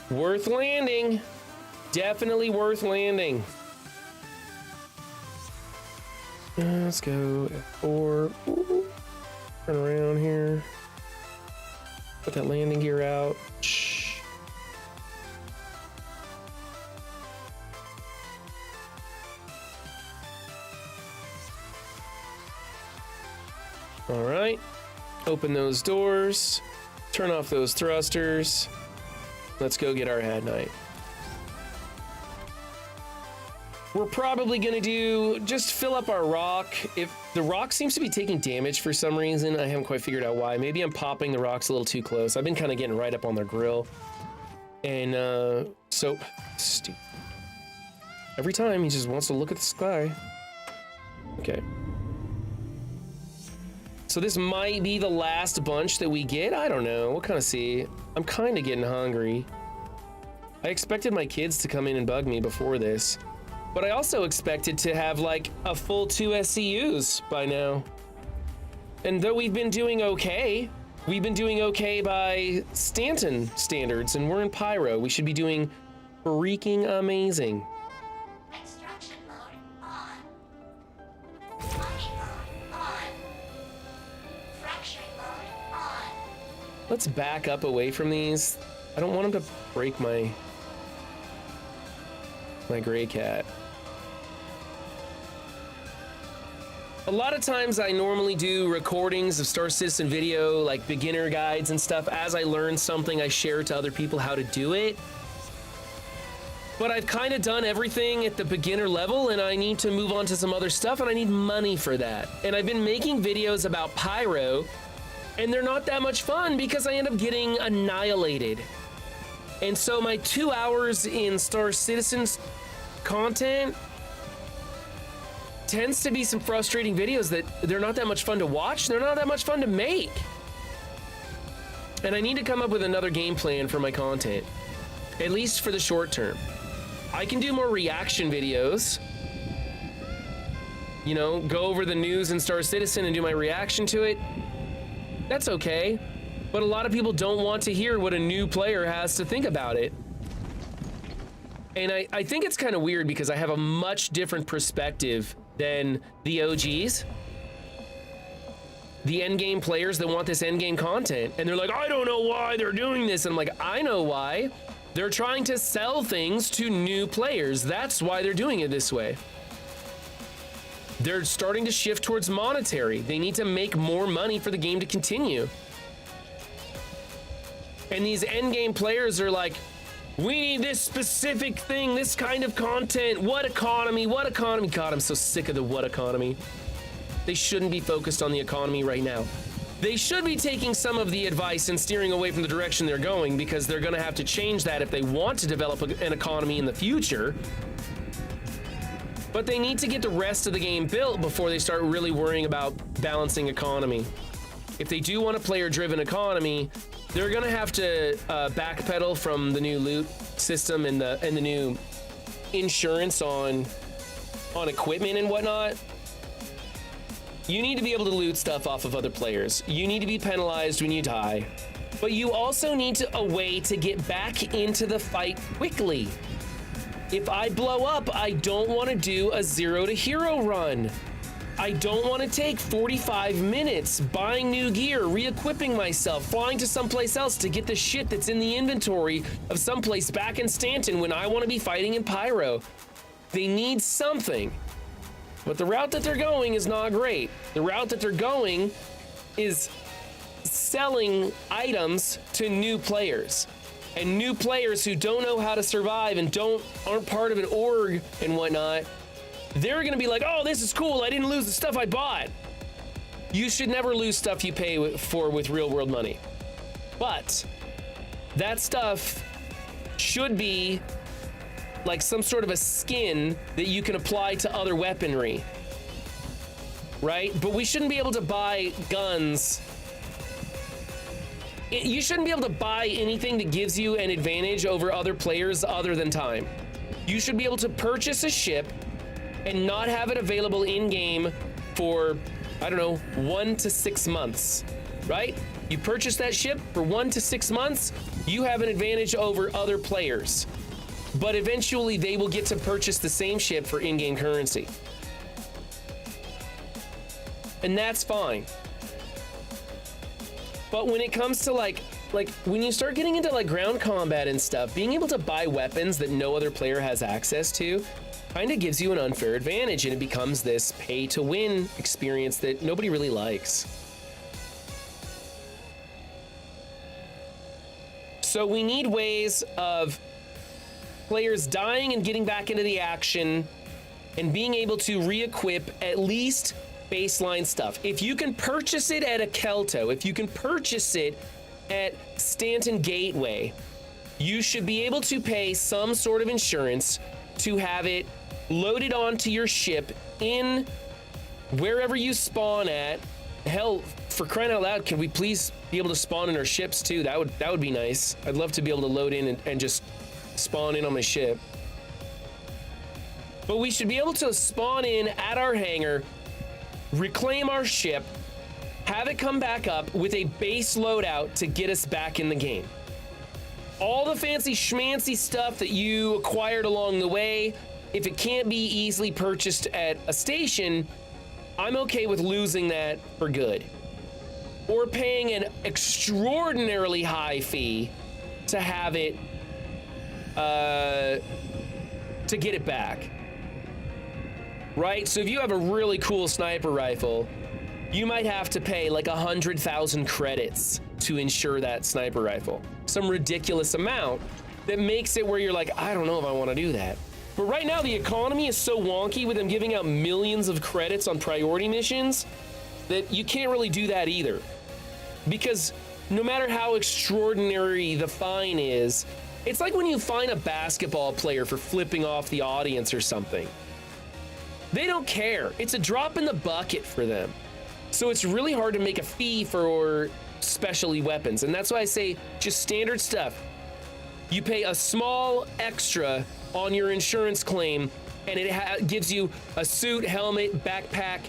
Worth landing. Definitely worth landing. Let's go F4. Ooh. Turn around here. Put that landing gear out. Shh. All right. Open those doors. Turn off those thrusters. Let's go get our Had Night. We're probably gonna just fill up our rock. If the rock seems to be taking damage for some reason, I haven't quite figured out why. Maybe I'm popping the rocks a little too close. I've been kind of getting right up on their grill. And so stupid. Every time he just wants to look at the sky. Okay. So this might be the last bunch that we get. I don't know. We'll kind of see. I'm kind of getting hungry. I expected my kids to come in and bug me before this, but I also expected to have like a full 2 SCUs by now. And though we've been doing okay by Stanton standards, and we're in Pyro, we should be doing freaking amazing. Extraction mode on. Mining mode on. Fracturing mode on. Let's back up away from these. I don't want them to break my gray cat. A lot of times I normally do recordings of Star Citizen video, like beginner guides and stuff. As I learn something, I share it to other people how to do it. But I've kind of done everything at the beginner level, and I need to move on to some other stuff, and I need money for that. And I've been making videos about Pyro, and they're not that much fun because I end up getting annihilated. And so my 2 hours in Star Citizen's content tends to be some frustrating videos that they're not that much fun to watch. They're not that much fun to make. And I need to come up with another game plan for my content, at least for the short term. I can do more reaction videos, you know, go over the news in Star Citizen and do my reaction to it. That's okay. But a lot of people don't want to hear what a new player has to think about it. And I think it's kind of weird because I have a much different perspective than the OGs. The endgame players that want this endgame content. And they're like, I don't know why they're doing this. And I'm like, I know why. They're trying to sell things to new players. That's why they're doing it this way. They're starting to shift towards monetary. They need to make more money for the game to continue. And these endgame players are like, we need this specific thing, this kind of content. What economy? What economy? God, I'm so sick of the what economy. They shouldn't be focused on the economy right now. They should be taking some of the advice and steering away from the direction they're going, because they're going to have to change that if they want to develop an economy in the future. But they need to get the rest of the game built before they start really worrying about balancing economy. If they do want a player-driven economy, they're gonna have to backpedal from the new loot system and the new insurance on equipment and whatnot. You need to be able to loot stuff off of other players. You need to be penalized when you die, but you also need a way to get back into the fight quickly. If I blow up, I don't want to do a 0 to hero run. I don't want to take 45 minutes buying new gear, re-equipping myself, flying to someplace else to get the shit that's in the inventory of someplace back in Stanton when I want to be fighting in Pyro. They need something. But the route that they're going is not great. The route that they're going is selling items to new players. And new players who don't know how to survive and aren't part of an org and whatnot, they're gonna be like, oh, this is cool, I didn't lose the stuff I bought. You should never lose stuff you pay for with real world money. But that stuff should be like some sort of a skin that you can apply to other weaponry, right? But we shouldn't be able to buy guns. You shouldn't be able to buy anything that gives you an advantage over other players other than time. You should be able to purchase a ship and not have it available in-game for, I don't know, 1 to 6 months, right? You purchase that ship for 1 to 6 months, you have an advantage over other players. But eventually they will get to purchase the same ship for in-game currency. And that's fine. But when it comes to like when you start getting into like ground combat and stuff, being able to buy weapons that no other player has access to kind of gives you an unfair advantage, and it becomes this pay to win experience that nobody really likes. So we need ways of players dying and getting back into the action and being able to re-equip at least baseline stuff. If you can purchase it at a Kelto, if you can purchase it at Stanton Gateway, you should be able to pay some sort of insurance to have it loaded onto your ship in wherever you spawn at. Hell, for crying out loud, can we please be able to spawn in our ships too? That would be nice. I'd love to be able to load in and just spawn in on my ship. But we should be able to spawn in at our hangar, reclaim our ship, have it come back up with a base loadout to get us back in the game. All the fancy schmancy stuff that you acquired along the way, if it can't be easily purchased at a station, I'm okay with losing that for good. Or paying an extraordinarily high fee to have it, to get it back. Right? So if you have a really cool sniper rifle, you might have to pay like 100,000 credits to insure that sniper rifle. Some ridiculous amount that makes it where you're like, I don't know if I want to do that. But right now the economy is so wonky with them giving out millions of credits on priority missions that you can't really do that either. Because no matter how extraordinary the fine is, it's like when you fine a basketball player for flipping off the audience or something. They don't care. It's a drop in the bucket for them. So it's really hard to make a fee for specialty weapons. And that's why I say just standard stuff. You pay a small extra on your insurance claim, and it gives you a suit, helmet, backpack,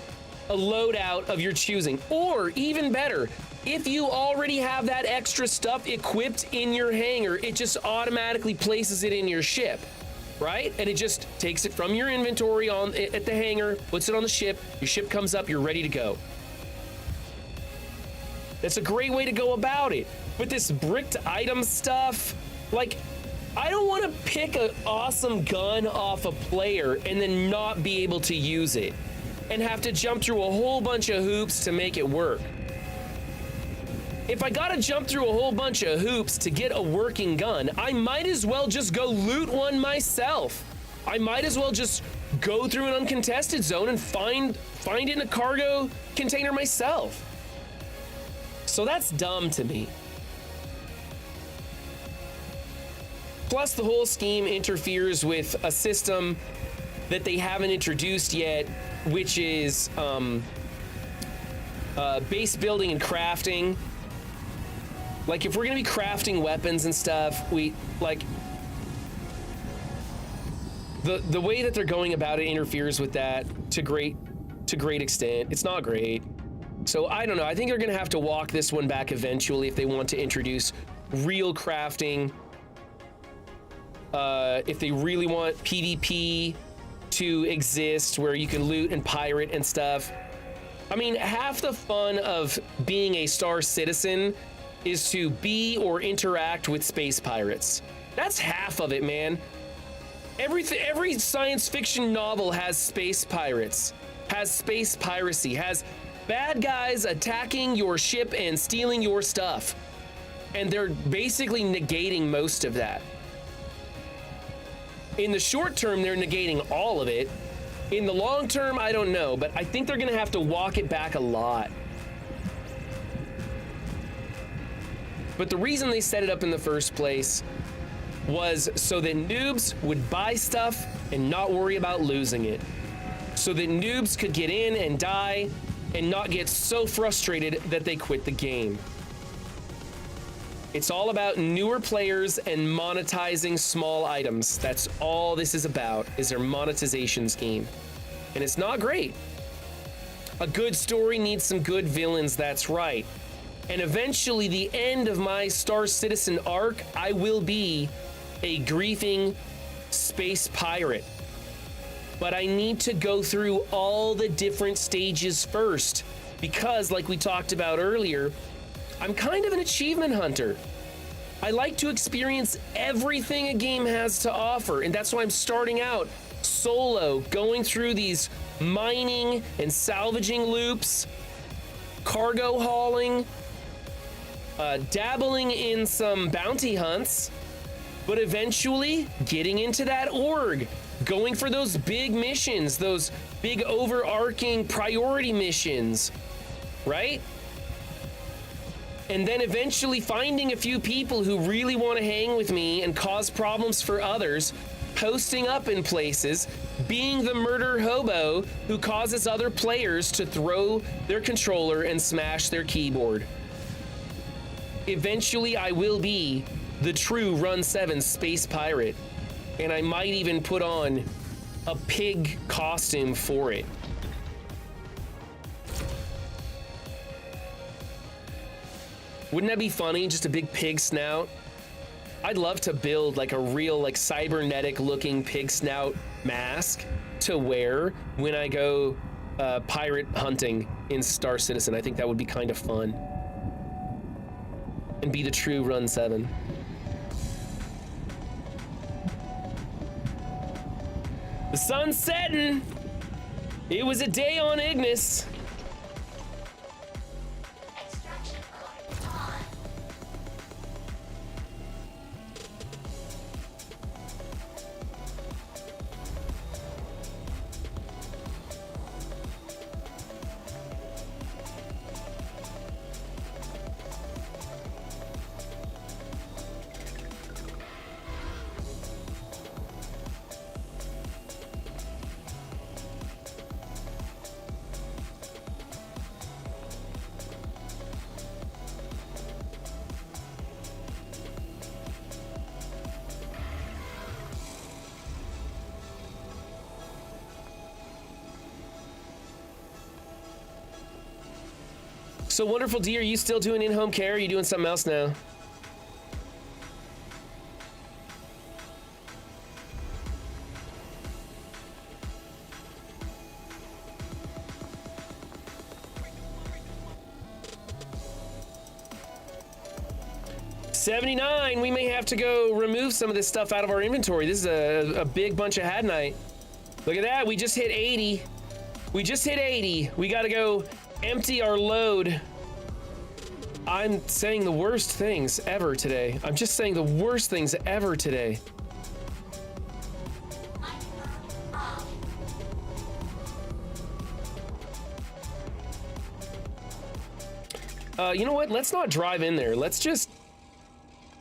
a loadout of your choosing. Or even better, if you already have that extra stuff equipped in your hangar, it just automatically places it in your ship. Right? And it just takes it from your inventory at the hangar, puts it on the ship, your ship comes up, you're ready to go. That's a great way to go about it. But this bricked item stuff, like, I don't want to pick an awesome gun off a player and then not be able to use it and have to jump through a whole bunch of hoops to make it work. If I gotta jump through a whole bunch of hoops to get a working gun, I might as well just go loot one myself. I might as well just go through an uncontested zone and find it in a cargo container myself. So that's dumb to me. Plus, the whole scheme interferes with a system that they haven't introduced yet, which is base building and crafting. Like, if we're gonna be crafting weapons and stuff, we like the way that they're going about it interferes with that to great extent. It's not great. So I don't know. I think they're gonna have to walk this one back eventually if they want to introduce real crafting. If they really want PvP to exist where you can loot and pirate and stuff. I mean, half the fun of being a Star Citizen is to be or interact with space pirates. That's half of it, man. Every science fiction novel has space pirates, has space piracy, has bad guys attacking your ship and stealing your stuff. And they're basically negating most of that. In the short term, they're negating all of it. In the long term, I don't know, but I think they're gonna have to walk it back a lot. But the reason they set it up in the first place was so that noobs would buy stuff and not worry about losing it. So that noobs could get in and die and not get so frustrated that they quit the game. It's all about newer players and monetizing small items. That's all this is about, is their monetization scheme. And it's not great. A good story needs some good villains, that's right. And eventually, the end of my Star Citizen arc, I will be a griefing space pirate. But I need to go through all the different stages first, because like we talked about earlier, I'm kind of an achievement hunter. I like to experience everything a game has to offer, and that's why I'm starting out solo, going through these mining and salvaging loops, cargo hauling, dabbling in some bounty hunts, but eventually getting into that org, going for those big missions, those big overarching priority missions, right? And then eventually finding a few people who really want to hang with me and cause problems for others, posting up in places, being the murder hobo who causes other players to throw their controller and smash their keyboard. Eventually, I will be the true Run 7 space pirate, and I might even put on a pig costume for it. Wouldn't that be funny? Just a big pig snout? I'd love to build like a real like cybernetic looking pig snout mask to wear when I go pirate hunting in Star Citizen. I think that would be kind of fun. And be the true Run 7. The sun's setting. It was a day on Ignis. So Wonderful D, are you still doing in-home care? Or are you doing something else now? $79, we may have to go remove some of this stuff out of our inventory. This is a big bunch of Hadnite. Look at that, we just hit 80. We just hit 80. We gotta go empty our load. I'm saying the worst things ever today. I'm just saying the worst things ever today. You know what? Let's not drive in there. Let's just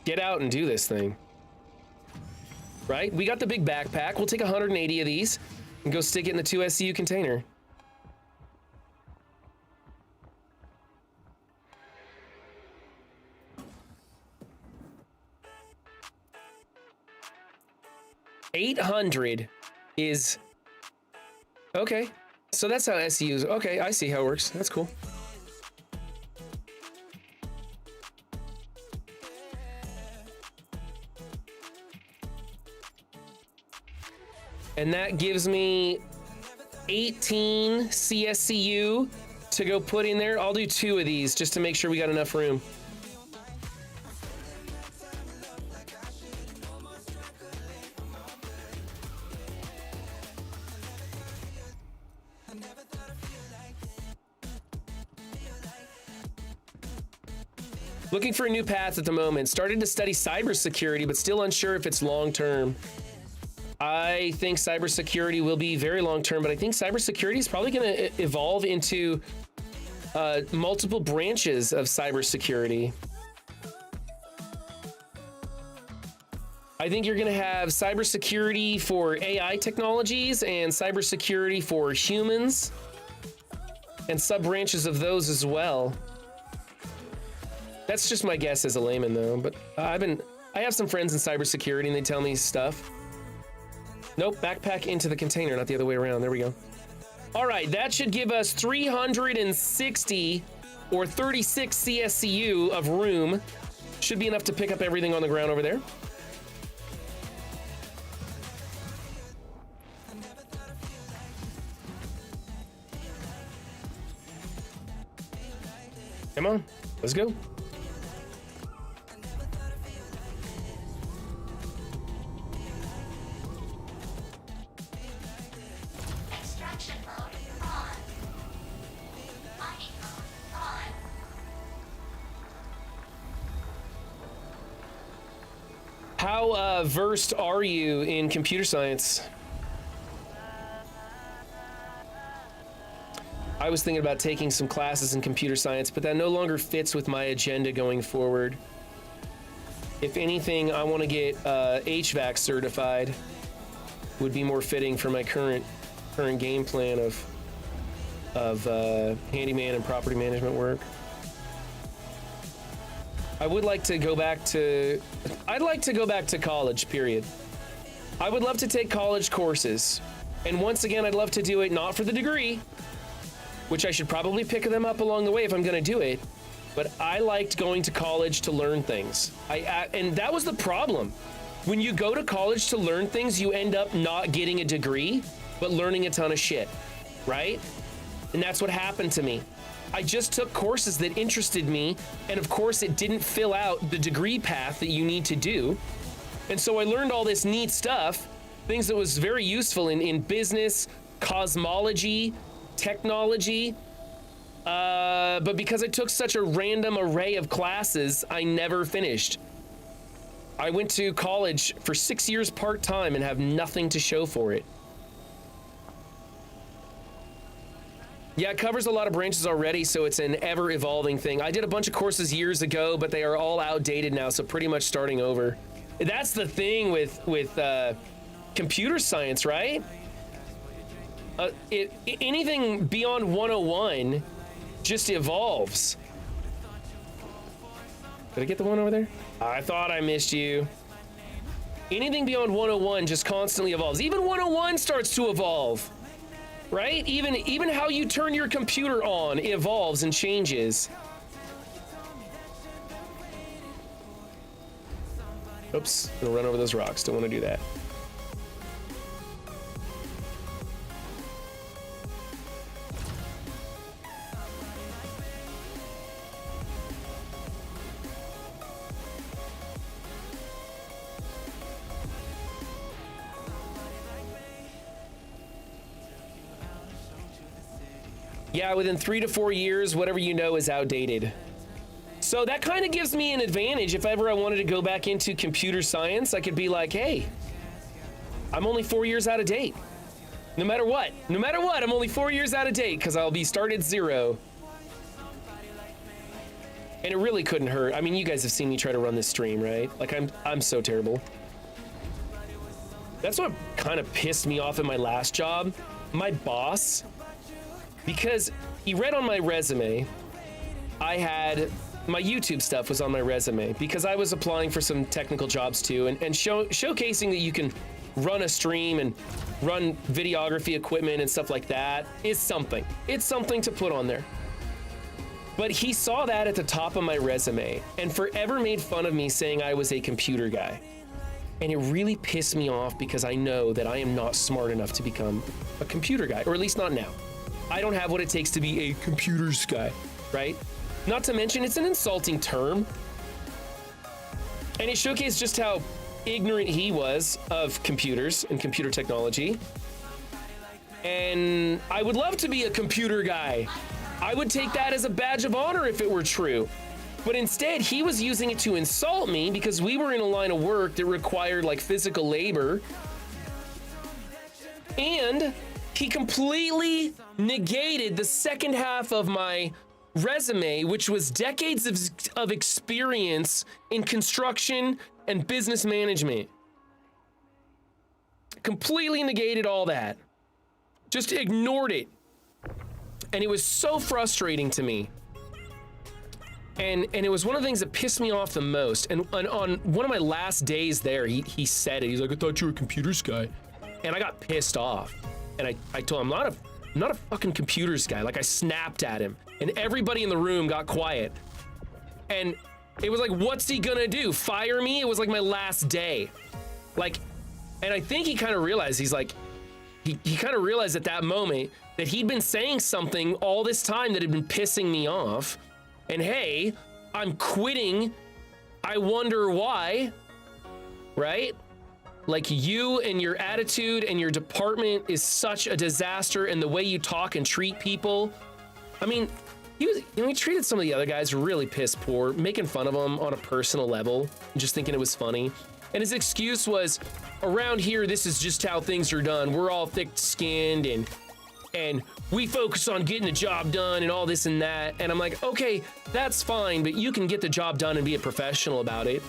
get out and do this thing. Right? We got the big backpack. We'll take 180 of these and go stick it in the 2 SCU container. $800 is okay. So that's how SCUs. Okay, I see how it works. That's cool. And that gives me 18 CSCU to go put in there. I'll do 2 of these just to make sure we got enough room. Looking for a new path at the moment. Started to study cybersecurity, but still unsure if it's long term. I think cybersecurity will be very long term, but I think cybersecurity is probably going to evolve into multiple branches of cybersecurity. I think you're going to have cybersecurity for AI technologies and cybersecurity for humans and sub-branches of those as well. That's just my guess as a layman, though. But I have some friends in cybersecurity, and they tell me stuff. Nope, backpack into the container, not the other way around. There we go. All right, that should give us 360 or 36 CSCU of room. Should be enough to pick up everything on the ground over there. Come on, let's go. Extraction mode on. Mining mode on. How versed are you in computer science? I was thinking about taking some classes in computer science, but that no longer fits with my agenda going forward. If anything, I want to get HVAC certified. Would be more fitting for my current game plan of handyman and property management work. I would like to go back to. I'd like to go back to college. Period. I would love to take college courses, and once again, I'd love to do it not for the degree, which I should probably pick them up along the way if I'm going to do it. But I liked going to college to learn things. And that was the problem. When you go to college to learn things, you end up not getting a degree, but learning a ton of shit, right? And that's what happened to me. I just took courses that interested me, and of course it didn't fill out the degree path that you need to do. And so I learned all this neat stuff, things that was very useful in business, cosmology, technology, but because I took such a random array of classes, I never finished. I went to college for 6 years part-time and have nothing to show for it. Yeah, it covers a lot of branches already, so it's an ever-evolving thing. I did a bunch of courses years ago, but they are all outdated now, so pretty much starting over. That's the thing with computer science, right? Anything beyond 101 just evolves. Did I get the one over there? I thought I missed you. Anything beyond 101 just constantly evolves. Even 101 starts to evolve, right? Even how you turn your computer on evolves and changes. Oops, gonna run over those rocks. Don't want to do that. Yeah, within 3 to 4 years, whatever you know is outdated. So that kind of gives me an advantage. If ever I wanted to go back into computer science, I could be like, hey, I'm only 4 years out of date. No matter what, I'm only 4 years out of date because I'll be started 0. And it really couldn't hurt. I mean, you guys have seen me try to run this stream, right? Like I'm so terrible. That's what kind of pissed me off in my last job. My boss, because he read on my resume, I had my YouTube stuff was on my resume because I was applying for some technical jobs too, and showcasing that you can run a stream and run videography equipment and stuff like that is something. It's something to put on there. But he saw that at the top of my resume and forever made fun of me saying I was a computer guy. And it really pissed me off because I know that I am not smart enough to become a computer guy, or at least not now. I don't have what it takes to be a computers guy, right? Not to mention, it's an insulting term. And it showcased just how ignorant he was of computers and computer technology. And I would love to be a computer guy. I would take that as a badge of honor if it were true. But instead, he was using it to insult me because we were in a line of work that required like physical labor. And he completely negated the second half of my resume, which was decades of experience in construction and business management. Completely negated all that. Just ignored it. And it was so frustrating to me. And it was one of the things that pissed me off the most. And on one of my last days there, he said it. He's like, I thought you were a computers guy. And I got pissed off. And I told him, I'm not a fucking computers guy. Like, I snapped at him. And everybody in the room got quiet. And it was like, what's he gonna do? Fire me? It was like my last day. Like, and I think he kind of realized, he's like, he kind of realized at that moment that he'd been saying something all this time that had been pissing me off. And hey, I'm quitting. I wonder why, right? Like, you and your attitude and your department is such a disaster, and the way you talk and treat people. I mean, he treated some of the other guys really piss poor, making fun of them on a personal level, just thinking it was funny. And his excuse was, around here, this is just how things are done. We're all thick-skinned and we focus on getting the job done and all this and that. And I'm like, okay, that's fine, but you can get the job done and be a professional about it.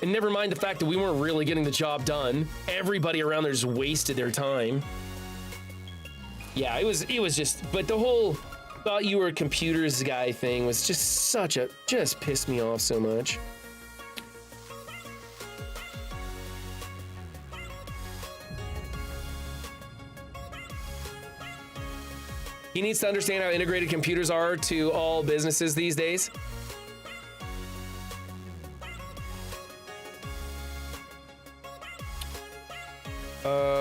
And never mind the fact that we weren't really getting the job done. Everybody around there just wasted their time. Yeah, it was just, but the whole thought you were a computers guy thing was just just pissed me off so much. He needs to understand how integrated computers are to all businesses these days.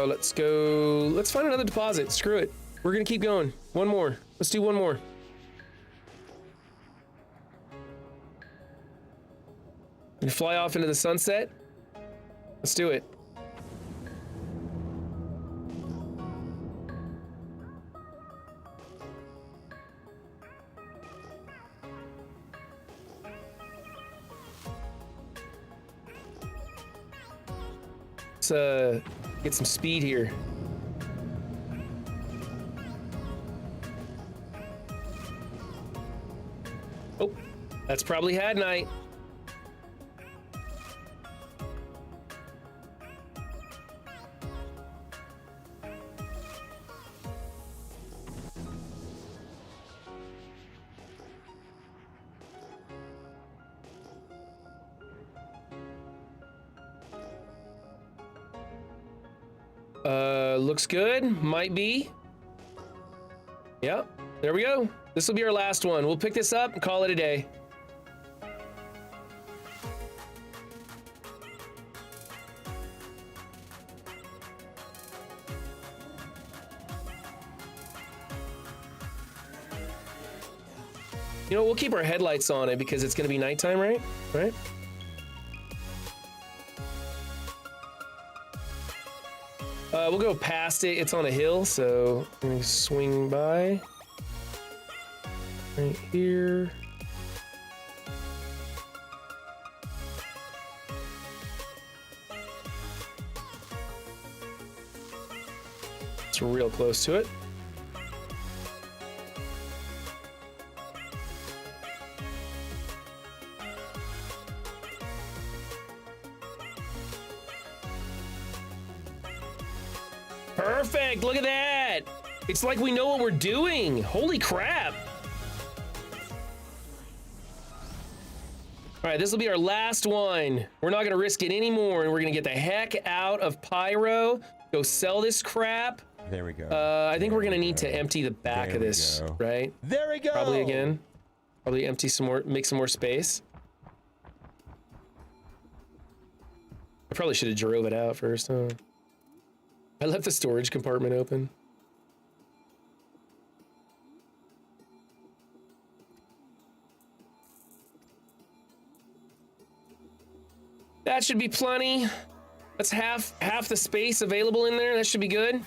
Let's go. Let's find another deposit. Screw it. We're gonna keep going. One more. Let's do one more. We fly off into the sunset. Let's do it. Let's get some speed here. Oh, that's probably had night. Looks good. Might be. Yep. There we go. This will be our last one. We'll pick this up and call it a day. You know, we'll keep our headlights on it because it's going to be nighttime, right? Right? We'll go past it. It's on a hill, so let me swing by. Right here. It's real close to it. Perfect, look at that. It's like we know what we're doing. Holy crap. All right, this will be our last one. We're not gonna risk it anymore, and we're gonna get the heck out of Pyro, go sell this crap. There we go. I think we're gonna need to empty the back of this, right? There we go. Probably again. Probably empty some more, make some more space. I probably should have drove it out first, huh? I left the storage compartment open. That should be plenty. That's half the space available in there. That should be good.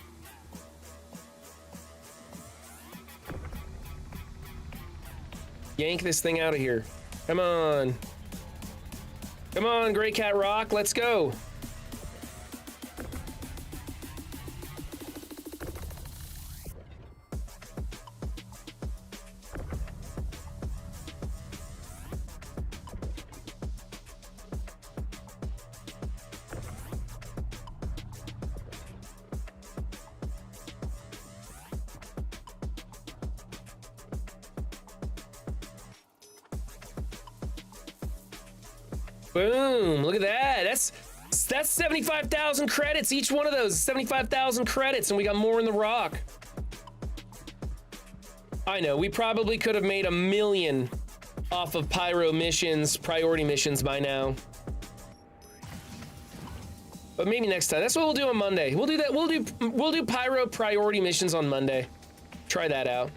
Yank this thing out of here. Come on. Come on, Gray Cat Rock, let's go. Boom, look at that. That's 75,000 credits. Each one of those, 75,000 credits, and we got more in the rock. I know, we probably could have made 1 million off of pyro missions, priority missions by now. But maybe next time. That's what we'll do on Monday. We'll do that. We'll do pyro priority missions on Monday. Try that out.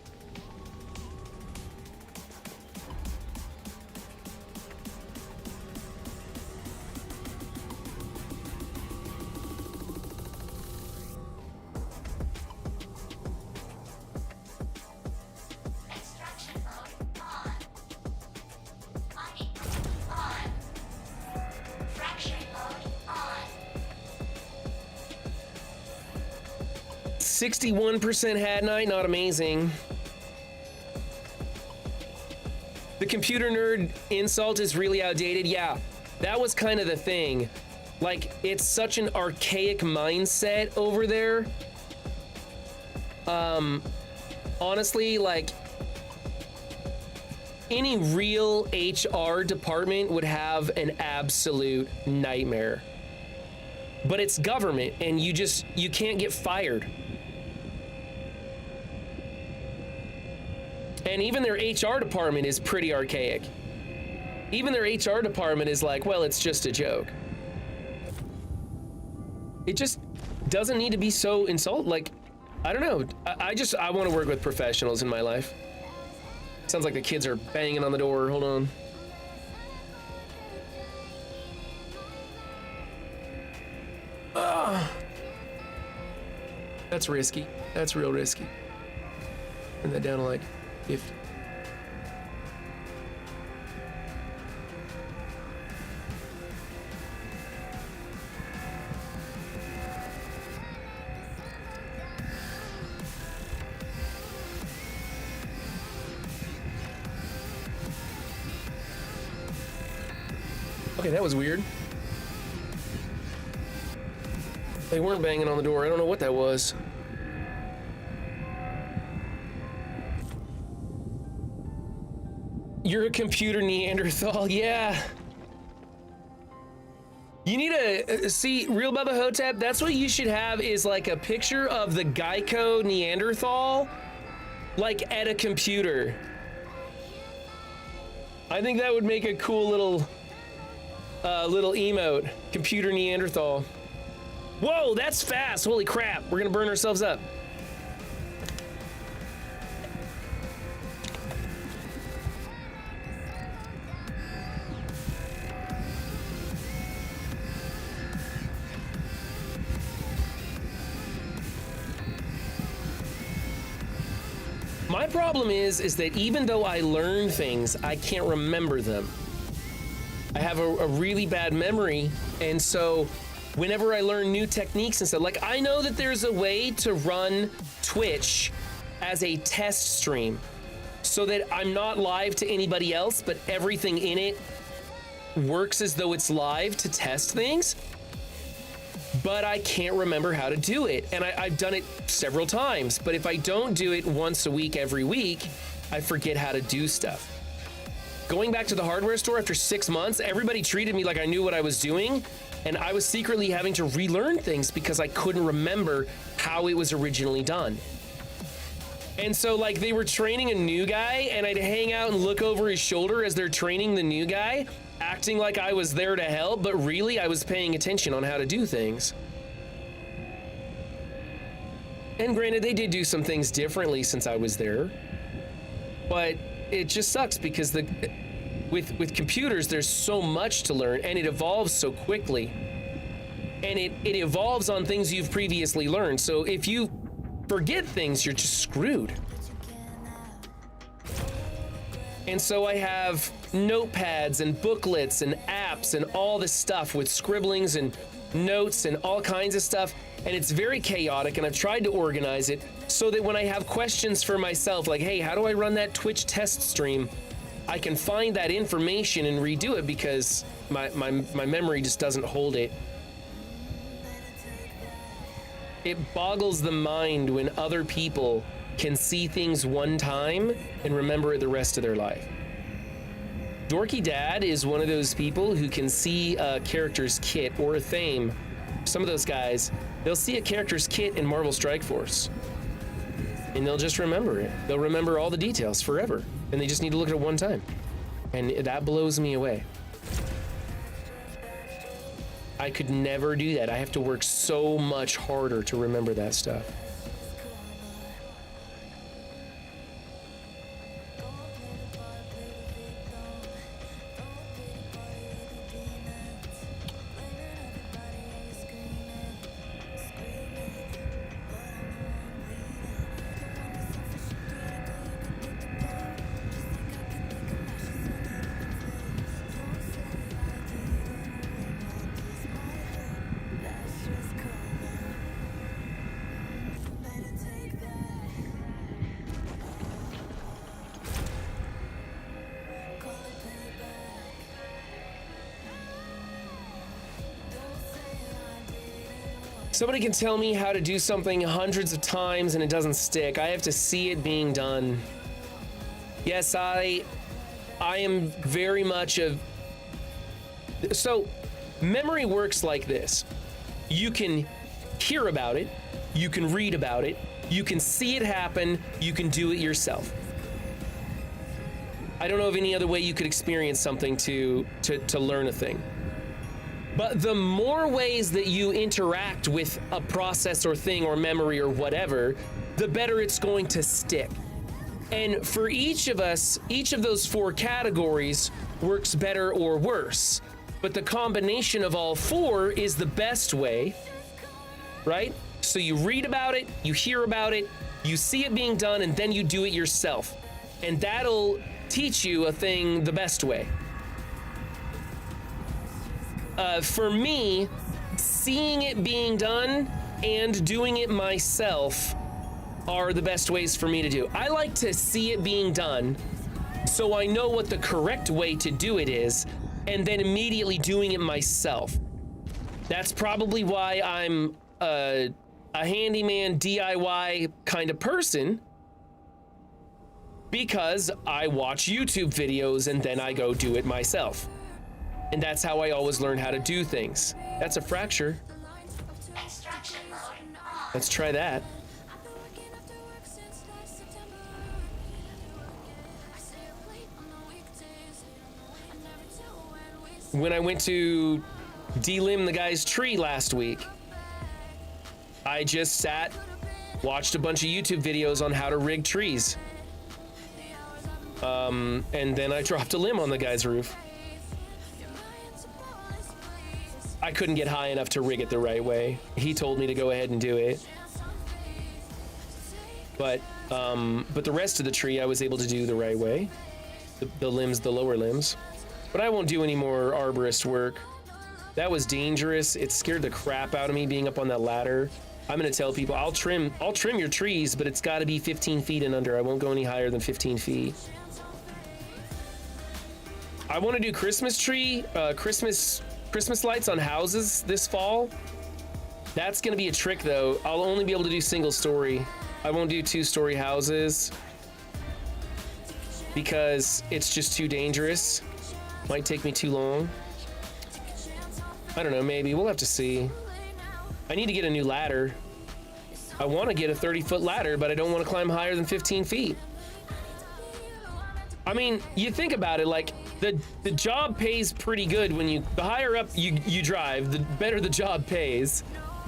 Extraction mode on. Mining on. Fraction mode on. 61% had night, not amazing. The computer nerd insult is really outdated. Yeah, that was kind of the thing. Like, it's such an archaic mindset over there. Honestly, like, any real HR department would have an absolute nightmare. But it's government, and you can't get fired. And even their HR department is pretty archaic. Even their HR department is like, well, it's just a joke. It just doesn't need to be so like, I don't know. I want to work with professionals in my life. Sounds like the kids are banging on the door. Hold on. That's risky. That's real risky. Turn that down to like 50. Okay, that was weird. They weren't banging on the door. I don't know what that was. You're a computer Neanderthal, yeah. You need to see Real Bubba Hotep. That's what you should have, is like a picture of the Geico Neanderthal, like at a computer. I think that would make a cool little emote. Computer Neanderthal. Whoa, that's fast. Holy crap. We're gonna burn ourselves up. My problem is that even though I learn things, I can't remember them. I have a really bad memory, and so whenever I learn new techniques and stuff, like I know that there's a way to run Twitch as a test stream so that I'm not live to anybody else, but everything in it works as though it's live to test things. But I can't remember how to do it. And I've done it several times, but if I don't do it once a week, every week, I forget how to do stuff. Going back to the hardware store after 6 months, everybody treated me like I knew what I was doing, and I was secretly having to relearn things because I couldn't remember how it was originally done. And so like they were training a new guy, and I'd hang out and look over his shoulder as they're training the new guy, acting like I was there to help, but really I was paying attention on how to do things. And granted, they did do some things differently since I was there, but it just sucks because with computers, there's so much to learn, and it evolves so quickly, and it evolves on things you've previously learned. So if you forget things, you're just screwed. And so I have notepads and booklets and apps and all this stuff with scribblings and notes and all kinds of stuff. And it's very chaotic, and I've tried to organize it so that when I have questions for myself, like, hey, how do I run that Twitch test stream? I can find that information and redo it because my memory just doesn't hold it. It boggles the mind when other people can see things one time and remember it the rest of their life. Dorky Dad is one of those people who can see a character's kit or a theme. Some of those guys, they'll see a character's kit in Marvel Strike Force and they'll just remember it. They'll remember all the details forever, and they just need to look at it one time. And that blows me away. I could never do that. I have to work so much harder to remember that stuff. Somebody can tell me how to do something hundreds of times and it doesn't stick. I have to see it being done. Yes, I am very much of... So, memory works like this. You can hear about it, you can read about it, you can see it happen, you can do it yourself. I don't know of any other way you could experience something to learn a thing. But the more ways that you interact with a process or thing or memory or whatever, the better it's going to stick. And for each of us, each of those four categories works better or worse. But the combination of all four is the best way, right? So you read about it, you hear about it, you see it being done, and then you do it yourself. And that'll teach you a thing the best way. For me, seeing it being done and doing it myself are the best ways for me to do. I like to see it being done so I know what the correct way to do it is, and then immediately doing it myself. That's probably why I'm a handyman DIY kind of person, because I watch YouTube videos and then I go do it myself. And that's how I always learn how to do things. That's a fracture. Let's try that. When I went to delimb the guy's tree last week, I just sat, watched a bunch of YouTube videos on how to rig trees. And then I dropped a limb on the guy's roof. I couldn't get high enough to rig it the right way. He told me to go ahead and do it. But the rest of the tree I was able to do the right way. The limbs, the lower limbs. But I won't do any more arborist work. That was dangerous. It scared the crap out of me being up on that ladder. I'm gonna tell people, I'll trim your trees, but it's gotta be 15 feet and under. I won't go any higher than 15 feet. I wanna do Christmas tree, Christmas lights on houses this fall. That's gonna be a trick though. I'll only be able to do single story. I won't do 2-story houses because it's just too dangerous. Might take me too long. I don't know, maybe. We'll have to see. I need to get a new ladder. I want to get a 30-foot ladder, but I don't want to climb higher than 15 feet. I mean, you think about it, like, the job pays pretty good when the higher up you drive, the better the job pays,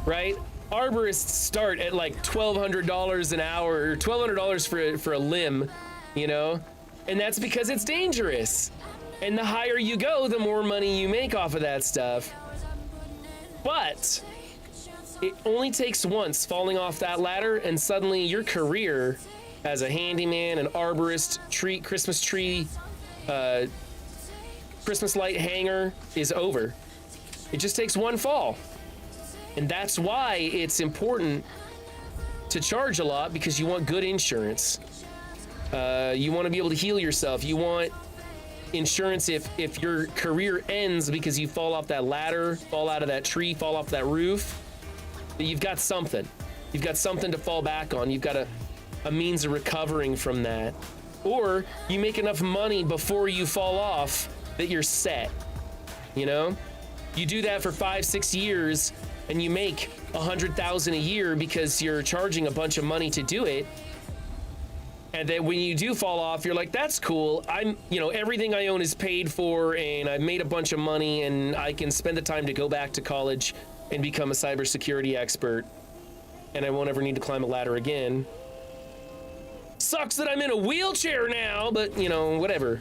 right? Arborists start at like $1,200 an hour, or $1,200 for a limb, you know? And that's because it's dangerous. And the higher you go, the more money you make off of that stuff. But it only takes once falling off that ladder, and suddenly your career as a handyman, an arborist, Christmas tree Christmas light hanger is over. It just takes one fall. And that's why it's important to charge a lot, because you want good insurance. You want to be able to heal yourself. You want insurance if your career ends because you fall off that ladder, fall out of that tree, fall off that roof, that you've got something. You've got something to fall back on. You've got a means of recovering from that. Or you make enough money before you fall off that you're set, you know? You do that for 5-6 years and you make $100,000 a year because you're charging a bunch of money to do it. And then when you do fall off, you're like, that's cool. Everything I own is paid for and I've made a bunch of money and I can spend the time to go back to college and become a cybersecurity expert. And I won't ever need to climb a ladder again. Sucks that I'm in a wheelchair now, but whatever.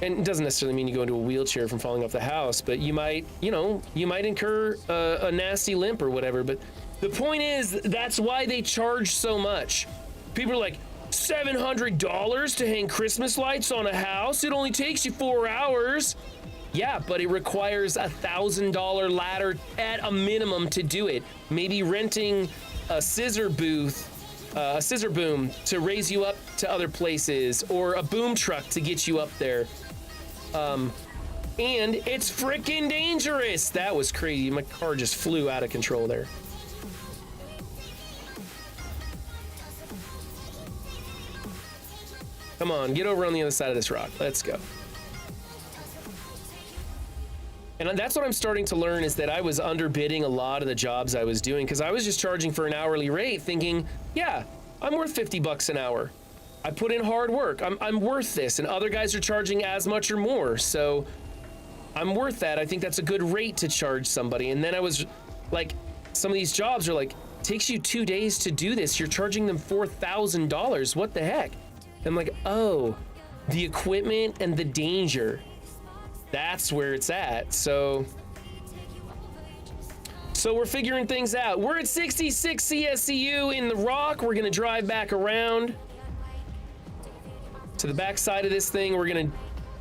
And it doesn't necessarily mean you go into a wheelchair from falling off the house, but you might incur a nasty limp or whatever. But the point is, that's why they charge so much. People are like, $700 to hang Christmas lights on a house? It only takes you 4 hours. Yeah, but it requires a $1,000 ladder at a minimum to do it. Maybe renting a scissor boom to raise you up to other places, or a boom truck to get you up there. And it's freaking dangerous. That was crazy. My car just flew out of control there. Come on, get over on the other side of this rock. Let's go. And that's what I'm starting to learn, is that I was underbidding a lot of the jobs I was doing, because I was just charging for an hourly rate thinking, yeah, I'm worth $50 an hour. I put in hard work. I'm worth this. And other guys are charging as much or more. So I'm worth that. I think that's a good rate to charge somebody. And then I was like, some of these jobs are like, takes you 2 days to do this. You're charging them $4,000. What the heck? I'm like, oh, the equipment and the danger. That's where it's at. So we're figuring things out. We're at 66 CSEU in the rock. We're gonna drive back around to the back side of this thing. We're gonna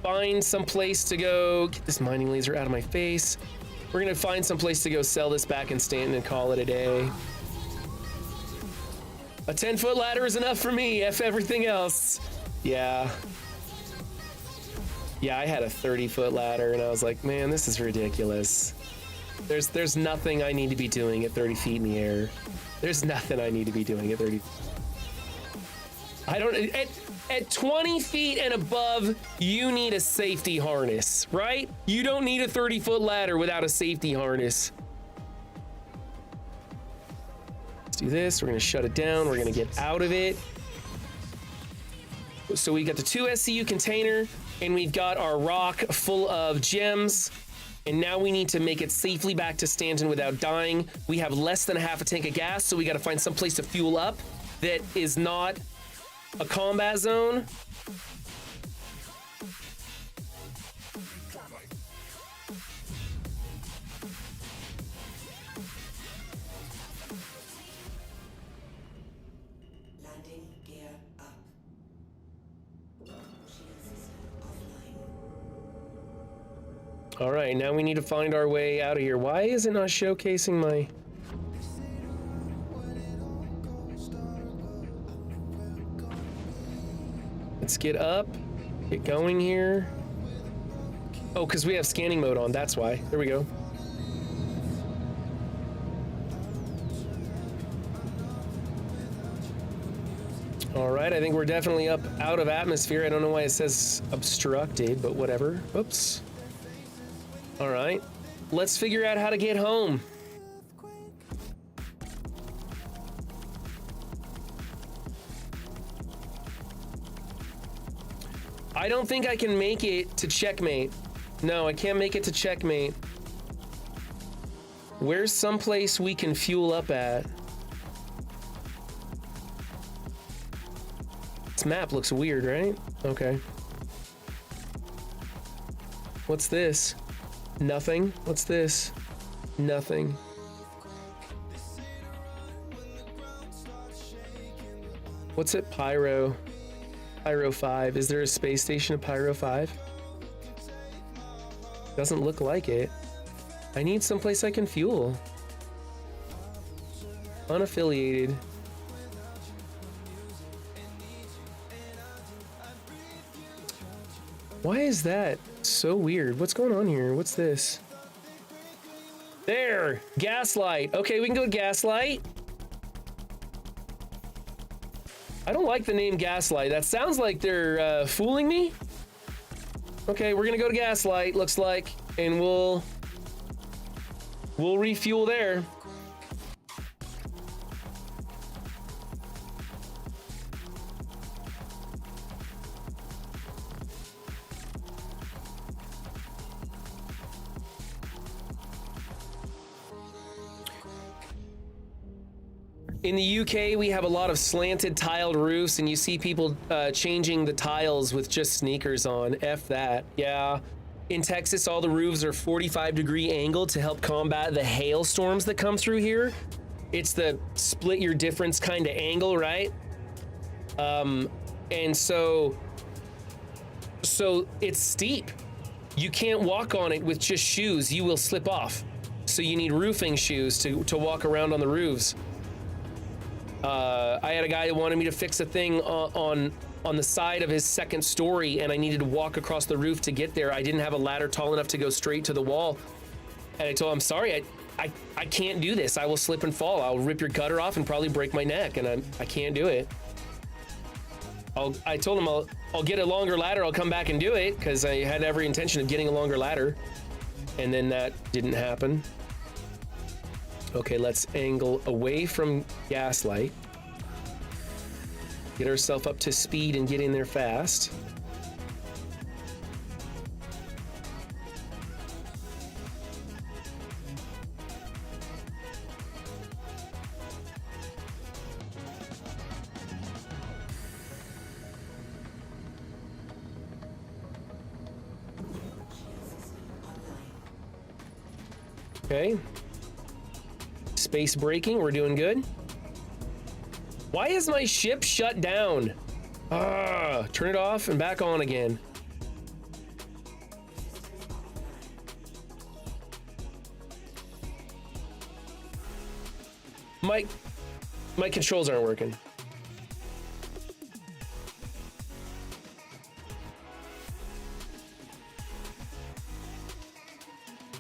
find some place to go. Get this mining laser out of my face. We're gonna find some place to go sell this back in Stanton and call it a day. A 10-foot ladder is enough for me. F everything else. Yeah, I had a 30-foot ladder and I was like, man, this is ridiculous. There's nothing I need to be doing at 30 feet in the air. There's nothing I need to be doing at 30. I don't, at 20 feet and above, you need a safety harness, right? You don't need a 30-foot ladder without a safety harness. Let's do this. We're gonna shut it down. We're gonna get out of it. So we got the 2 SCU container, and we've got our rock full of gems, and now we need to make it safely back to Stanton without dying. We have less than a half a tank of gas, so we got to find some place to fuel up that is not a combat zone. All right, now we need to find our way out of here. Why is it not showcasing my... Let's get up, get going here. Oh, because we have scanning mode on, that's why. There we go. All right, I think we're definitely up out of atmosphere. I don't know why it says obstructed, but whatever. Oops. All right, let's figure out how to get home. I don't think I can make it to checkmate. No, I can't make it to checkmate. Where's someplace we can fuel up at? This map looks weird, right? Okay. What's this? Nothing. What's this? Nothing. What's it? Pyro. Pyro 5. Is there a space station of Pyro 5? Doesn't look like it. I need someplace I can fuel. Unaffiliated. Why is that so weird? What's going on here? What's this? There! Gaslight. Okay, we can go to Gaslight. I don't like the name Gaslight. That sounds like they're fooling me. Okay, we're gonna go to Gaslight, looks like, and we'll refuel there. In the UK, we have a lot of slanted tiled roofs, and you see people changing the tiles with just sneakers on. F that. Yeah. In Texas, all the roofs are 45-degree angle to help combat the hailstorms that come through here. It's the split your difference kind of angle, right? And so it's steep. You can't walk on it with just shoes. You will slip off. So you need roofing shoes to walk around on the roofs. I had a guy that wanted me to fix a thing on the side of his second story, and I needed to walk across the roof to get there. I didn't have a ladder tall enough to go straight to the wall. And I told him, sorry, I can't do this. I will slip and fall. I'll rip your gutter off and probably break my neck, and I can't do it. I told him I'll get a longer ladder. I'll come back and do it, because I had every intention of getting a longer ladder. And then that didn't happen. Okay, let's angle away from Gaslight. Get ourselves up to speed and get in there fast. Okay. Space braking, we're doing good. Why is my ship shut down? Turn it off and back on again. My controls aren't working.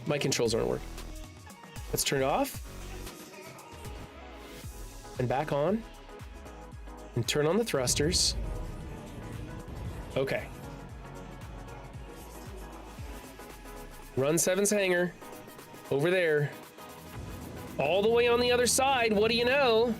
My controls aren't working. Let's turn it off. And back on. And turn on the thrusters. Okay. Run 7's hangar. Over there. All the way on the other side. What do you know?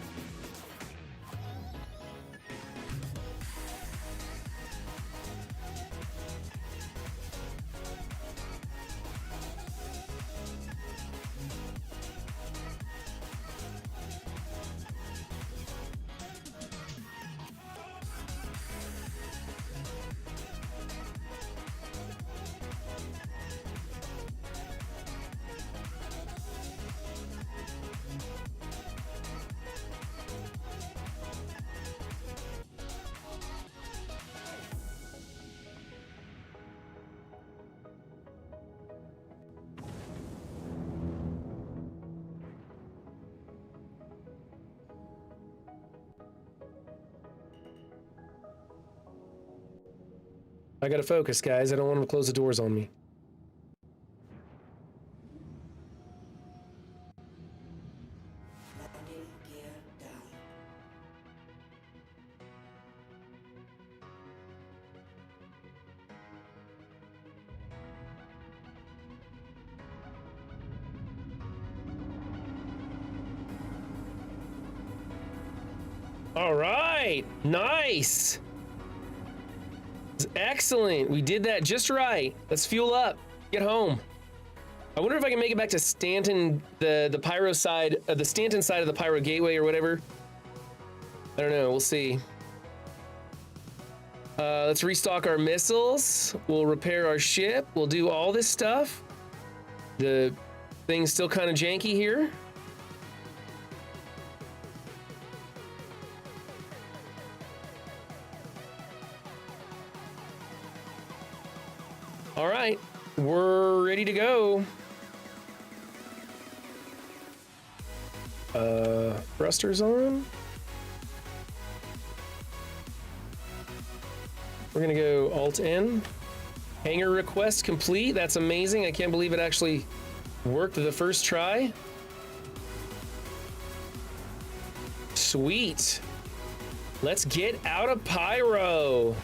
I gotta focus, guys. I don't want them to close the doors on me. All right, nice. Excellent. We did that just right. Let's fuel up. Get home. I wonder if I can make it back to Stanton, the Pyro side, the Stanton side of the Pyro Gateway or whatever. I don't know. We'll see. Let's restock our missiles. We'll repair our ship. We'll do all this stuff. The thing's still kind of janky here. All right, we're ready to go. Thrusters on. We're gonna go Alt N. Hangar request complete. That's amazing. I can't believe it actually worked the first try. Sweet. Let's get out of Pyro.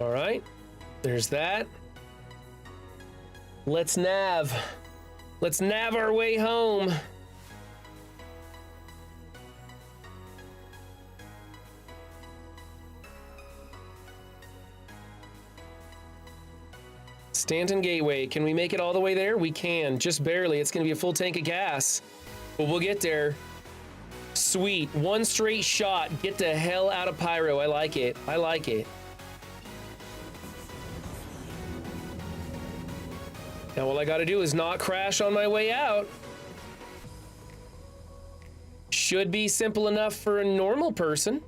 All right, there's that. Let's nav. Let's nav our way home. Stanton Gateway, can we make it all the way there? We can, just barely. It's gonna be a full tank of gas, but we'll get there. Sweet, one straight shot. Get the hell out of Pyro. I like it, I like it. Now all I gotta do is not crash on my way out. Should be simple enough for a normal person.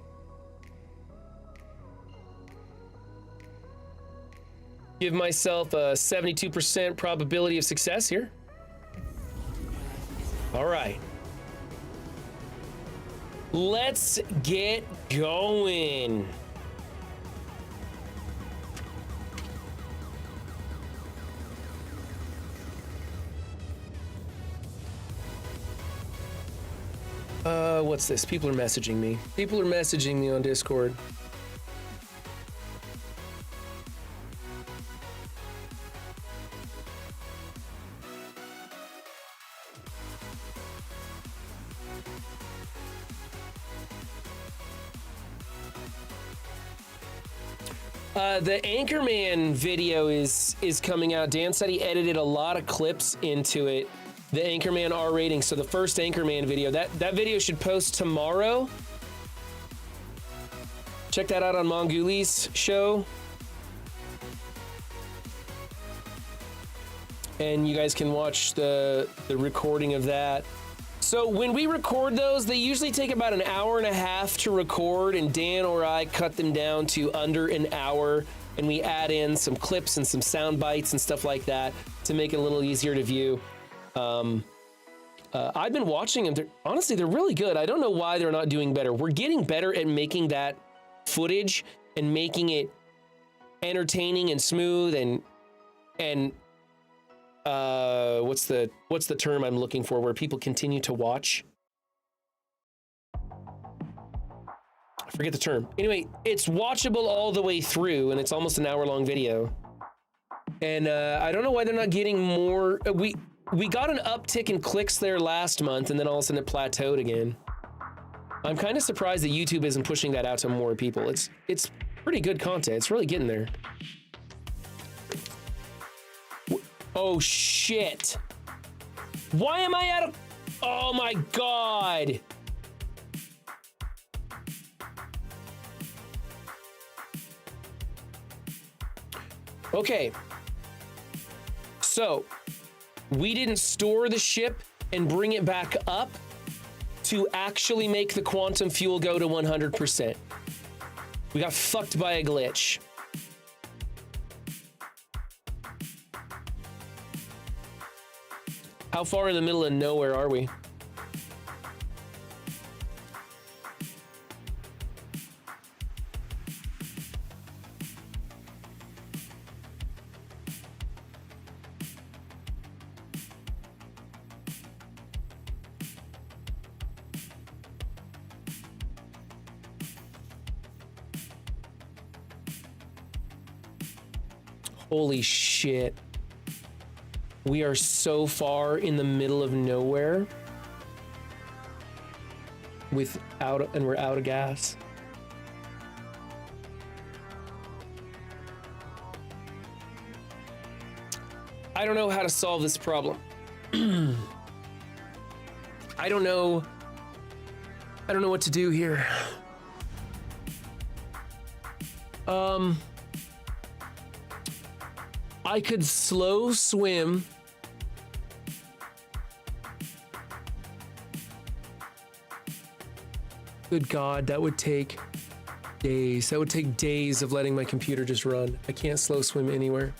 Give myself a 72% probability of success here. All right. Let's get going. What's this? People are messaging me. People are messaging me on Discord. The Anchorman video is coming out. Dan said he edited a lot of clips into it. The Anchorman R rating. So the first Anchorman video, that video should post tomorrow. Check that out on Mongooli's show. And you guys can watch the recording of that. So when we record those, they usually take about an hour and a half to record, and Dan or I cut them down to under an hour, and we add in some clips and some sound bites and stuff like that to make it a little easier to view. I've been watching them. Honestly, they're really good. I don't know why they're not doing better. We're getting better at making that footage and making it entertaining and smooth and what's the term I'm looking for where people continue to watch? I forget the term. Anyway, it's watchable all the way through, and it's almost an hour-long video. And I don't know why they're not getting more. We got an uptick in clicks there last month, and then all of a sudden it plateaued again. I'm kind of surprised that YouTube isn't pushing that out to more people. It's pretty good content. It's really getting there. Oh shit. Why am I out of... Oh my God. Okay. So, we didn't store the ship and bring it back up to actually make the quantum fuel go to 100%. We got fucked by a glitch. How far in the middle of nowhere are we? Holy shit. We are so far in the middle of nowhere and we're out of gas. I don't know how to solve this problem. I don't know what to do here. I could slow swim. Good God, that would take days. That would take days of letting my computer just run. I can't slow swim anywhere.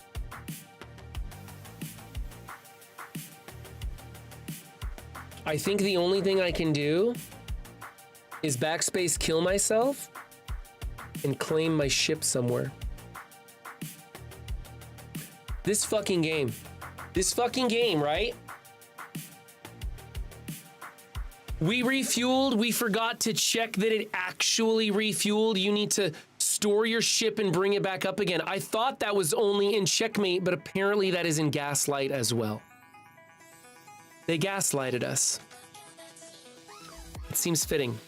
I think the only thing I can do is backspace kill myself and claim my ship somewhere. This fucking game, right? We refueled, we forgot to check that it actually refueled. You need to store your ship and bring it back up again. I thought that was only in Checkmate, but apparently that is in Gaslight as well. They gaslighted us. It seems fitting.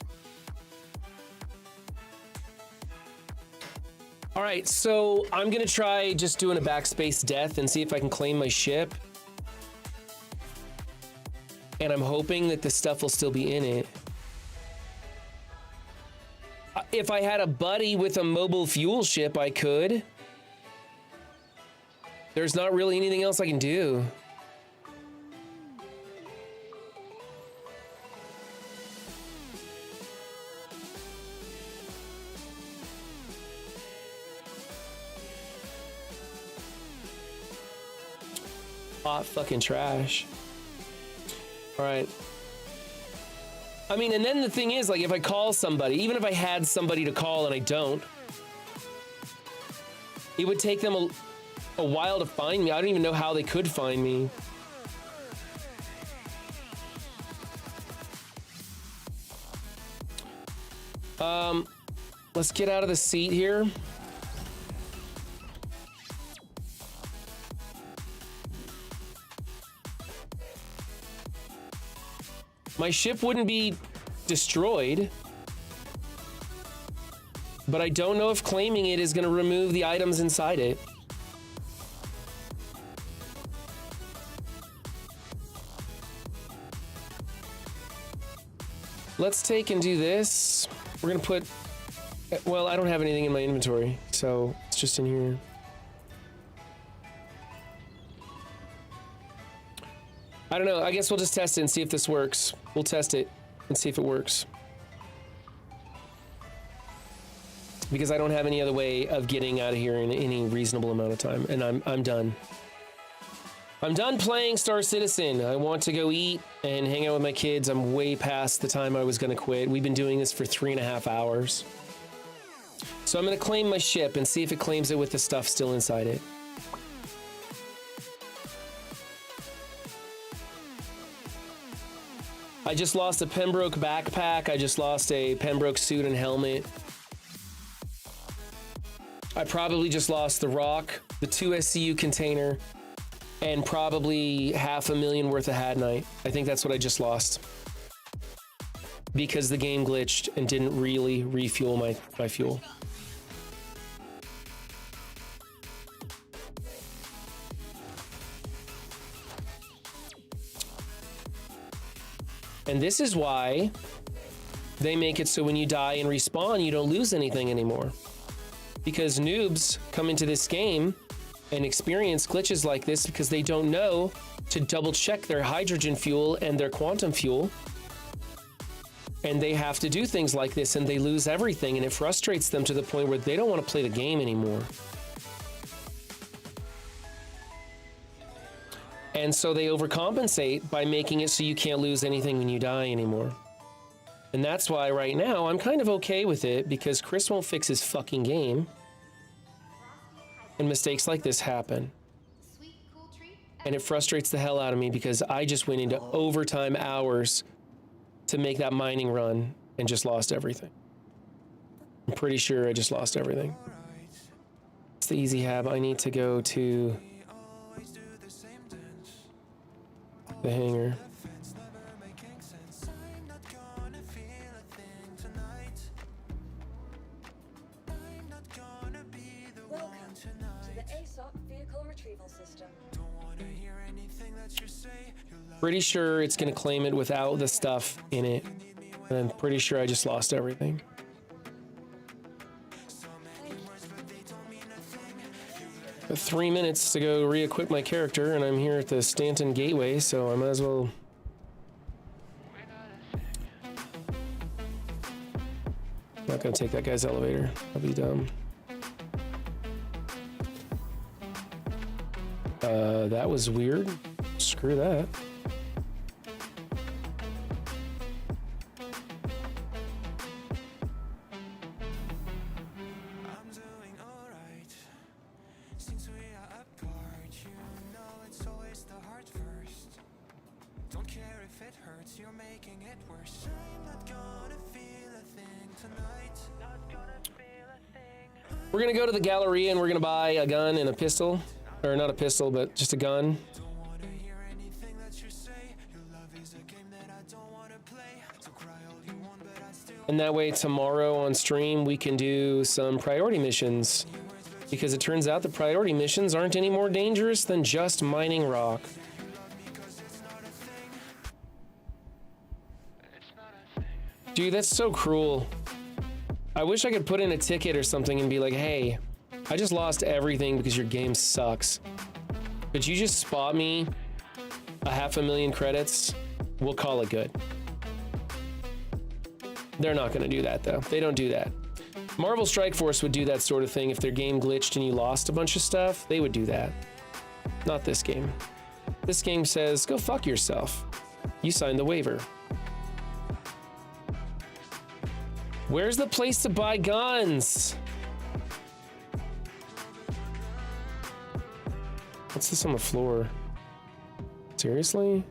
All right, so I'm gonna try just doing a backspace death and see if I can claim my ship. And I'm hoping that the stuff will still be in it. If I had a buddy with a mobile fuel ship, I could. There's not really anything else I can do. Hot fucking trash. All right. I mean, and then the thing is, like, if I call somebody, even if I had somebody to call and I don't, it would take them a while to find me. I don't even know how they could find me. Let's get out of the seat here. My ship wouldn't be destroyed, but I don't know if claiming it is going to remove the items inside it. Let's take and do this. We're going to put, well, I don't have anything in my inventory, so it's just in here. I don't know. I guess we'll just test it and see if this works. We'll test it and see if it works. Because I don't have any other way of getting out of here in any reasonable amount of time, and I'm done. I'm done playing Star Citizen. I want to go eat and hang out with my kids. I'm way past the time I was going to quit. We've been doing this for 3.5 hours. So I'm going to claim my ship and see if it claims it with the stuff still inside it. I just lost a Pembroke backpack. I just lost a Pembroke suit and helmet. I probably just lost the rock, the 2 SCU container, and probably $500,000 worth of Hadnite. I think that's what I just lost. Because the game glitched and didn't really refuel my fuel. And this is why they make it so when you die and respawn, you don't lose anything anymore. Because noobs come into this game and experience glitches like this because they don't know to double check their hydrogen fuel and their quantum fuel. And they have to do things like this and they lose everything, and it frustrates them to the point where they don't want to play the game anymore. And so they overcompensate by making it so you can't lose anything when you die anymore. And that's why right now I'm kind of okay with it, because Chris won't fix his fucking game. And mistakes like this happen. And it frustrates the hell out of me because I just went into overtime hours to make that mining run and just lost everything. I'm pretty sure I just lost everything. It's the easy hab. I need to go to the hangar. Welcome to the ASOC Vehicle Retrieval System. Pretty sure it's gonna claim it without the stuff in it. And I'm pretty sure I just lost everything. But 3 minutes to go re-equip my character, and I'm here at the Stanton Gateway, so I might as well. I'm not gonna take that guy's elevator. That'd be dumb. That was weird. Screw that. We're gonna go to the Galleria and we're gonna buy a gun and a pistol. Or not a pistol, but just a gun. And that way tomorrow on stream we can do some priority missions. Because it turns out the priority missions aren't any more dangerous than just mining rock. Dude, that's so cruel. I wish I could put in a ticket or something and be like, hey, I just lost everything because your game sucks. Could you just spot me 500,000 credits? We'll call it good. They're not gonna do that though. They don't do that. Marvel Strike Force would do that sort of thing if their game glitched and you lost a bunch of stuff. They would do that. Not this game. This game says, go fuck yourself. You signed the waiver. Where's the place to buy guns? What's this on the floor? Seriously?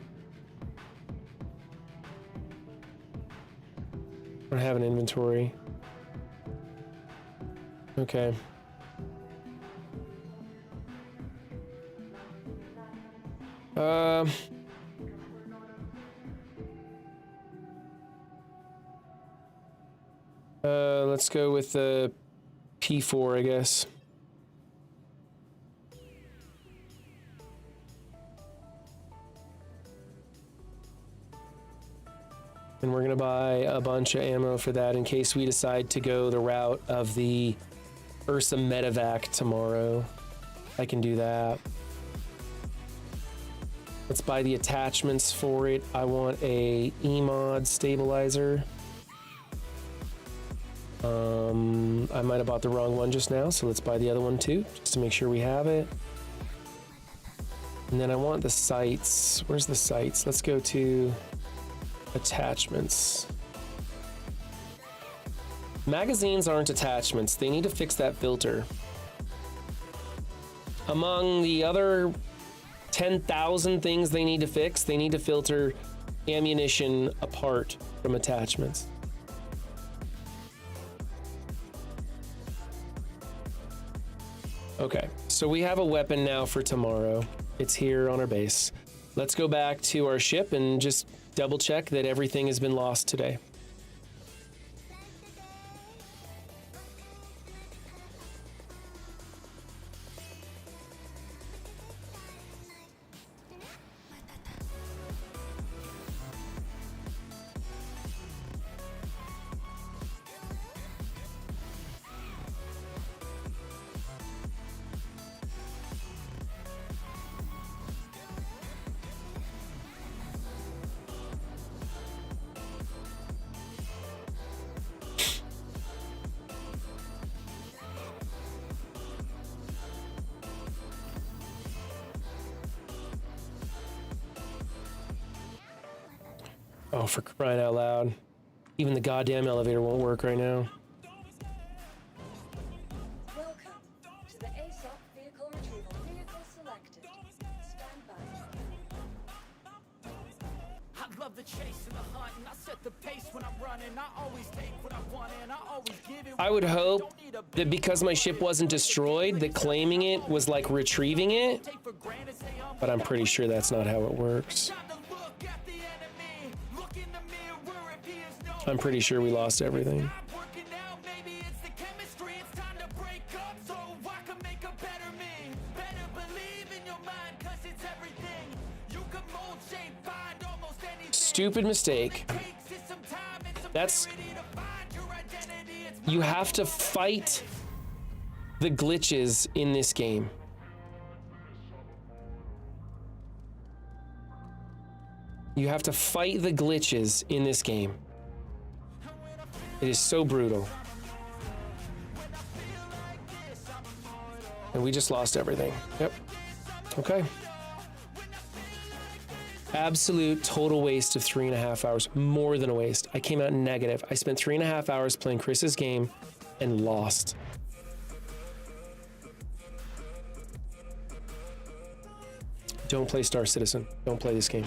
I don't have an inventory. Okay. Let's go with the P4, I guess. And we're gonna buy a bunch of ammo for that in case we decide to go the route of the Ursa Medevac tomorrow. I can do that. Let's buy the attachments for it. I want a EMOD stabilizer. I might have bought the wrong one just now, so let's buy the other one too, just to make sure we have it. And then I want the sights. Where's the sights? Let's go to attachments. Magazines aren't attachments. They need to fix that filter. Among the other 10,000 things they need to fix, they need to filter ammunition apart from attachments. Okay, so we have a weapon now for tomorrow. It's here on our base. Let's go back to our ship and just double check that everything has been lost today. Oh, for crying out loud. Even the goddamn elevator won't work right now. Welcome to the ASOP vehicle retrieval. Vehicle selected. Stand by. I love the chase and the hunt, and I set the pace when I'm running. I always take what I want and I always give it. I would hope that because my ship wasn't destroyed, that claiming it was like retrieving it. But I'm pretty sure that's not how it works. I'm pretty sure we lost everything. stupid mistake. You have to fight the glitches in this game. You have to fight the glitches in this game. It is so brutal. And we just lost everything. Yep. Okay. Absolute total waste of 3.5 hours. More than a waste. I came out negative. I spent 3.5 hours playing Chris's game and lost. Don't play Star Citizen. Don't play this game.